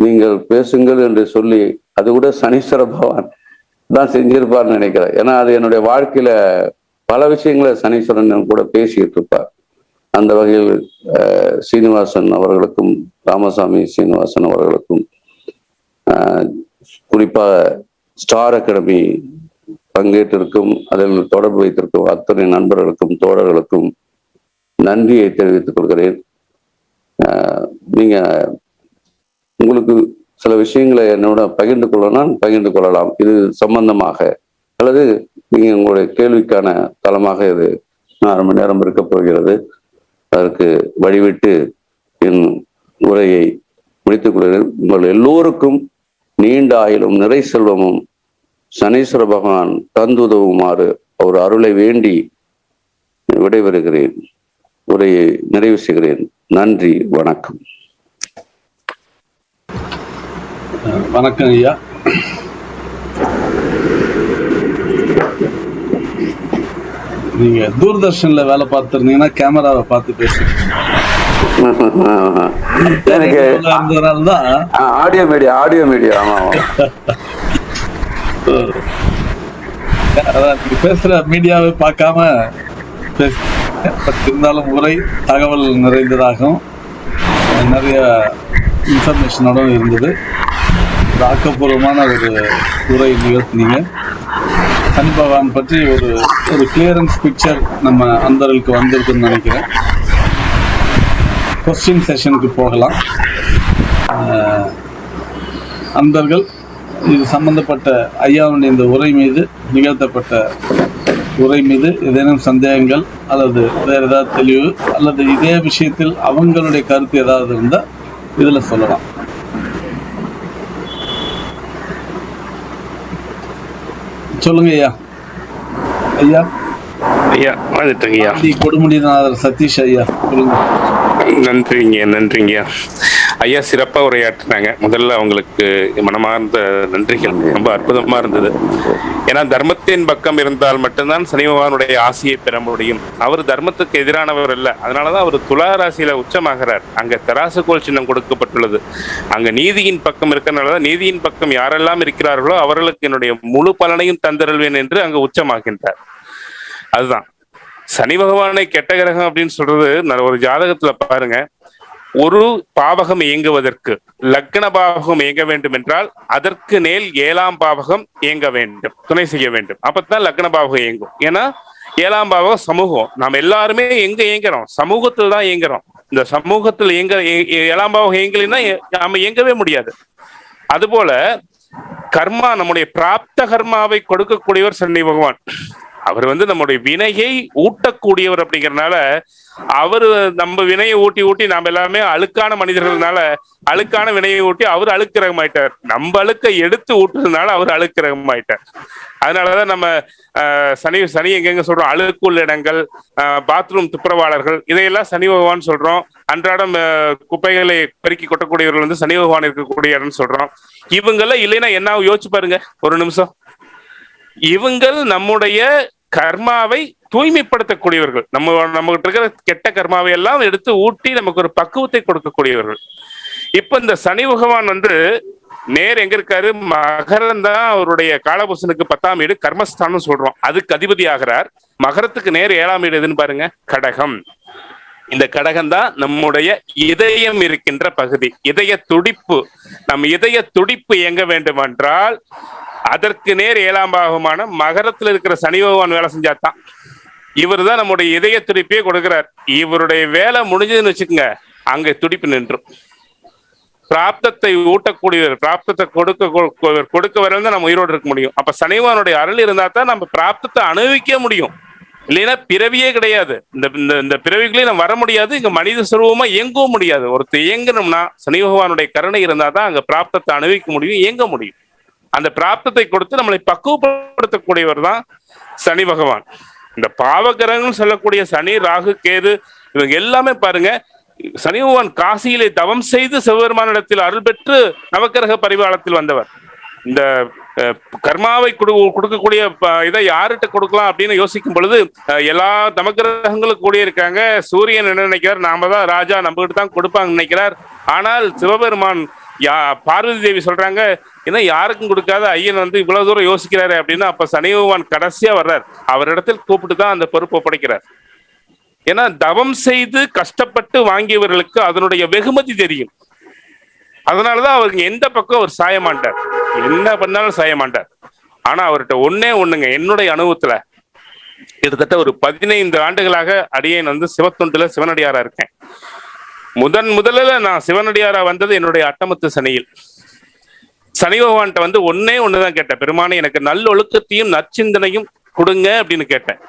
நீங்கள் பேசுங்கள் என்று சொல்லி அது கூட சனீஸ்வர பகவான் தான் செஞ்சிருப்பார்னு நினைக்கிறேன். ஏன்னா அது என்னுடைய வாழ்க்கையில பல விஷயங்களை சனீஸ்வரன் கூட பேசிட்டு இருப்பார். அந்த வகையில் சீனிவாசன் அவர்களுக்கும் ராமசாமி சீனிவாசன் அவர்களுக்கும் குறிப்பாக ஸ்டார் அகாடமி பங்கேற்றிருக்கும் அதில் தொடர்பு வைத்திருக்கும் அத்தனை நண்பர்களுக்கும் தோழர்களுக்கும் நன்றியை தெரிவித்துக் கொள்கிறேன். நீங்க உங்களுக்கு சில விஷயங்களை என்னோட பகிர்ந்து கொள்ளலாம், பகிர்ந்து கொள்ளலாம். இது சம்பந்தமாக அல்லது நீங்க உங்களுடைய கேள்விக்கான தளமாக இது 4 மணி நேரம் இருக்க போகிறது. அதற்கு வழிவிட்டு என் உரையை முடித்துக் கொள்கிறேன். உங்கள் எல்லோருக்கும் நீண்ட ஆயுளும் நிறை செல்வமும் சனீஸ்வர பகவான் தந்துதவுமாறு அவர் அருளை வேண்டி விடைபெறுகிறேன். உரையை நிறைவு செய்கிறேன். நன்றி, வணக்கம். வணக்கம் ஐயா. நீங்க தூர்தர்ஷன்ல வேலை பார்த்திருந்தீங்கன்னா கேமராவை பார்த்து பேசுங்க. எனக்கு ஆடியோ மீடியா ஆமா நீங்க பேசுற மீடியாவை பார்க்காம இருந்தாலும் உரை தகவல் நிறைந்ததாகவும் நிறைய இன்ஃபர்மேஷனோட இருந்தது. ஆக்கப்பூர்வமான ஒரு உரை நிகழ்த்தினீங்க. சனி பகவான் பற்றி ஒரு கிளியரன்ஸ் பிக்சர் நம்ம அந்தர்களுக்கு வந்திருக்குன்னு நினைக்கிறேன். கொஸ்டின் செஷனுக்கு போகலாம். அந்தர்கள் இது சம்பந்தப்பட்ட ஐயாவுடைய இந்த உரை மீது நிகழ்த்தப்பட்ட உரை மீது ஏதேனும் சந்தேகங்கள் அல்லது வேற ஏதாவது தெளிவு அல்லது இதே விஷயத்தில் அவங்களுடைய கருத்து ஏதாவது இருந்தா இதுல சொல்லலாம். சொல்லுங்க ஐயா. ஐயா ஐயா வந்துட்டேங்க ஐயா. கொடுமுடிநாதர் சதீஷ் ஐயா சொல்லுங்க. நன்றிங்க ஐயா. சிறப்பா உரையாற்றினாங்க. முதல்ல அவங்களுக்கு மனமார்ந்த நன்றிகள். ரொம்ப அற்புதமா இருந்தது. ஏன்னா தர்மத்தின் பக்கம் இருந்தால் மட்டும்தான் சனி பகவானுடைய ஆசையை பெற முடியும். அவர் தர்மத்துக்கு எதிரானவர் அல்ல. அதனாலதான் அவர் துலா ராசியில உச்சமாகிறார். அங்க தராசுகோல் சின்னம் கொடுக்கப்பட்டுள்ளது. அங்க நீதியின் பக்கம் இருக்கிறனாலதான் நீதியின் பக்கம் யாரெல்லாம் இருக்கிறார்களோ அவர்களுக்கு என்னுடைய முழு பலனையும் தந்தருள்வேன் என்று அங்க உச்சமாகின்றார். அதுதான் சனி பகவானை கெட்ட கிரகம் அப்படின்னு சொல்றது. ஒரு ஜாதகத்துல பாருங்க, ஒரு பாவகம் இயங்குவதற்கு லக்ன பாவகம் இயங்க வேண்டும் என்றால் அதற்கு மேல் 7ஆம் பாவகம் இயங்க வேண்டும், துணை செய்ய வேண்டும். அப்பதான் லக்ன பாவகம் இயங்கும். ஏன்னா 7ஆம் பாவகம் சமூகம். நாம் எல்லாருமே எங்க இயங்குறோம்? சமூகத்தில் தான் இயங்குறோம். இந்த சமூகத்தில் 7ஆம் பாவகம் இயங்கலைன்னா நாம இயங்கவே முடியாது. அதுபோல கர்மா, நம்முடைய பிராப்த கர்மாவை கொடுக்கக்கூடியவர் சனி பகவான். அவர் நம்முடைய வினையை ஊட்டக்கூடியவர். அப்படிங்கறதுனால அவரு நம்ம வினையை ஊட்டி நாம எல்லாமே அழுக்கான மனிதர்கள்னால அழுக்கான வினையை ஊட்டி அவர் அழுக்கிரகமாயிட்டார். நம்ம அழுக்க எடுத்து ஊட்டுறதுனால அவர் அழுக்கிரகமாயிட்டார். அதனாலதான் நம்ம சனி எங்க சொல்றோம்? அழுக்குள்ள இடங்கள், பாத்ரூம் துப்புரவாளர்கள், இதையெல்லாம் சனி பகவான் சொல்றோம். அன்றாடம் குப்பைகளை பெருக்கி கொட்டக்கூடியவர்கள் சனி பகவான் இருக்கக்கூடிய இடம்னு சொல்றோம். இவங்கெல்லாம் இல்லைன்னா என்ன யோசிச்சு பாருங்க ஒரு நிமிஷம். இவங்கள் நம்முடைய கர்மாவை தூய்மைப்படுத்தக்கூடியவர்கள். நம்மகிட்ட இருக்கிற கெட்ட கர்மாவை எல்லாம் எடுத்து ஊட்டி நமக்கு ஒரு பக்குவத்தை கொடுக்கக்கூடியவர்கள். இப்ப இந்த சனி பகவான் நேர் எங்க இருக்காரு? மகரம் தான் அவருடைய காலபுருஷனுக்கு 10ஆம் வீடு, கர்மஸ்தானம் சொல்றோம். அதுக்கு அதிபதி ஆகிறார். மகரத்துக்கு நேர் 7ஆம் வீடு எதுன்னு பாருங்க, கடகம். இந்த கடகம் தான் நம்முடைய இதயம் இருக்கின்ற பகுதி, இதய துடிப்பு. நம் இதய துடிப்பு எங்க வேண்டும் என்றால் அதற்கு நேர் 7ஆம் பாவமான மகரத்தில் இருக்கிற சனி பகவான் வேலை செஞ்சாதான். இவர் தான் நம்முடைய இதய துடிப்பையே கொடுக்கிறார். இவருடைய வேலை முடிஞ்சதுன்னு வச்சுக்கோங்க, அங்க துடிப்பு நின்றும். பிராப்தத்தை ஊட்டக்கூடியவர், பிராப்தத்தை கொடுக்க வரையில் தான் நம்ம உயிரோடு இருக்க முடியும். அப்ப சனி பகவானுடைய அருள் இருந்தா தான் நம்ம பிராப்தத்தை அனுபவிக்க முடியும். இல்லைன்னா பிறவியே கிடையாது. இந்த பிறவிகளையும் நம்ம வர முடியாது. இங்க மனித சுரூபமா இயங்கவும் முடியாது. ஒருத்தர் இயங்கணும்னா சனி பகவானுடைய கருணை இருந்தா தான் அங்க பிராப்தத்தை அனுபவிக்க முடியும், இயங்க முடியும். அந்த பிராப்தத்தை கொடுத்து நம்மளை பக்குவப்படுத்தக்கூடியவர் தான் சனி பகவான். இந்த பாவகிரகங்கள் சொல்லக்கூடிய சனி, ராகு, கேது இவங்க எல்லாமே பாருங்க சனி பகவான் காசியிலே தவம் செய்து சிவபெருமானிடத்தில் அருள் பெற்று நவக்கிரக பரிவாரத்தில் வந்தவர். இந்த கர்மாவை கொடுக்கக்கூடிய இதை யார்கிட்ட கொடுக்கலாம் அப்படின்னு யோசிக்கும் பொழுது எல்லா நவக்கிரகங்களும் கூடிய இருக்காங்க. சூரியன் என்ன நினைக்கிறார், நாம தான் ராஜா, நம்மகிட்ட தான் கொடுப்பாங்க நினைக்கிறார். ஆனால் சிவபெருமான் பார்வதி தேவி சொல்றாங்க, ஏன்னா யாருக்கும் கொடுக்காத ஐயன் வந்து இவ்வளவு தூரம் யோசிக்கிறாரு அப்படின்னு. அப்ப சனி பகவான் கடைசியா வர்றார். அவரிடத்தில் கூப்பிட்டு தான் அந்த பொறுப்பை ஒப்படைக்கிறார். ஏன்னா தவம் செய்து கஷ்டப்பட்டு வாங்கியவர்களுக்கு அதனுடைய வெகுமதி தெரியும். அதனாலதான் அவருக்கு எந்த பக்கம் அவர் சாய மாட்டார், என்ன பண்ணாலும் சாய மாட்டார். ஆனா அவர்கிட்ட ஒண்ணுங்க, என்னுடைய அனுபவத்துல கிட்டத்தட்ட ஒரு 15 ஆண்டுகளாக அடியேன் வந்து சிவத்தொண்டுல சிவனடியாரா இருக்கேன். முதல்ல நான் சிவனடியாரா வந்தது என்னுடைய அட்டமத்து சனியில். சனி பகவான்கிட்ட வந்து ஒண்ணுதான் கேட்டேன், பெருமானே எனக்கு நல்லொழுக்கத்தையும் நற்சிந்தனையும் கொடுங்க அப்படின்னு கேட்டேன்.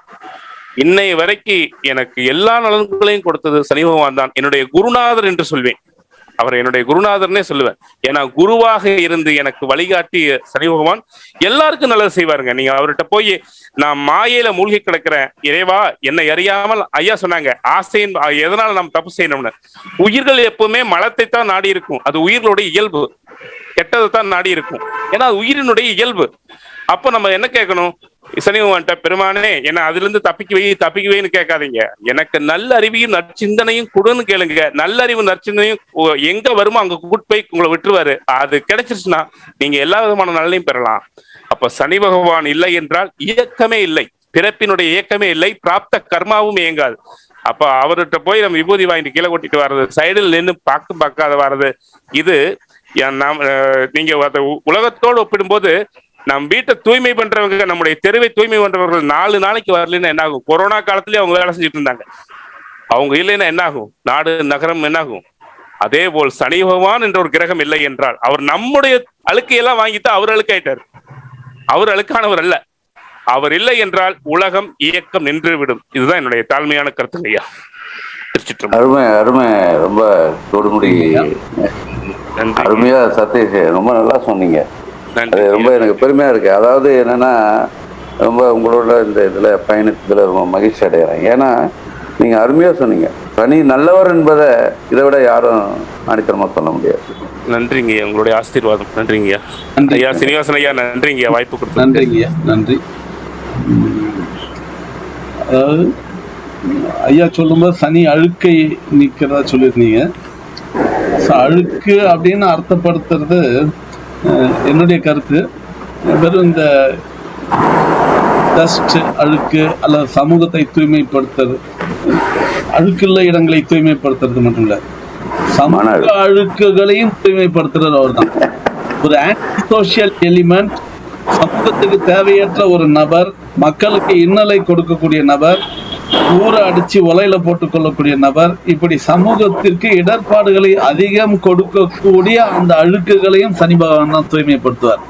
இன்னை வரைக்கும் எனக்கு எல்லா நலன்களையும் கொடுத்தது சனி பகவான் தான். என்னுடைய குருநாதர் என்று சொல்வேன், அவர் என்னுடைய குருநாதர்னே சொல்லுவேன். ஏன்னா குருவாக இருந்து எனக்கு வழிகாட்டி சனி பகவான் எல்லாருக்கும் நல்லது செய்வாருங்க. நீங்க அவர்கிட்ட போய் நான் மாயையில மூழ்கி கிடக்கிறேன், இறைவா என்னை அறியாமல், ஐயா சொன்னாங்க ஆசையின் எதனால நாம் தப்பு செய்யணும்னு. உயிர்கள் எப்பவுமே மலத்தை தான் நாடி இருக்கும், அது உயிர்களுடைய இயல்பு. கெட்டதை தான் நாடி இருக்கும், ஏன்னா அது உயிரினுடைய இயல்பு. அப்போ நம்ம என்ன கேட்கணும், சனி பகவான்கிட்ட, பெருமானே என்ன அதுல இருந்து தப்பிக்கவேன்னு கேட்காதீங்க, எனக்கு நல்ல அறிவையும் நற்சிந்தனையும் கொடுன்னு கேளுங்க. நல்ல அறிவு நற்சிந்தனையும் எங்க வருமோ அங்க கூட்டு போய் உங்களை விட்டுருவாரு. அது கிடைச்சிருச்சுன்னா நீங்க எல்லா விதமான நலனையும் பெறலாம். அப்ப சனி பகவான் இல்லை என்றால் இயக்கமே இல்லை, பிறப்பினுடைய இயக்கமே இல்லை, பிராப்த கர்மாவும் இயங்காது. அப்ப அவர்கிட்ட போய் நம்ம விபூதி வாங்கிட்டு கீழே கொட்டிட்டு வர்றது, சைடில் நின்று பார்க்காத வர்றது, இது நீங்க உலகத்தோடு ஒப்பிடும்போது நம் வீட்டை தூய்மை பண்றவங்க, நம்முடைய தெருவை தூய்மை பண்றவர்கள் 4 நாளைக்கு வரலன்னா என்ன ஆகும்? கொரோனா காலத்திலேயே அவங்க வேலை செஞ்சுட்டு இருந்தாங்க. அவங்க இல்லைன்னா என்ன ஆகும்? நாடு நகரம் என்ன ஆகும்? அதே போல் சனி பகவான் என்ற ஒரு கிரகம் இல்லை என்றால் அவர் நம்முடைய அழுக்கையெல்லாம் வாங்கிட்டு அவர் அழுக்காயிட்டார். அவர் அழுக்கானவர் அல்ல. அவர் இல்லை என்றால் உலகம் இயக்கம் நின்று விடும். இதுதான் என்னுடைய தாழ்மையான கருத்து ஐயா. அருமை அருமை, ரொம்ப கொடுமுடி, அருமையா சதீஷ், ரொம்ப நல்லா சொன்னீங்க. அது ரொம்ப எனக்கு பெருமையா இருக்கு. அதாவது என்னன்னா, ரொம்ப உங்களோட இந்த இதுல பயணத்துல ரொம்ப மகிழ்ச்சி அடைகிறேன். ஏன்னா நீங்க அருமையா சொன்னீங்க, சனி நல்லவர் என்பதை இதை விட யாரும் ஆணித்தரமா சொல்ல முடியாது. நன்றிங்க, உங்களுடைய ஆசீர்வாதம். நன்றிங்க ஐயா. சீனிவாசன் ஐயா, நன்றிங்க வாய்ப்பு கொடுத்து. நன்றிங்க, நன்றி. அதாவது ஐயா சொல்லும்போது சனி அழுக்கை நீக்கிறதா சொல்லியிருந்தீங்க. அழுக்கு அப்படின்னு அர்த்தப்படுத்துறது என்னுடைய கருத்து வெறும் இந்த டஸ்ட் அழுக்கு அல்லது சமூகத்தை தூய்மைப்படுத்துறது, அழுக்குள்ள இடங்களை தூய்மைப்படுத்துறது மட்டும் இல்ல, சமூக அழுக்குகளையும் தூய்மைப்படுத்துறது அவர் தான். ஒரு ஆன்டி சோசியல் எலிமெண்ட், சமூகத்துக்கு தேவையற்ற ஒரு நபர், மக்களுக்கு இன்னலை கொடுக்கக்கூடிய நபர், ஊரை அடிச்சு உலையில போட்டுக் கொள்ளக்கூடிய நபர், இப்படி சமூகத்திற்கு இடர்பாடுகளை அதிகம் கொடுக்கக்கூடிய அந்த அழுக்குகளையும் சனி பகவான் தான் தூய்மைப்படுத்துவார்.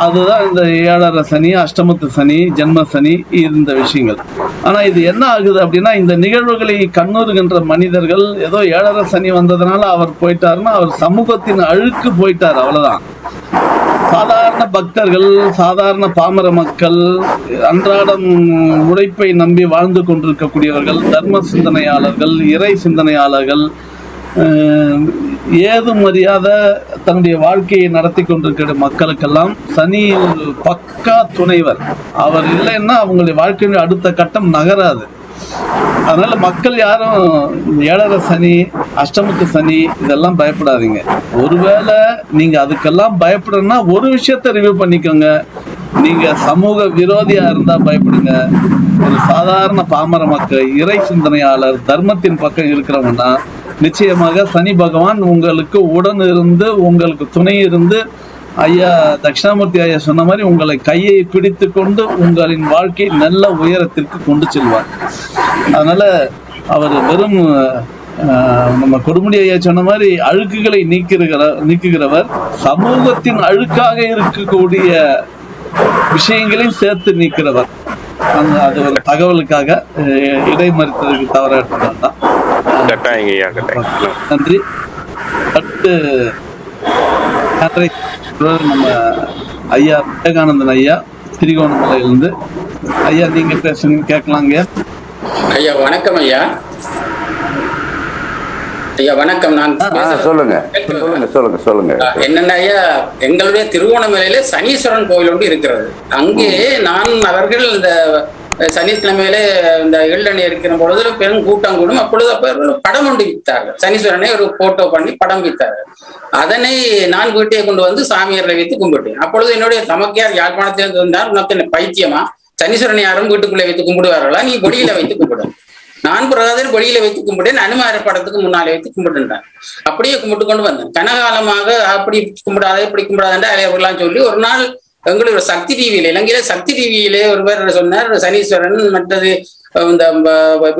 அதுதான் இந்த 7.5 சனி, அஷ்டமத்து சனி, ஜென்ம சனி, இந்த விஷயங்கள். ஆனா இது என்ன ஆகுது அப்படின்னா, இந்த நிகழ்வுகளை கண்ணுறுகின்ற மனிதர்கள் ஏதோ 7.5 சனி வந்ததுனால அவர் போயிட்டாருன்னா அவர் சமூகத்தின் அழுக்கு போயிட்டார், அவ்வளவுதான். சாதாரண பக்தர்கள், சாதாரண பாமர மக்கள், அன்றாடம் உழைப்பை நம்பி வாழ்ந்து கொண்டிருக்கக்கூடியவர்கள், தர்ம சிந்தனையாளர்கள், இறை சிந்தனையாளர்கள், ஏதும் அறியாத தன்னுடைய வாழ்க்கையை நடத்தி கொண்டிருக்கிற மக்களுக்கெல்லாம் சனி பக்கா துணைவர். அவர் இல்லைன்னா அவங்களுடைய வாழ்க்கையின் அடுத்த கட்டம் நகராது. அதனால மக்கள் யாரும் 7.5 சனி, அஷ்டமத்து சனி இதெல்லாம் பயப்படாதீங்க. ஒருவேளை நீங்க அதுக்கெல்லாம் பயப்படணும்னா ஒரு விஷயத்த ரிவ்யூ பண்ணிக்கோங்க. நீங்க சமூக விரோதியா இருந்தா பயப்படுங்க. ஒரு சாதாரண பாமர மக்கள், இறை சிந்தனையாளர், தர்மத்தின் பக்கம் இருக்கிறவங்கன்னா நிச்சயமாக சனி பகவான் உங்களுக்கு உடன் இருந்து, உங்களுக்கு துணை இருந்து, ஐயா தட்சிணாமூர்த்தி ஐயா சொன்ன மாதிரி உங்களை கையை பிடித்து கொண்டு உங்களின் வாழ்க்கை நல்ல உயரத்திற்கு கொண்டு செல்வார். அதனால அவர் வெறும் நம்ம கொடுமுடி ஐயா சொன்ன மாதிரி அழுக்குகளை நீக்குகிறவர், சமூகத்தின் அழுக்காக இருக்கக்கூடிய விஷயங்களையும் சேர்த்து நீக்கிறவர். அது ஒரு தகவலுக்காக இடைமறித்ததுக்கு தவற எடுத்துதான். நன்றி. அடுத்து நம்ம ஐயா விவேகானந்தன் ஐயா திரிகோணமலையிலிருந்து. ஐயா நீங்க பேசுங்க, கேட்கலாங்க. ஐயா வணக்கம் ஐயா. ஐயா வணக்கம். நான் சொல்லுங்க சொல்லுங்க சொல்லுங்க சொல்லுங்க. என்னென்ன ஐயா, எங்களுடைய திருவோணமலையில சனீஸ்வரன் கோயில் ஒன்று இருக்கிறது. அங்கே நான் அவர்கள் இந்த சனிக்கிழமையில இந்த எள்ளணி இருக்கிற பொழுது பெரும் கூட்டம் கூடும். அப்பொழுது ஒரு படம் ஒன்று வித்தார்கள். சனீஸ்வரனை ஒரு போட்டோ பண்ணி படம் வித்தார்கள். அதனை நான் வீட்டை கொண்டு வந்து சாமியாரை வைத்து கும்பிட்டேன். அப்பொழுது என்னுடைய தமக்கையார் யாழ்ப்பாணத்தில் இருந்தார். உனக்கு என்ன பைத்தியமா, சனீஸ்வரனை யாரும் வீட்டுக்குள்ளே வைத்து கும்பிடுவார்களா, நீ வெளியில வைத்து கும்பிடும். நான் பிரகாதர் வெளியில வைத்து கும்பிட்டேன். அனுமார படத்துக்கு முன்னாலே வைத்து கும்பிட்டுட்டான். அப்படியே கும்பிட்டு கொண்டு வந்தேன். கனகாலமாக அப்படி கும்பிடாத இப்படி கும்பிடாத அவர்களாம் சொல்லி ஒரு நாள் எங்களுடைய சக்தி டிவியில, இலங்கையில சக்தி டிவியிலே ஒருவர் சொன்னார், சனீஸ்வரன் மற்றது இந்த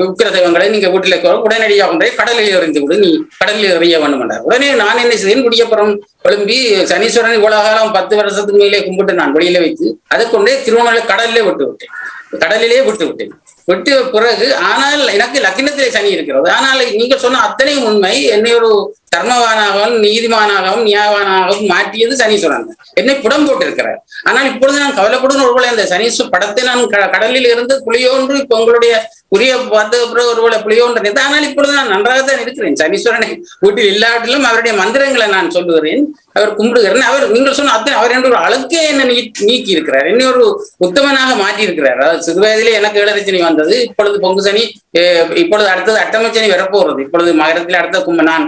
உக்கிர தெய்வங்களை நீங்க வீட்டுல உடனடியாக கொண்டே கடலில் எறிந்து விடு, நீ கடலில் எறிய வேண்டும் என்றார். உடனே நான் என்ன செய்தேன், குடியப்புறம் எழும்பி சனீஸ்வரன் இவ்வளவு காலம் 10 வருஷத்துக்கு மேலே கும்பிட்டு நான் வெளியில வைத்து அதை கொண்டே திருவண்ணாமலை கடலிலே விட்டு விட்டேன். விட்டு பிறகு ஆனால் எனக்கு லக்கினத்திலே சனி இருக்கிறது. ஆனால் நீங்க சொன்ன அத்தனை உண்மை. என்னை ஒரு தர்மவானாகவும் நீதிமானாகவும் நியாயவானாகவும் மாற்றியது சனீஸ்வரன். என்னை புடம் போட்டிருக்கிறார். ஆனால் இப்பொழுது நான் கவலைப்படும் ஒருவேளை அந்த சனீஸ்வரன் படத்தை நான் கடலில் இருந்து புளியோன்று இப்ப உங்களுடைய உரிய பார்த்த பிறகு ஒருவேளை புளியோன்று. ஆனால் இப்பொழுது நான் நன்றாகத்தான் இருக்கிறேன். சனீஸ்வரனை வீட்டில் இல்லாட்டிலும் அவருடைய மந்திரங்களை நான் சொல்லுகிறேன், அவர் கும்பிடுகிறேன். அவர் நீங்கள் சொன்ன அத்தனை அவர் என்ற ஒரு அழுக்கே என்ன நீக்கி இருக்கிறார். என்னை ஒரு உத்தமனாக மாற்றி இருக்கிறார். அதாவது சிறு வயதிலே எனக்கு ஏழரச்சனி வந்தது. இப்பொழுது பொங்கு சனி, இப்பொழுது அடுத்தது அட்டமச்சனி வரப்போறது. இப்பொழுது மகரத்தில் அடுத்த நான்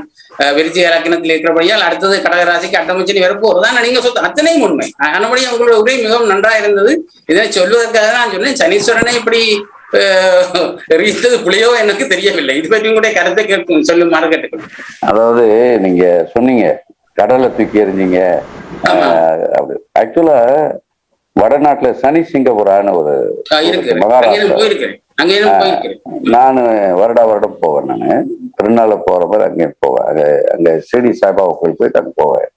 விருச்சிக இலக்கணத்தில் இருக்கிறபடியால் அடுத்தது கடகராசிக்கு அட்டமச்சனி வரப்போறது. ஆனால் நீங்க சொல்ல அத்தனையும் உண்மை. ஆனபடி உங்களுடைய உரை மிகவும் நன்றாக இருந்தது. இதனை சொல்வதற்காக நான் சொன்னேன், சனீஸ்வரனை இப்படி புளியோ எனக்கு தெரியவில்லை. இது பற்றி கூட கருத்தை கேட்கும் சொல்லுமாறு கேட்டுக்கொள்ளும். அதாவது நீங்க சொன்னீங்க கடலை தூக்கி எறிஞ்சிங்க. ஆக்சுவலா வடநாட்டுல சனி சிங்கபுரான்னு ஒரு மகாராஷ்டிரா, நான் வருடம் போவேன். நானு திருநாள போற மாதிரி அங்கே போவேன். அங்க ஷிரடி சாய்பாபா கோயில் போயிட்டு அங்க போவேன்.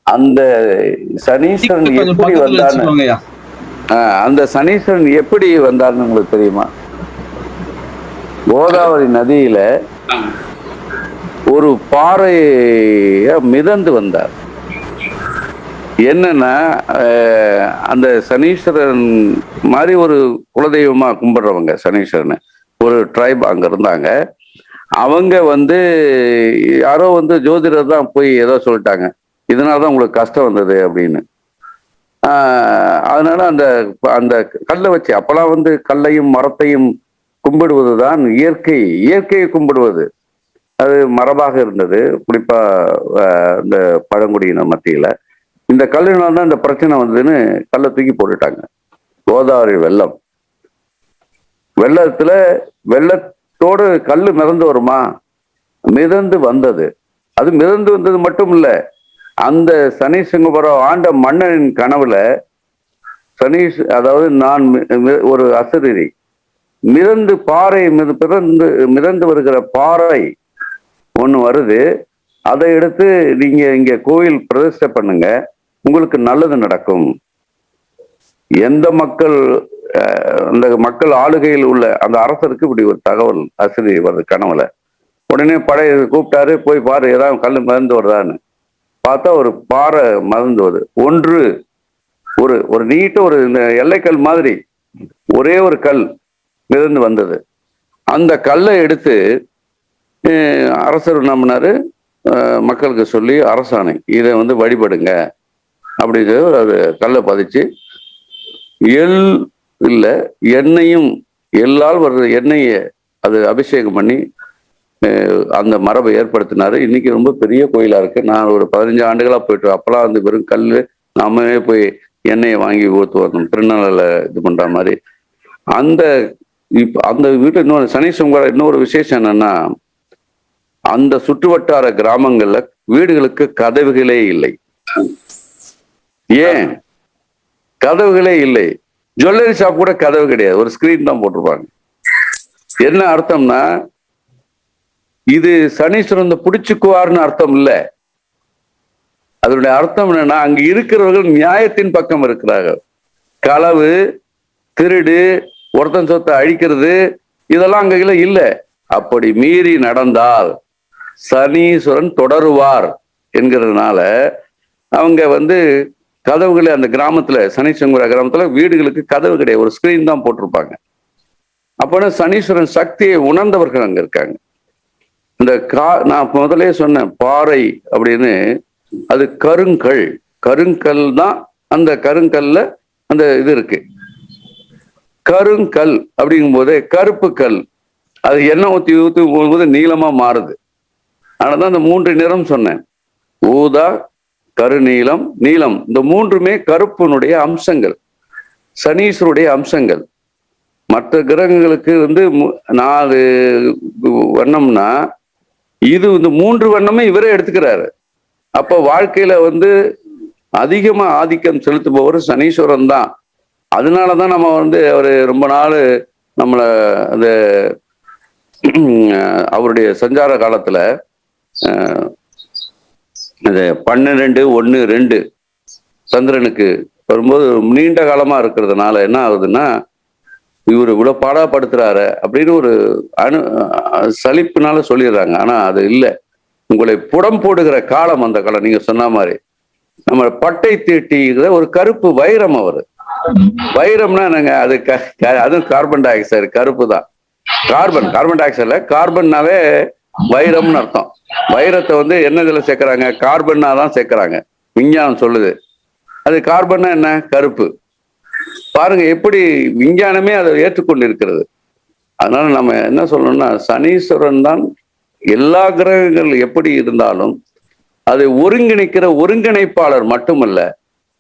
அந்த சனீஸ்வரன் எப்படி வந்தான்னு அந்த சனீஸ்வரன் எப்படி வந்தாருன்னு உங்களுக்கு தெரியுமா? கோதாவரி நதியில ஒரு பாறைய மிதந்து வந்தார். என்னன்னா அந்த சனீஸ்வரன் மாதிரி ஒரு குலதெய்வமா கும்பிடுறவங்க சனீஸ்வரன் ஒரு ட்ரைப் அங்க இருந்தாங்க. அவங்க யாரோ ஜோதிடர் தான் போய் ஏதோ சொல்லிட்டாங்க, இதனாலதான் உங்களுக்கு கஷ்டம் வந்தது அப்படின்னு. அதனால அந்த அந்த கல்லை வச்சு அப்பெல்லாம் கல்லையும் மரத்தையும் கும்பிடுவது தான் இயற்கையை கும்பிடுவது அது மரபாக இருந்தது. குறிப்பா இந்த பழங்குடியினர் மத்தியில இந்த கல்லினால தான் இந்த பிரச்சனை வந்ததுன்னு கல்லை தூக்கி போட்டுட்டாங்க. கோதாவரி வெள்ளத்தோடு கல்லு மிதந்து வருமா? மிதந்து வந்தது. அது மிதந்து வந்தது மட்டும் இல்ல, அந்த சனி சிங்கபுரம் ஆண்ட மன்னனின் கனவுல அதாவது நான் ஒரு அசரீரி மிதந்து பாறை மிதந்து வருகிற பாறை ஒண்ணு வருது, அதை எடுத்து நீங்க இங்க கோயில் பிரதிஷ்டை பண்ணுங்க, உங்களுக்கு நல்லது நடக்கும். எந்த அந்த மக்கள் ஆளுகையில் உள்ள அந்த அரசருக்கு இப்படி ஒரு தகவல் அசரீரி வருது கனவுல. உடனே படைய கூப்பிட்டாரு, போய் பாரு ஏதாவது கல் மிதந்து வருதான்னு. பார்த்தா ஒரு பாறை மறந்து வருது. ஒரு நீட்ட ஒரு எல்லைக்கல் மாதிரி ஒரே ஒரு கல் மிதந்து வந்தது. அந்த கல்லை எடுத்து அரசர் நம்பினாரு, மக்களுக்கு சொல்லி அரசாணை இதை வழிபடுங்க அப்படின்னு அது கல்லை பதிச்சு எண்ணெயும் எல்லால் வர்ற எண்ணெயை அது அபிஷேகம் பண்ணி அந்த மரபை ஏற்படுத்தினாரு. இன்னைக்கு ரொம்ப பெரிய கோயிலா இருக்கு. நான் ஒரு 15 ஆண்டுகளா போயிட்டு அப்பெல்லாம் வெறும் கல், நாமே போய் எண்ணெயை வாங்கி ஊத்து வரணும் திருநெல்வேலியில இது பண்ற மாதிரி. அந்த வீட்டு இன்னொரு சனீஸ்வரன் இன்னொரு விசேஷம் என்னன்னா, அந்த சுற்றுவட்டார கிராமங்கள்ல வீடுகளுக்கு கதவுகளே இல்லை. ஏன் கதவுகளே இல்லை? ஜுவல்லரி ஷாப் கூட கதவு கிடையாது, ஒரு ஸ்கிரீன் தான் போட்டிருப்பாங்க. என்ன அர்த்தம்னா, இது சனீஸ்வரன் புடிச்சுக்குவார்னு அர்த்தம் இல்ல. அதனுடைய அர்த்தம் என்னன்னா, அங்க இருக்கிறவர்கள் நியாயத்தின் பக்கம் இருக்கிறார்கள். களவு, திருடு, ஒருத்தன் சொத்தை அழிக்கிறது இதெல்லாம் அங்க இல்ல. அப்படி மீறி நடந்தால் சனீஸ்வரன் தொடருவார் என்கிறதுனால அவங்க கதவுகளை அந்த கிராமத்துல சனீஸ்வர கிராமத்துல வீடுகளுக்கு கதவு கிடையாது, ஒரு ஸ்கிரீன் தான் போட்டிருப்பாங்க. அப்போனா சனீஸ்வரன் சக்தியை உணர்ந்தவர்கள் அங்க இருக்காங்க. இந்த நான் முதலே சொன்னேன் பாறை அப்படின்னு, அது கருங்கல் தான். அந்த கருங்கல்ல அந்த இது இருக்கு. கருங்கல் அப்படிங்கும் போதே கருப்பு கல், அது எண்ணெய் ஊற்றி போகும்போது நீளமா மாறுது. அதனாலதான் அந்த 3 நிறம் சொன்னேன். ஊதா, கருநீலம், நீலம். இந்த 3மே கருப்பினுடைய அம்சங்கள், சனீஸ்வருடைய அம்சங்கள். மற்ற கிரகங்களுக்கு 4 வண்ணம்னா, இது 3 வண்ணமே இவரே எடுத்துக்கிறாரு. அப்ப வாழ்க்கையில அதிகமா ஆதிக்கம் செலுத்துபவர் சனீஸ்வரன் தான். அதனாலதான் நம்ம அவரு ரொம்ப நாள் நம்மள அந்த அவருடைய சஞ்சார காலத்துல 12-1-2 சந்திரனுக்கு வரும்போது நீண்ட காலமா இருக்கிறதுனால என்ன ஆகுதுன்னா, இவர் இவ்வளவு பாடாப்படுத்துறாரு அப்படின்னு ஒரு சலிப்புனால சொல்லிடுறாங்க. ஆனா அது இல்லை. உங்களை புடம் போடுகிற காலம் அந்த காலம். நீங்க சொன்ன மாதிரி நம்ம பட்டை தீட்டிங்கிற ஒரு கருப்பு வைரம். அவரு வைரம்னா என்னங்க, அதுவும் கார்பன் டை ஆக்சைடு கருப்பு தான். கார்பன் டை ஆக்சைடுல கார்பன்னாவே வைரம்னு அர்த்தம். வைரத்தை என்ன இதுல சேர்க்கறாங்க, கார்பன்னா தான் சேர்க்கறாங்க. விஞ்ஞானம் சொல்லுது. அது கார்பன்னா என்ன, கருப்பு. பாருங்க எப்படி விஞ்ஞானமே அதை ஏற்றுக்கொண்டு இருக்கிறது. அதனால நம்ம என்ன சொல்லணும்னா, சனீஸ்வரன் தான் எல்லா கிரகங்கள் எப்படி இருந்தாலும் அதை ஒருங்கிணைக்கிற ஒருங்கிணைப்பாளர் மட்டுமல்ல,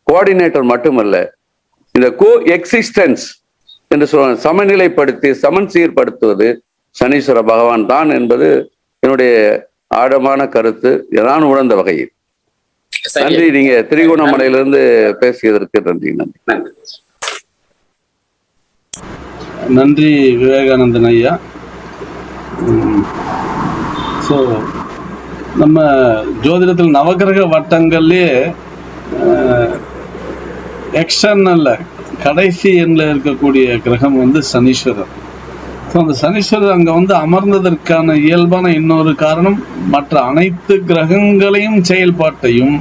கோஆர்டினேட்டர் மட்டுமல்ல, இந்த கோ எக்ஸிஸ்டன்ஸ் என்று சொல்ல சமநிலைப்படுத்தி சமன்சீர்படுத்துவது சனீஸ்வர பகவான் தான் என்பது என்னுடைய ஆழமான கருத்து, நான் உணர்ந்த வகையில். நன்றி. நீங்க திரிகோணமலையிலிருந்து பேசியதற்கு நன்றி. நன்றி விவேகானந்தன் ஐயா. ஸோ நம்ம ஜோதிடத்தில் நவகிரக வட்டங்கள்லேயே எக்ஸ்டர்னல்ல கடைசி எண்ணில் இருக்கக்கூடிய கிரகம் சனீஸ்வரர். ஸோ அந்த சனீஸ்வரர் அங்கே அமர்ந்ததற்கான இயல்பான இன்னொரு காரணம், மற்ற அனைத்து கிரகங்களையும் செயல்பாட்டையும்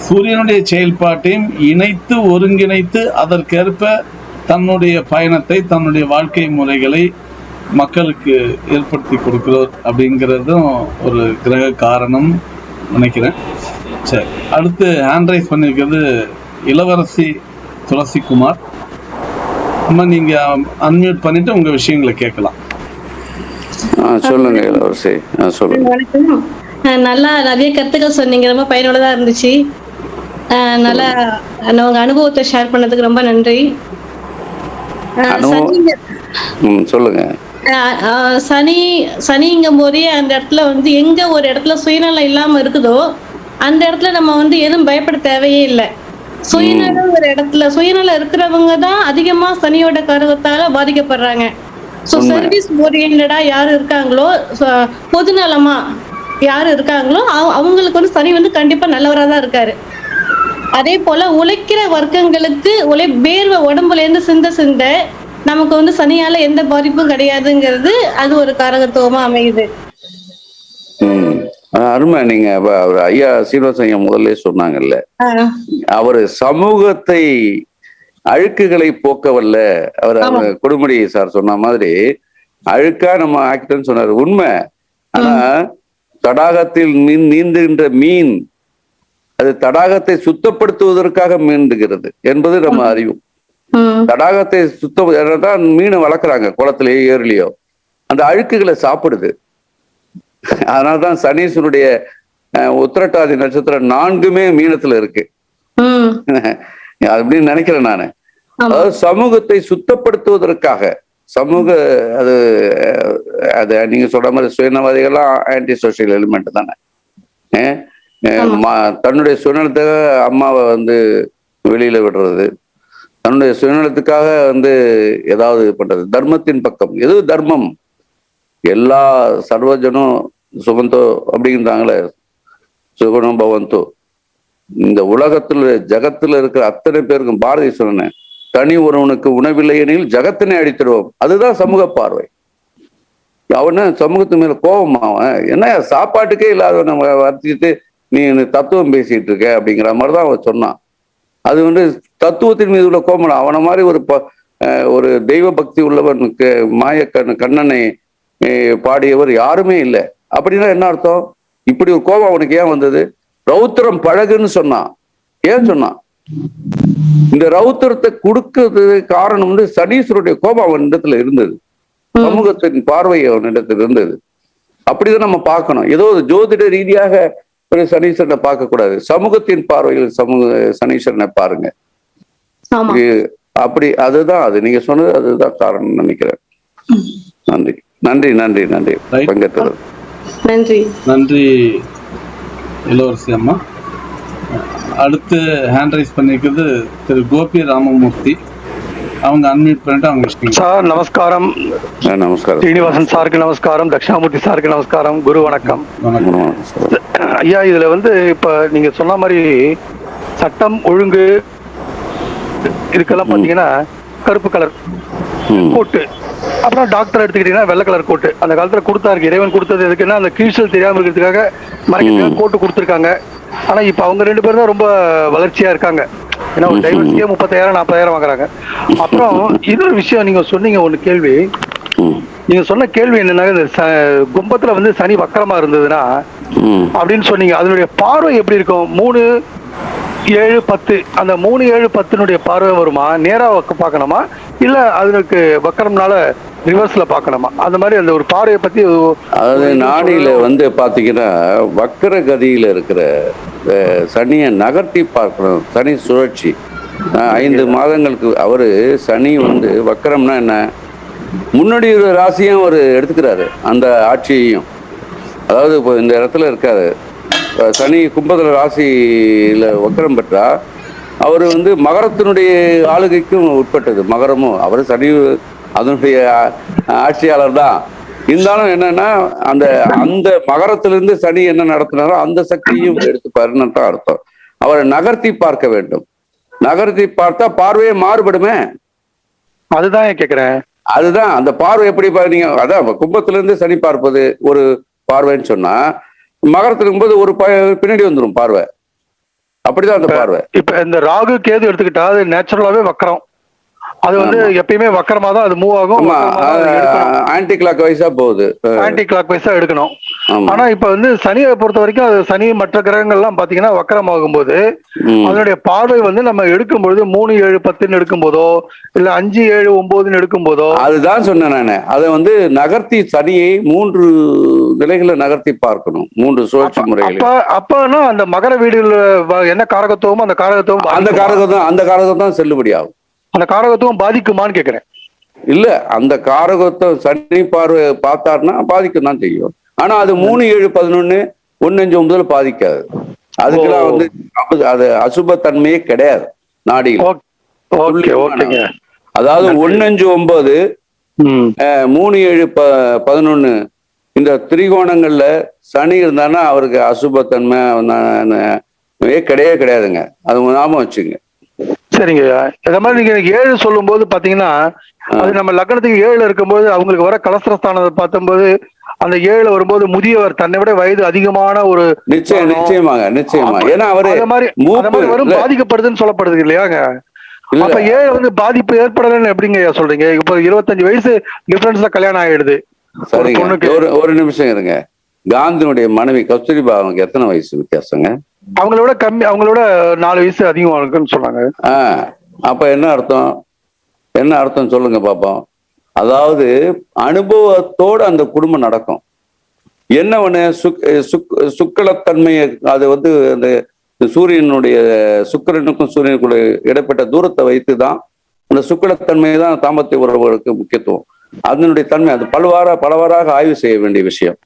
சூரியனுடைய செயல்பாட்டையும் இணைத்து ஒருங்கிணைத்து அதற்கேற்ப தன்னுடைய பயணத்தை, தன்னுடைய வாழ்க்கை முறைகளை மக்களுக்கு ஏற்படுத்தி கொடுக்கிறோம் அப்படிங்கிறதும் ஒரு கிரக காரணம் நினைக்கிறேன். சரி, அடுத்து ஹேண்ட் ரைஸ் பண்ணியிருக்கிறது இளவரசி துளசிக்குமார். நீங்க அன்மியூட் பண்ணிட்டு உங்க விஷயங்களை கேட்கலாம். சொல்லுங்க இளவரசி, சொல்லுங்க. வணக்கம். நல்லா நிறைய கருத்துக்கள் சொன்னீங்க, ரொம்ப பயனுள்ளதா இருந்துச்சு. நல்லா உங்க அனுபவத்தை ஷேர் பண்ணதுக்கு ரொம்ப நன்றி. சொல்லுங்க. சனிங்கும் போதே அந்த இடத்துல எங்க ஒரு இடத்துல சுயநலம் இல்லாம இருக்குதோ அந்த இடத்துல நம்ம எதுவும் பயப்பட தேவையே இல்லை. சுயநலம் ஒரு இடத்துல சுயநலம் இருக்கிறவங்க தான் அதிகமா சனியோட காரகத்தால பாதிக்கப்படுறாங்க. ஸோ சர்வீஸ் ஓரியன்டா யாரு இருக்காங்களோ, பொதுநலமா யாரு இருக்காங்களோ அவங்களுக்கு சனி கண்டிப்பா நல்லவரா தான் இருக்காரு. அதே போல உழைக்கிற வர்க்கங்களுக்கு வேர்வை உடம்புல இருந்து சிந்த நமக்கு சனியால எந்த பாதிப்பும் கிடையாதுங்கிறது அது ஒரு காரகத்துவமா அமையுது. அருமை. நீங்க அவர் ஐயா சீனிவாசன் முதல்ல சொன்னாங்கல்ல, அவரு சமூகத்தை அழுக்குகளை போக்கவல்ல. அவர் கொடுமுடி சார் சொன்ன மாதிரி அழுக்கா நம்ம ஆக்கிட்டோன்னு சொன்னாரு. உண்மை. ஆனா தடாகத்தில் நீந்துகின்ற மீன் அது தடாகத்தை சுத்தப்படுத்துவதற்காக மீண்டுகிறது என்பது நம்ம அறிவும். தடாகத்தை சுத்தம் மீனை வளர்க்குறாங்க குளத்திலேயோ ஏரிலையோ, அந்த அழுக்குகளை சாப்பிடுது. அதனால்தான் சனீஸ்வருடைய உத்திரட்டாதி நட்சத்திரம் 4மே மீனத்துல இருக்கு அப்படின்னு நினைக்கிறேன் நானு. அதாவது சமூகத்தை சுத்தப்படுத்துவதற்காக சமூக அது நீங்க சொல்ற மாதிரி சுயநலவாதிகள்லாம் ஆன்டி சோசியல் எலிமெண்ட் தானே. தன்னுடைய சுயநலத்துக்காக அம்மாவை வெளியில விடுறது, தன்னுடைய சுயநலத்துக்காக ஏதாவது பண்றது, தர்மத்தின் பக்கம் எது தர்மம், எல்லா சர்வஜனும் சுகந்தோ அப்படிங்கிறாங்களே, சுகனும் பவந்தோ. இந்த உலகத்துல ஜகத்துல இருக்கிற அத்தனை பேருக்கும் பாரதி சொன்ன தனி ஒருவனுக்கு உணவில்லை எனில் ஜகத்தினை அடித்திடுவோம். அதுதான் சமூக பார்வை. அவன சமூகத்து மேல கோபம், அவன் என்ன சாப்பாட்டுக்கே இல்லாத நம்ம வர்த்திட்டு நீ தத்துவம் பேசிட்டு இருக்க அப்படிங்கிற மாதிரிதான் அவன் சொன்னான். அது தத்துவத்தின் மீது உள்ள கோபம். அவனை மாதிரி ஒரு தெய்வ பக்தி உள்ளவனுக்கு கண்ணனை பாடியவர் யாருமே இல்லை. அப்படின்னா என்ன அர்த்தம்? இப்படி ஒரு கோபம் அவனுக்கு ஏன் வந்தது? ரௌத்திரம் பழகுன்னு சொன்னான். ஏன் சொன்னான்? இந்த ரௌத்திரத்தை கொடுக்கறதுக்கு காரணம் வந்து சனீஸ்வருடைய கோபம் அவனிடத்துல இருந்தது, சமூகத்தின் பார்வை அவனிடத்துல இருந்தது. அப்படிதான் நம்ம பார்க்கணும். ஏதோ ஜோதிட ரீதியாக ஒரு சனீஸ்வரனை பார்க்க கூடாது, சமூகத்தின் பார்வையில் சனீஸ்வரனை பாருங்க. அப்படி அதுதான், அது நீங்க சொன்னது அதுதான் காரணம் நினைக்கிறேன். நன்றி நன்றி நன்றி நன்றி பங்கேற்றது. நன்றி நன்றி இளவரசி அம்மா. அடுத்து ஹேண்ட் ரைஸ் பண்ணிருக்கிறது திரு கோபி ராமமூர்த்தி. அவங்க அன்மியூட் பண்ணிட்டு அவங்க. சார் நமஸ்காரம். நமஸ்காரம். ஸ்ரீனிவாசன் சாருக்கு நமஸ்காரம், தட்சிணாமூர்த்தி சாருக்கு நமஸ்காரம், குரு வணக்கம். ஐயா, இதுல வந்து இப்ப நீங்க சொன்ன மாதிரி சட்டம் ஒழுங்கு இதுக்கெல்லாம் பாத்தீங்கன்னா கருப்பு கலர் கோட்டு, அப்புறம் டாக்டர் எடுத்துக்கிட்டீங்கன்னா வெள்ளை கலர் கோட்டு. அந்த காலத்துல கொடுத்தாரு, இறைவன் கொடுத்தது எதுக்குன்னா அந்த கீழ்ச்சல் தெரியாம இருக்கிறதுக்காக மறைக்கிறதுக்காக கோட்டு கொடுத்துருக்காங்க. ஆனா இப்ப அவங்க 2 பேரும் தான் ரொம்ப வளர்ச்சியா இருக்காங்க. ஏன்னா ஒரு டைவர்ஸ்க்கே 30,000 40,000 வாங்குறாங்க. அப்புறம் இன்னொரு விஷயம் நீங்க சொன்னீங்க, ஒண்ணு கேள்வி நீங்க சொன்ன கேள்வி என்னன்னா, இந்த கும்பத்துல வந்து சனி வக்கரமா இருந்ததுன்னா அப்படின்னு சொன்னீங்க, அதனுடைய பார்வை எப்படி இருக்கும்? 3, 7, 10 அந்த 3, 7, 10 பார்வை வருமா? நேரா பார்க்கணுமா, இல்ல அதுக்கு வக்கரம்னால ரிவர்ஸ்ல பார்க்கணுமா? அந்த மாதிரி அந்த ஒரு பார்வையை பத்தி. அதாவது நாடியில வந்து பாத்தீங்கன்னா வக்கர கதியில இருக்கிற சனியை நகர்த்தி பார்க்கணும். சனி சுழற்சி 5 மாதங்களுக்கு அவரு சனி வந்து வக்கரம்னா என்ன, முன்னாடி ஒரு ராசியும் அவர் எடுத்துக்கிறாரு, அந்த ஆட்சியையும். அதாவது இப்போ இந்த இடத்துல இருக்காரு சனி, கும்பத்துல ராசியில வக்கரம் பெற்றா அவர் வந்து மகரத்தினுடைய ஆளுகைக்கும் உட்பட்டது. மகரமும் அவர் சனி அதனுடைய ஆட்சியாளர் தான். இருந்தாலும் என்னன்னா அந்த அந்த மகரத்திலிருந்து சனி என்ன நடத்தினாரோ அந்த சக்தியும் எடுத்துப்பாருன்னு தான் அர்த்தம். அவரை நகர்த்தி பார்க்க வேண்டும். நகர்த்தி பார்த்தா பார்வையே மாறுபடுமே. அதுதான் கேட்கிறேன். அதுதான் அந்த பார்வை எப்படி பாருங்க. அதான் கும்பத்திலிருந்து சனி பார்ப்பது ஒரு பார்வைன்னு சொன்னா, மகரத்திலும் போது ஒரு பின்னாடி வந்துடும் பார்வை. அப்படிதான் அந்த பார்வை. இப்ப இந்த ராகு கேது எடுத்துக்கிட்டா அது நேச்சுரலாவே வக்கரம். அது வந்து எப்பயுமே வக்கரமா தான் அது மூவ் ஆகும். ஆன்டி கிளாக் வைஸா போகுது, ஆன்டி கிளாக் வைஸா எடுக்கணும். ஆனா இப்ப வந்து சனியை பொறுத்த வரைக்கும் அது சனி மற்ற கிரகங்கள் எல்லாம் பாத்தீங்கன்னா வக்கரம் ஆகும் போது அதனுடைய பார்வை வந்து நம்ம எடுக்கும் பொழுது 3, 7, 10 எடுக்கும் போதோ இல்ல 5, 7, 9 எடுக்கும் போதோ. அதுதான் சொன்னேன் நானு. அதை வந்து நகர்த்தி சனியை 3 நிலைகளை நகர்த்தி பார்க்கணும், 3 சுழற்சி முறைகள். அப்பனா அந்த மகர வீடுல என்ன காரகத்துவமோ அந்த காரகத்துவம் தான் செல்லுபடி ஆகும். அந்த காரகத்துவம் பாதிக்குமான்னு கேக்குறேன். இல்ல, அந்த காரகத்தை சனி பார்வை பார்த்தாருன்னா பாதிக்கும் தான் செய்யும். ஆனா அது 3, 7, 11, 1, 5, 9 பாதிக்காது. அதுக்கெல்லாம் வந்து அது அசுபத்தன்மையே கிடையாது நாடியில். அதாவது 1, 5, 9, 3, 7, 11 இந்த திரிகோணங்கள்ல சனி இருந்தான்னா அவருக்கு அசுபத்தன்மை கிடையாதுங்க. அது ஞாபகம் வச்சுங்க. சரிங்க. இந்த மாதிரி நீங்க 7 சொல்லும் போது பாத்தீங்கன்னா அது நம்ம லக்னத்துக்கு 7 இருக்கும்போது அவங்களுக்கு வர கலஸ்திரஸ்தானத்தை பார்க்கும்போது அந்த 7 வரும்போது முதியவர், தன்னை விட வயது அதிகமான ஒரு நிச்சயமாக. ஏன்னா அவரு வரும் பாதிக்கப்படுதுன்னு சொல்லப்படுது இல்லையாங்க. அப்ப 7 வந்து பாதிப்பு ஏற்படலன்னு எப்படிங்க சொல்றீங்க? இப்ப 25 வயசு டிஃபரன்ஸ்ல கல்யாணம் ஆயிடுது. ஒரு நிமிஷம் இருங்க. காந்தியினுடைய மனைவி கஸ்தூரிபா அவனுக்கு எத்தனை வயசு வித்தியாசங்க? அவங்களோட கம்மி, அவங்களோட 4 வயசு அதிகமா இருக்குன்னு சொன்னாங்க. அப்ப என்ன அர்த்தம் சொல்லுங்க பாப்போம். அதாவது அனுபவத்தோடு அந்த குடும்பம் நடக்கும். என்ன ஒண்ணு சுக்களத்தன்மையை, அது வந்து அந்த சூரியனுடைய சுக்கிரனுக்கும் சூரியனுக்குள்ள இடைப்பட்ட தூரத்தை வைத்து தான் அந்த சுக்களத்தன்மையை தான் தாம்பத்திய உறவுகளுக்கு முக்கியத்துவம். அதனுடைய தன்மை அது பலவாறாக ஆய்வு செய்ய வேண்டிய விஷயம்.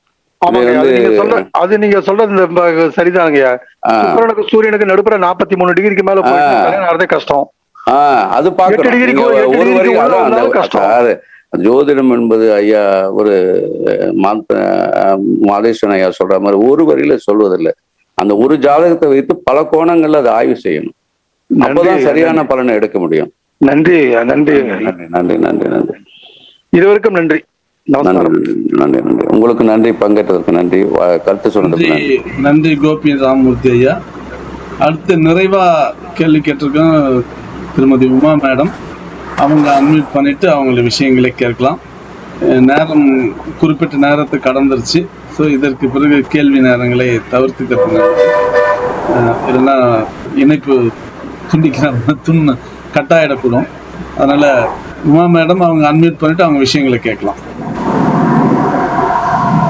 அது நீங்க சொல்றது சரிதானுங்க. சுக்கிரனுக்கு சூரியனுக்கு நடுப்புற 43 டிகிரிக்கு மேல போய் கஷ்டம். அது ஜோதிடம் என்பது ஐயா ஒரு மாதேஸ்வரன் ஐயா சொல்ற மாதிரி ஒரு வரியில சொல்வதில்லை. அந்த ஒரு ஜாதகத்தை வைத்து பல கோணங்கள்ல அதை ஆய்வு செய்யணும். அப்பதான் சரியான பலனை எடுக்க முடியும். நன்றி நன்றி நன்றி நன்றி நன்றி நன்றி. இருவருக்கும் நன்றி. நன்றி. உங்களுக்கு நன்றி, பங்கேற்றதற்கு நன்றி, கருத்து சொன்னதுக்கு நன்றி கோபி ராமமூர்த்தி ஐயா. அடுத்து நிறைவா கேள்வி கேட்டிருக்கோம் திருமதி உமா மேடம். அவங்க அன்மியூட் பண்ணிட்டு அவங்கள விஷயங்களை கேட்கலாம். நேரம் குறிப்பிட்ட நேரத்தை கடந்துருச்சு. ஸோ ஸோ இதற்கு பிறகு கேள்வி நேரங்களை தவிர்த்துக்கிறது இல்லைன்னா இணைப்பு துண்டிக்கிற கட்டாயிடக்கூடும். அதனால உமா மேடம் அவங்க அன்மியூட் பண்ணிட்டு அவங்க விஷயங்களை கேட்கலாம்.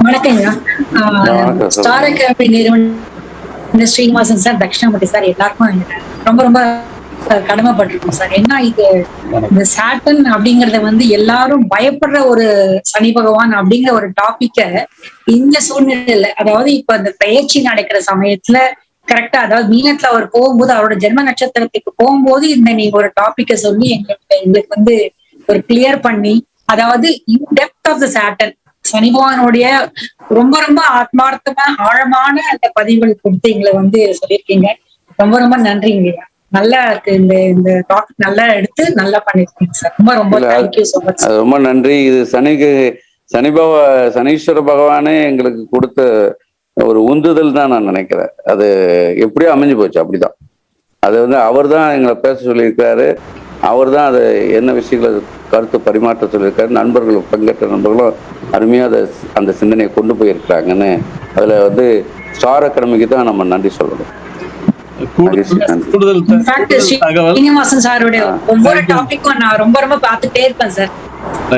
வணக்கங்க. ஸ்டார் அகாடமி நிறுவன ஸ்ரீனிவாசன் சார், தட்சிணாமூர்த்தி சார், எல்லாருக்கும் ரொம்ப ரொம்ப கடமைப்பட்டிருக்கோம் சார். என்ன இது இந்த சாட்டன் அப்படிங்கறத வந்து எல்லாரும் பயப்படுற ஒரு சனி பகவான் அப்படிங்கிற ஒரு டாபிக்க இந்த சூழ்நிலையில, அதாவது இப்ப இந்த பெயர்ச்சி நடக்கிற சமயத்துல கரெக்டா, அதாவது மீனத்துல அவர் போகும்போது அவரோட ஜென்ம நட்சத்திரத்துக்கு போகும்போது இந்த நீங்க ஒரு டாபிக்க சொல்லி எங்களுக்கு வந்து ஒரு கிளியர் பண்ணி, அதாவது in depth of the Saturn, சனி பகவானுடைய ரொம்ப ரொம்ப ஆத்மார்த்தமா ஆழமான அந்த பதிவுகள் கொடுத்து எங்களை வந்து சொல்லியிருக்கீங்க. ரொம்ப ரொம்ப நன்றிங்க. நல்லா இருக்கு. இந்த டாபிக் நல்லா எடுத்து நல்லா பண்ணிருக்கீங்க சார். ரொம்ப ரொம்ப தேங்க்யூ சோ மச். ரொம்ப நன்றி. இது சனீஸ்வர பகவானே எங்களுக்கு கொடுத்த ஒரு உந்துதல் தான் நான் நினைக்கிறேன். அது எப்படியோ அமைஞ்சு போச்சு. அப்படிதான் அது வந்து அவர் தான் எங்களை பேச சொல்லியிருக்காரு. அவர் தான் அதை என்ன விஷயங்களை கருத்து பரிமாற்ற சொல்லியிருக்காரு. நண்பர்கள், பங்கேற்ற நண்பர்களும் அருமையாக அதை அந்த சிந்தனையை கொண்டு போயிருக்கிறாங்கன்னு அதுல வந்து ஸ்டார் அகாடமிக்கு தான் நம்ம நன்றி சொல்லணும். சீனிவாசன் சாருடைய ஒவ்வொரு டாபிக்கும் நான் ரொம்ப ரொம்ப பார்த்துட்டே இருப்பேன் சார்.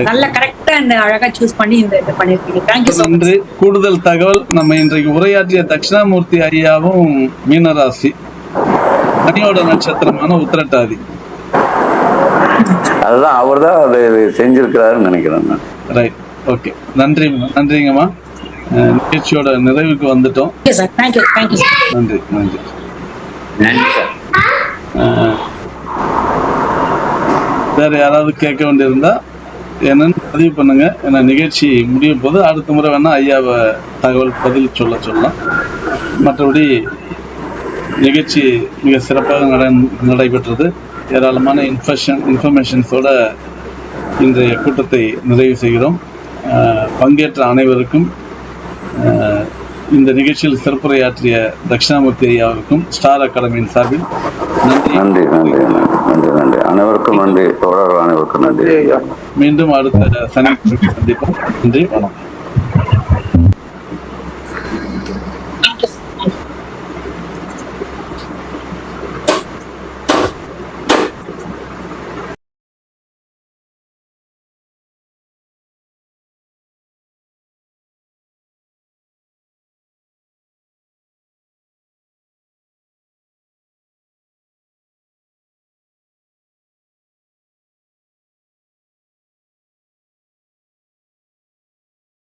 நல்ல கரெக்டா இந்த அழகா சூஸ் பண்ணி இந்த பண்ணிருக்கீங்க. Thank you so much. கூடுதல் தகவல், நம்ம இன்றைக்கு உரையாற்றிய தட்சிணாமூர்த்தி ஐயாவும் மீனராசி, சனியோட நட்சத்திரமான உத்திரட்டாதி. அதுதான் அவர் தான் அதை செஞ்சிருக்கிறாருன்னு நினைக்கிறேன். Right, okay. நன்றிங்கம்மா. நிகழ்ச்சியோட நிறைவுக்கு வந்துட்டோம். நன்றி நன்றி. வேற யாராவது கேட்க வேண்டியிருந்தா என்னன்னு பதிவு பண்ணுங்க. ஏன்னா நிகழ்ச்சி முடியும் போது அடுத்த முறை வேணா ஐயாவை தகவல் பதில் சொல்லலாம். மற்றபடி நிகழ்ச்சி மிக சிறப்பாக நடைபெற்றது. ஏராளமான இன்ஃபர்மேஷன்ஸோட இன்றைய கூட்டத்தை நிறைவு செய்கிறோம். பங்கேற்ற அனைவருக்கும், இந்த நிகழ்ச்சியில் சிறப்புரையாற்றிய தட்சிணாமூர்த்தி ஐயா அவருக்கும் ஸ்டார் அகாடமியின் சார்பில் நன்றி. அனைவருக்கும் நன்றி. தோழர்கள் அனைவருக்கும் நன்றி. மீண்டும் அடுத்த சனிக்கிழமை சந்திப்போம். நன்றி, வணக்கம்.